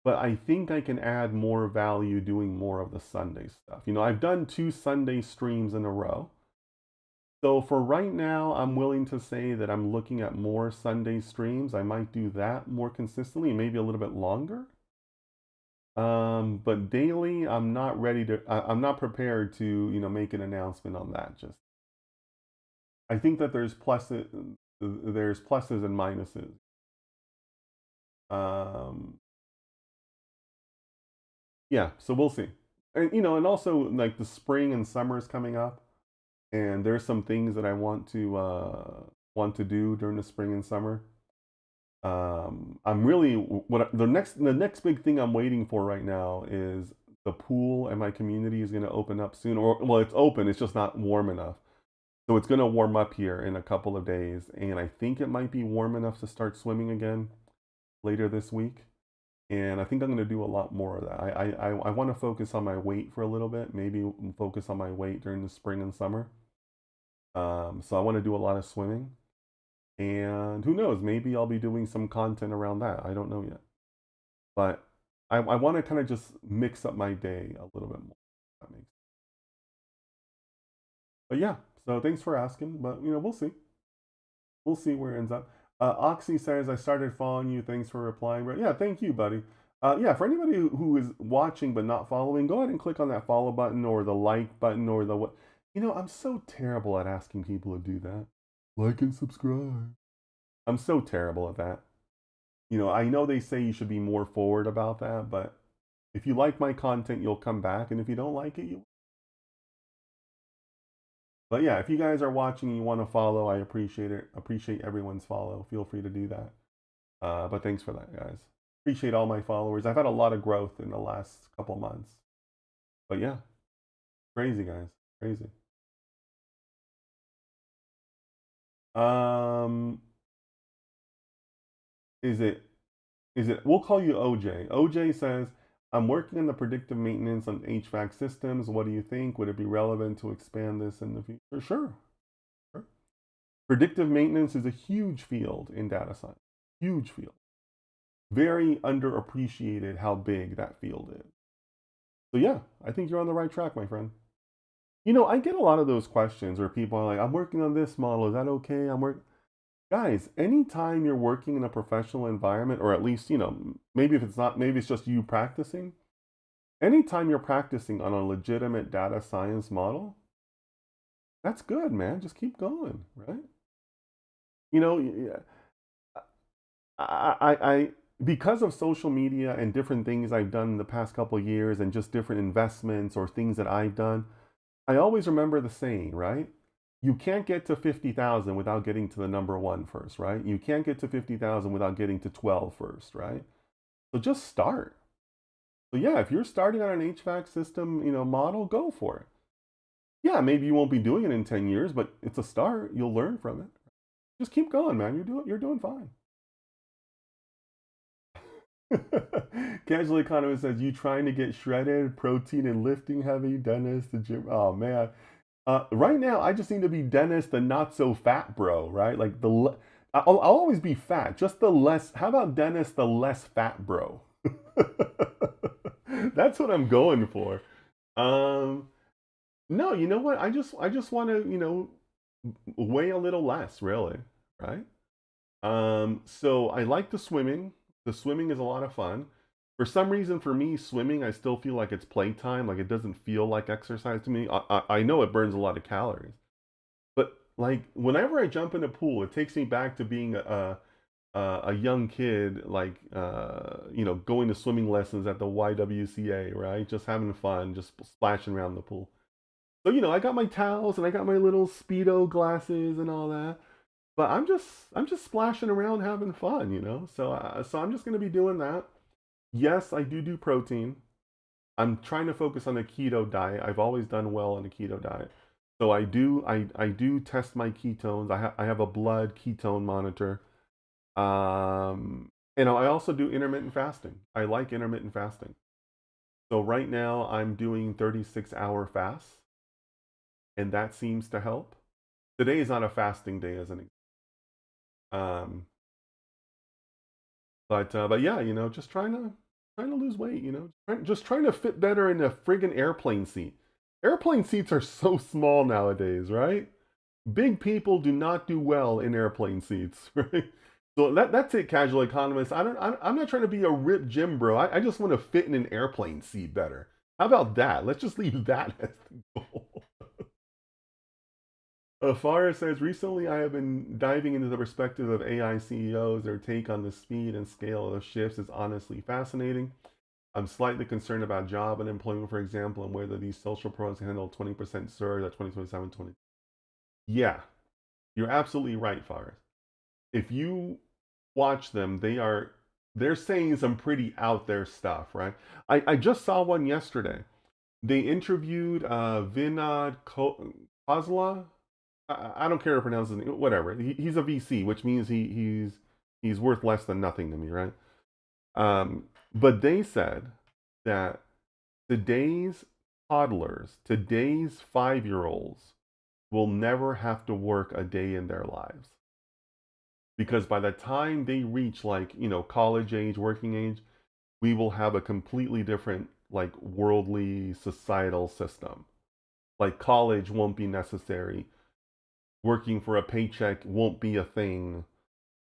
but I think I can add more value doing more of the Sunday stuff. I've done 2 Sunday streams in a row. So for right now, I'm willing to say that I'm looking at more Sunday streams. I might do that more consistently, maybe a little bit longer. But daily, I'm not ready to. I'm not prepared to, make an announcement on that. Just, I think that there's pluses and minuses. Um, yeah, so we'll see. And also like the spring and summer is coming up, and there's some things that I want to do during the spring and summer. I'm really what the next big thing I'm waiting for right now is the pool and my community is going to open up soon. Or well, it's open. It's just not warm enough. So it's going to warm up here in a couple of days, and I think it might be warm enough to start swimming again later this week. And I think I'm going to do a lot more of that. I want to focus on my weight for a little bit, maybe focus on my weight during the spring and summer. So I want to do a lot of swimming. And who knows, maybe I'll be doing some content around that. I don't know yet. But I want to kind of just mix up my day a little bit more. That makes sense. But yeah, so thanks for asking. But we'll see. We'll see where it ends up. Oxy says, I started following you. Thanks for replying. But yeah, thank you, buddy. Yeah, for anybody who is watching but not following, go ahead and click on that follow button or the like button or the what. I'm so terrible at asking people to do that. Like and subscribe. I'm so terrible at that. I know they say you should be more forward about that, but if you like my content, you'll come back. And if you don't like it, you. But yeah, if you guys are watching and you want to follow, I appreciate it. Appreciate everyone's follow. Feel free to do that. But thanks for that, guys. Appreciate all my followers. I've had a lot of growth in the last couple months. But yeah, crazy, guys. Crazy. Um, is it, we'll call you OJ. OJ says, I'm working on the predictive maintenance on HVAC systems. What do you think? Would it be relevant to expand this in the future? Sure. Sure. Predictive maintenance is a huge field in data science. Huge field. Very underappreciated how big that field is. So yeah, I think you're on the right track, my friend. I get a lot of those questions where people are like, I'm working on this model. Is that okay? Guys, anytime you're working in a professional environment, or at least, maybe if it's not, maybe it's just you practicing. Anytime you're practicing on a legitimate data science model, that's good, man. Just keep going, right? I because of social media and different things I've done in the past couple of years and just different investments or things that I've done, I always remember the saying, right? You can't get to 50,000 without getting to the number one first, right? You can't get to 50,000 without getting to 12 first, right? So just start. So yeah, if you're starting on an HVAC system, model, go for it. Yeah, maybe you won't be doing it in 10 years, but it's a start. You'll learn from it. Just keep going, man. You're doing fine. Casual Economist says, you trying to get shredded, protein and lifting heavy, Dennis, the gym. Oh man. Right now, I just need to be Dennis, the not so fat bro, right? Like I'll always be fat, just the less. How about Dennis, the less fat bro? That's what I'm going for. No, you know what? I just want to, weigh a little less, really, right? So I like the swimming. The swimming is a lot of fun. For some reason, for me, swimming, I still feel like it's playtime. Like it doesn't feel like exercise to me. I know it burns a lot of calories, but like whenever I jump in a pool, it takes me back to being a young kid, like going to swimming lessons at the YWCA, right? Just having fun, just splashing around the pool. So I got my towels and I got my little speedo glasses and all that. But I'm just splashing around having fun. So I'm just gonna be doing that. Yes, I do protein. I'm trying to focus on a keto diet. I've always done well on a keto diet. So I do test my ketones. I have a blood ketone monitor. I also do intermittent fasting. I like intermittent fasting. So right now I'm doing 36-hour fasts, and that seems to help. Today is not a fasting day as an um but yeah, just trying to lose weight, just trying to fit better in a friggin' airplane seat. Airplane seats are so small nowadays, right? Big people do not do well in airplane seats, right? So that's it, casual economist. I'm not trying to be a ripped gym bro. I just want to fit in an airplane seat better. How about that? Let's just leave that as the goal. Farah says, recently I have been diving into the perspective of AI CEOs. Their take on the speed and scale of shifts is honestly fascinating. I'm slightly concerned about job unemployment, for example, and whether these social programs can handle 20% surge at 2027, 20. Yeah, you're absolutely right, Farah. If you watch them, they're saying some pretty out there stuff, right? I just saw one yesterday. They interviewed Vinod Khosla. I don't care to pronounce his name, whatever. He's a VC, which means he's worth less than nothing to me, right? But they said that today's toddlers, today's 5-year-olds will never have to work a day in their lives. Because by the time they reach like, college age, working age, we will have a completely different like worldly societal system. Like college won't be necessary. Working for a paycheck won't be a thing,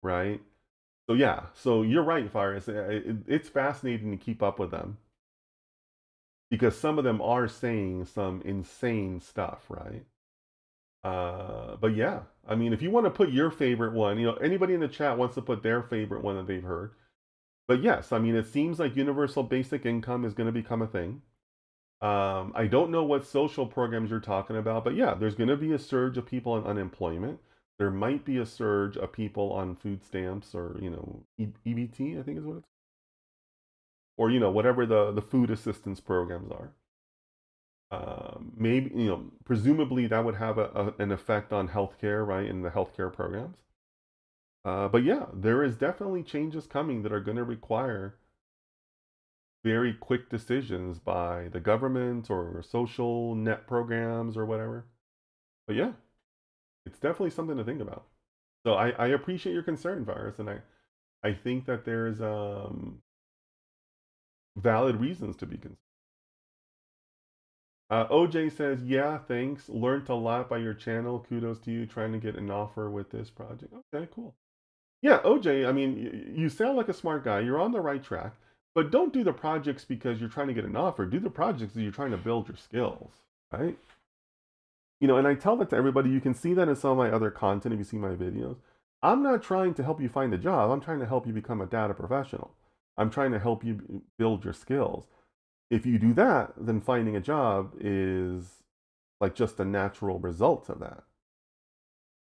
right? So yeah, so you're right, Faris. It's fascinating to keep up with them because some of them are saying some insane stuff, right? But yeah, I mean, if you want to put your favorite one, anybody in the chat wants to put their favorite one that they've heard. But yes, I mean, it seems like universal basic income is going to become a thing. I don't know what social programs you're talking about, but yeah, there's going to be a surge of people on unemployment. There might be a surge of people on food stamps or, EBT, I think is what it's, or, whatever the food assistance programs are. Maybe, presumably that would have an effect on healthcare, right, in the healthcare programs. But yeah, there is definitely changes coming that are going to require very quick decisions by the government or social net programs or whatever. But yeah, it's definitely something to think about. So I appreciate your concern, Virus, and I think that there's valid reasons to be concerned. OJ says, yeah, thanks. Learned a lot by your channel. Kudos to you trying to get an offer with this project. Okay, cool. Yeah, OJ, I mean, you sound like a smart guy. You're on the right track. But don't do the projects because you're trying to get an offer. Do the projects because you're trying to build your skills, right? And I tell that to everybody. You can see that in some of my other content if you see my videos. I'm not trying to help you find a job. I'm trying to help you become a data professional. I'm trying to help you build your skills. If you do that, then finding a job is like just a natural result of that.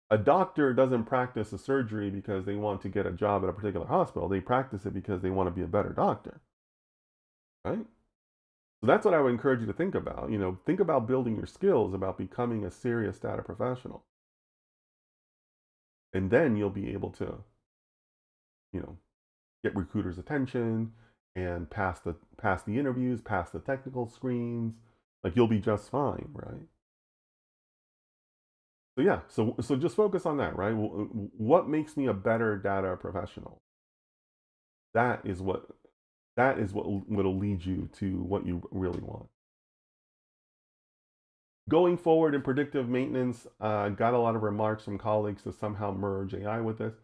A doctor doesn't practice a surgery because they want to get a job at a particular hospital. They practice it because they want to be a better doctor, right? So that's what I would encourage you to think about. Think about building your skills, about becoming a serious data professional. And then you'll be able to, get recruiters' attention and pass the interviews, pass the technical screens. Like you'll be just fine, right? So yeah, so just focus on that, right? What makes me a better data professional? That is what will lead you to what you really want. Going forward in predictive maintenance, got a lot of remarks from colleagues to somehow merge AI with this,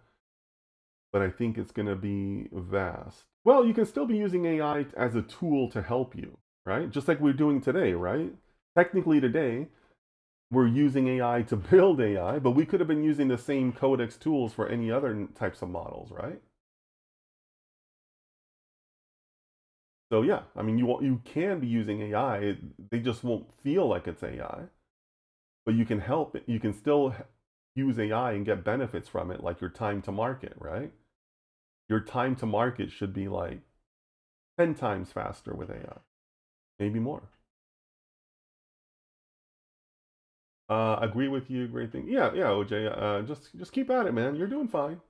but I think it's going to be vast. Well, you can still be using AI as a tool to help you, right? Just like we're doing today, right? Technically today, we're using AI to build AI, but we could have been using the same codex tools for any other types of models, right? So yeah, I mean, you can be using AI. They just won't feel like it's AI, but you can help it. You can still use AI and get benefits from it, like your time to market, right? Your time to market should be like 10 times faster with AI, maybe more. Agree with you. Great thing. Yeah, yeah, OJ. Just keep at it, man. You're doing fine.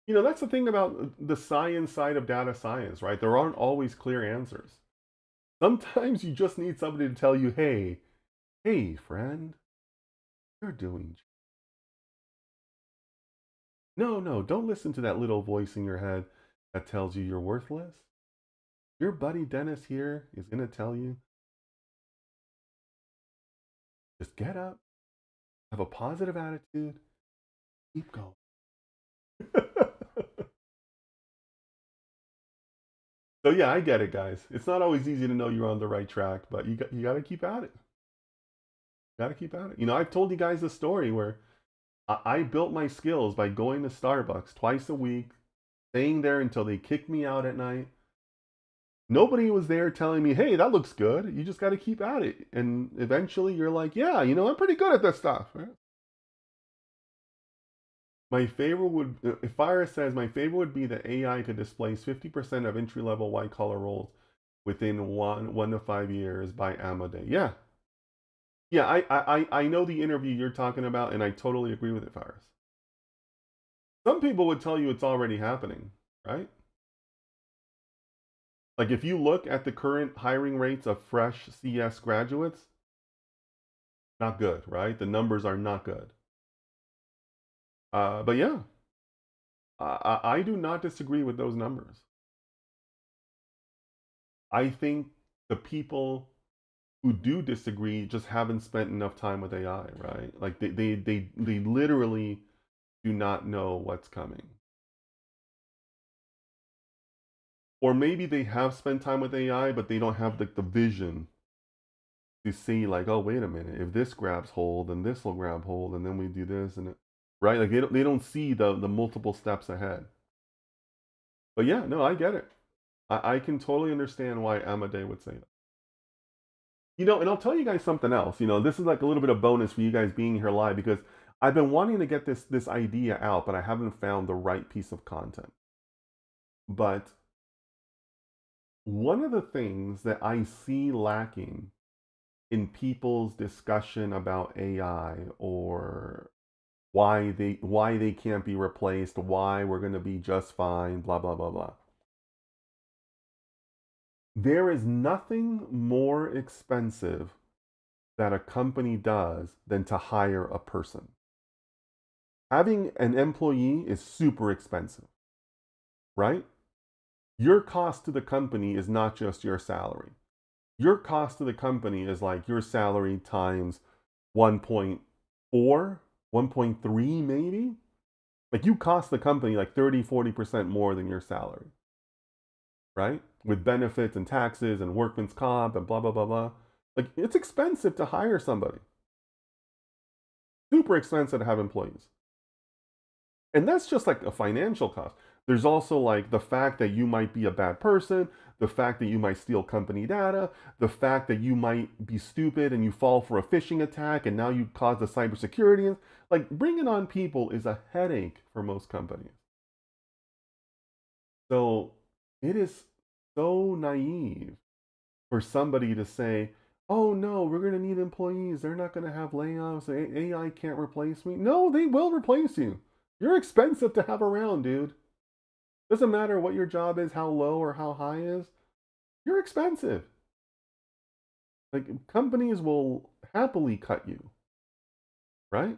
That's the thing about the science side of data science, right? There aren't always clear answers. Sometimes you just need somebody to tell you, hey, friend, you're doing. No, no, don't listen to that little voice in your head that tells you you're worthless. Your buddy Dennis here is going to tell you, just get up, have a positive attitude, keep going. So yeah, I get it, guys. It's not always easy to know you're on the right track, but you got to keep at it. Got to keep at it. I've told you guys a story where I built my skills by going to Starbucks twice a week, staying there until they kicked me out at night. Nobody was there telling me, hey, that looks good. You just got to keep at it. And eventually you're like, yeah, I'm pretty good at this stuff. Right? My favorite would, if Fire says, my favorite would be that AI could displace 50% of entry level white collar roles within 1 to 5 years by Amade. Yeah. Yeah, I know the interview you're talking about, and I totally agree with it, Faris. Some people would tell you it's already happening, right? Like if you look at the current hiring rates of fresh CS graduates, not good, right? The numbers are not good. But yeah, I do not disagree with those numbers. I think the people who do disagree just haven't spent enough time with AI, right? Like they literally do not know what's coming. Or maybe they have spent time with AI, but they don't have the vision to see like, oh, wait a minute, if this grabs hold, then this will grab hold, and then we do this, and it, right? Like they don't see the multiple steps ahead. But yeah, no, I get it. I can totally understand why Amade would say that. And I'll tell you guys something else. This is like a little bit of bonus for you guys being here live because I've been wanting to get this idea out, but I haven't found the right piece of content. But one of the things that I see lacking in people's discussion about AI or why they can't be replaced, why we're going to be just fine, blah blah blah blah. There is nothing more expensive that a company does than to hire a person. Having an employee is super expensive, right? Your cost to the company is not just your salary. Your cost to the company is like your salary times 1.4, 1.3 maybe. Like you cost the company like 30, 40% more than your salary, right? With benefits and taxes and workman's comp and blah, blah, blah, blah. Like it's expensive to hire somebody. Super expensive to have employees. And that's just like a financial cost. There's also like the fact that you might be a bad person, the fact that you might steal company data, the fact that you might be stupid and you fall for a phishing attack and now you cause the cybersecurity. Like bringing on people is a headache for most companies. So it is so naive for somebody to say, oh no, we're going to need employees. They're not going to have layoffs. AI can't replace me. No, they will replace you. You're expensive to have around, dude. Doesn't matter what your job is, how low or how high is. You're expensive. Like companies will happily cut you, right?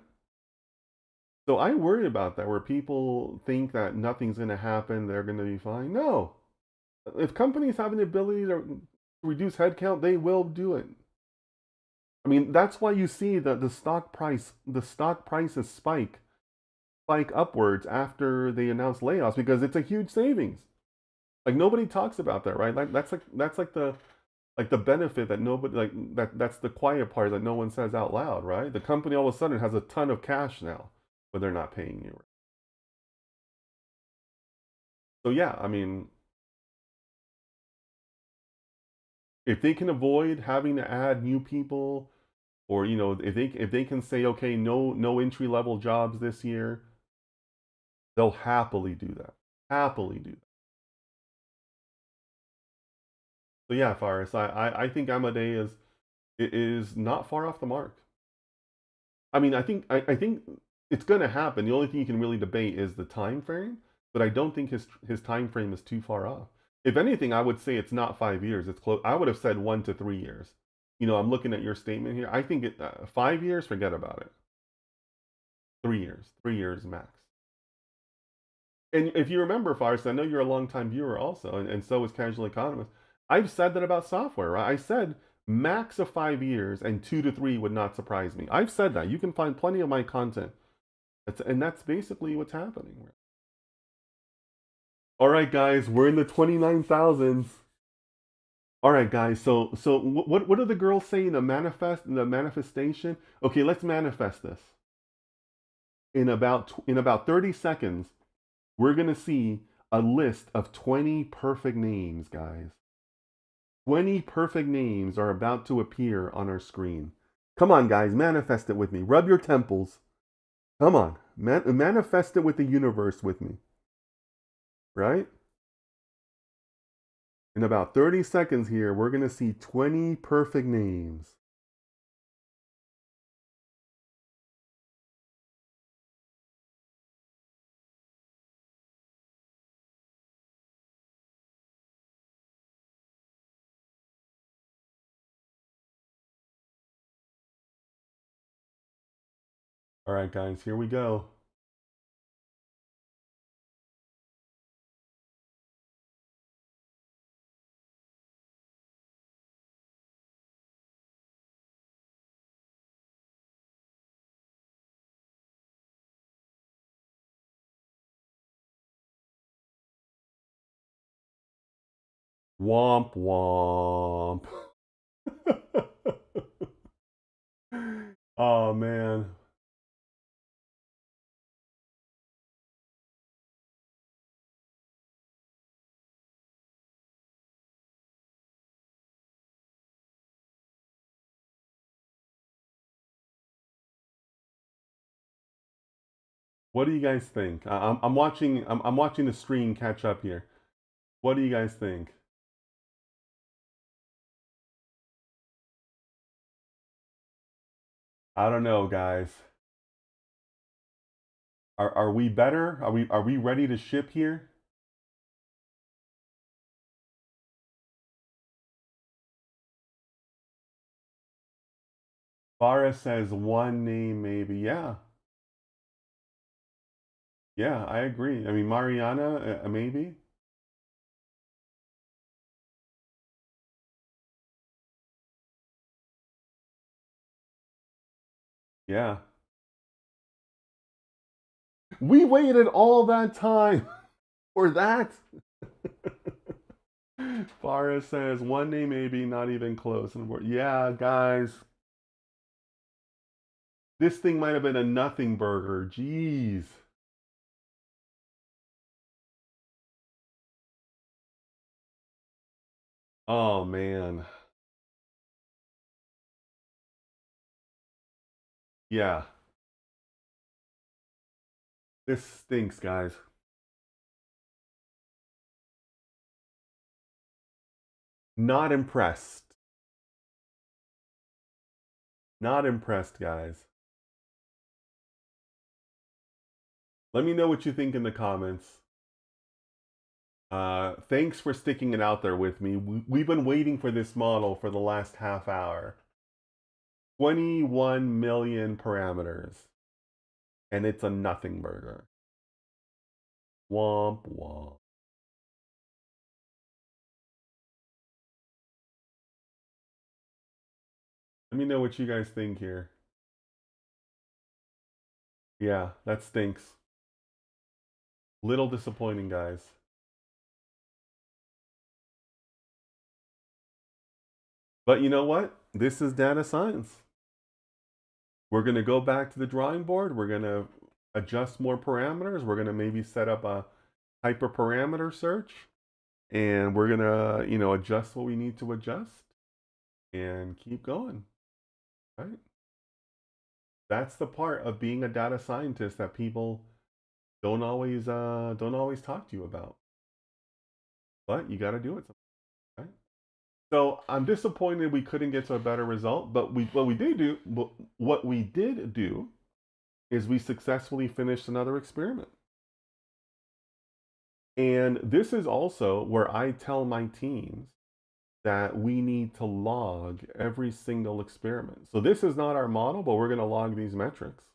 So I worry about that where people think that nothing's going to happen, they're going to be fine. No. If companies have an ability to reduce headcount, they will do it. I mean, that's why you see that the stock prices spike upwards after they announce layoffs because it's a huge savings. Like nobody talks about that, right? Like that's like the benefit that nobody like that's the quiet part that no one says out loud, right? The company all of a sudden has a ton of cash now, but they're not paying you. So yeah, I mean, if they can avoid having to add new people, or if they can say, okay, no entry level jobs this year, they'll happily do that. Happily do that. So yeah, Faris, I think Amadeus is not far off the mark. I mean, I think it's going to happen. The only thing you can really debate is the time frame, but I don't think his time frame is too far off. If anything, I would say it's not 5 years. It's close. I would have said 1 to 3 years. I'm looking at your statement here. I think 5 years. Forget about it. 3 years. 3 years max. And if you remember, Faris, I know you're a longtime viewer also, and so is Casual Economist. I've said that about software, right? I said max of 5 years and 2 to 3 would not surprise me. I've said that. You can find plenty of my content. And that's basically what's happening. All right, guys, we're in the 29,000s. All right, guys. So what are the girls saying? The manifestation. Okay, let's manifest this. In about 30 seconds, we're gonna see a list of 20 perfect names, guys. 20 perfect names are about to appear on our screen. Come on, guys, manifest it with me. Rub your temples. Come on, manifest it with the universe with me, right? In about 30 seconds here, we're going to see 20 perfect names. All right, guys, here we go. Womp womp. Oh man. What do you guys think? I'm watching. I'm watching the stream catch up here. What do you guys think? I don't know, guys. Are we better? Are we ready to ship here? Farah says one name maybe. Yeah, yeah, I agree. I mean, Mariana maybe. Yeah, we waited all that time for that. Farah says one name maybe, not even close. And yeah, guys, this thing might have been a nothing burger. Jeez. Oh man. Yeah. This stinks, guys. Not impressed. Not impressed, guys. Let me know what you think in the comments. Thanks for sticking it out there with me. We've been waiting for this model for the last half hour. 21 million parameters. And it's a nothing burger. Womp womp. Let me know what you guys think here. Yeah, that stinks. Little disappointing, guys. But you know what? This is data science. We're going to go back to the drawing board. We're going to adjust more parameters. We're going to maybe set up a hyperparameter search. And we're going to, adjust what we need to adjust and keep going. Right? That's the part of being a data scientist that people don't always talk to you about. But you got to do it. Right? So I'm disappointed we couldn't get to a better result. But what we did do is we successfully finished another experiment. And this is also where I tell my teams that we need to log every single experiment. So this is not our model, but we're going to log these metrics.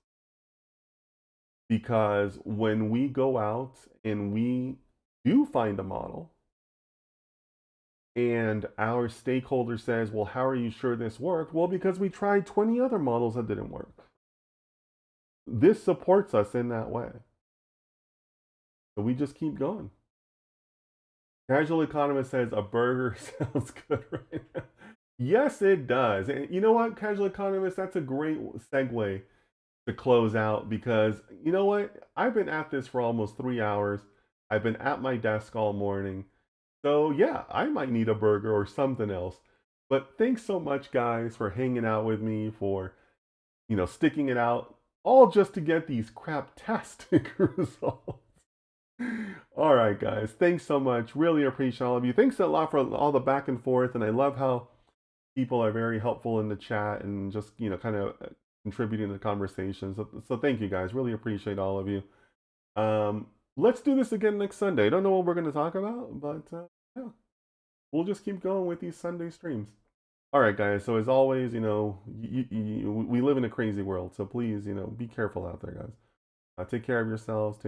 Because when we go out and we do find a model and our stakeholder says, well, how are you sure this worked? Well, because we tried 20 other models that didn't work. This supports us in that way. So we just keep going. Casual Economist says a burger sounds good right now. Yes, it does. And you know what, Casual Economist, that's a great segue to close out because you know what? I've been at this for almost 3 hours. I've been at my desk all morning. So yeah, I might need a burger or something else. But thanks so much, guys, for hanging out with me, for sticking it out, all just to get these craptastic results. All right, guys. Thanks so much. Really appreciate all of you. Thanks a lot for all the back and forth. And I love how people are very helpful in the chat and just, kind of contributing to the conversation. So thank you, guys. Really appreciate all of you. Let's do this again next Sunday. I don't know what we're going to talk about, but yeah, we'll just keep going with these Sunday streams. All right, guys. So as always, we live in a crazy world. So please, be careful out there, guys. Take care of yourselves.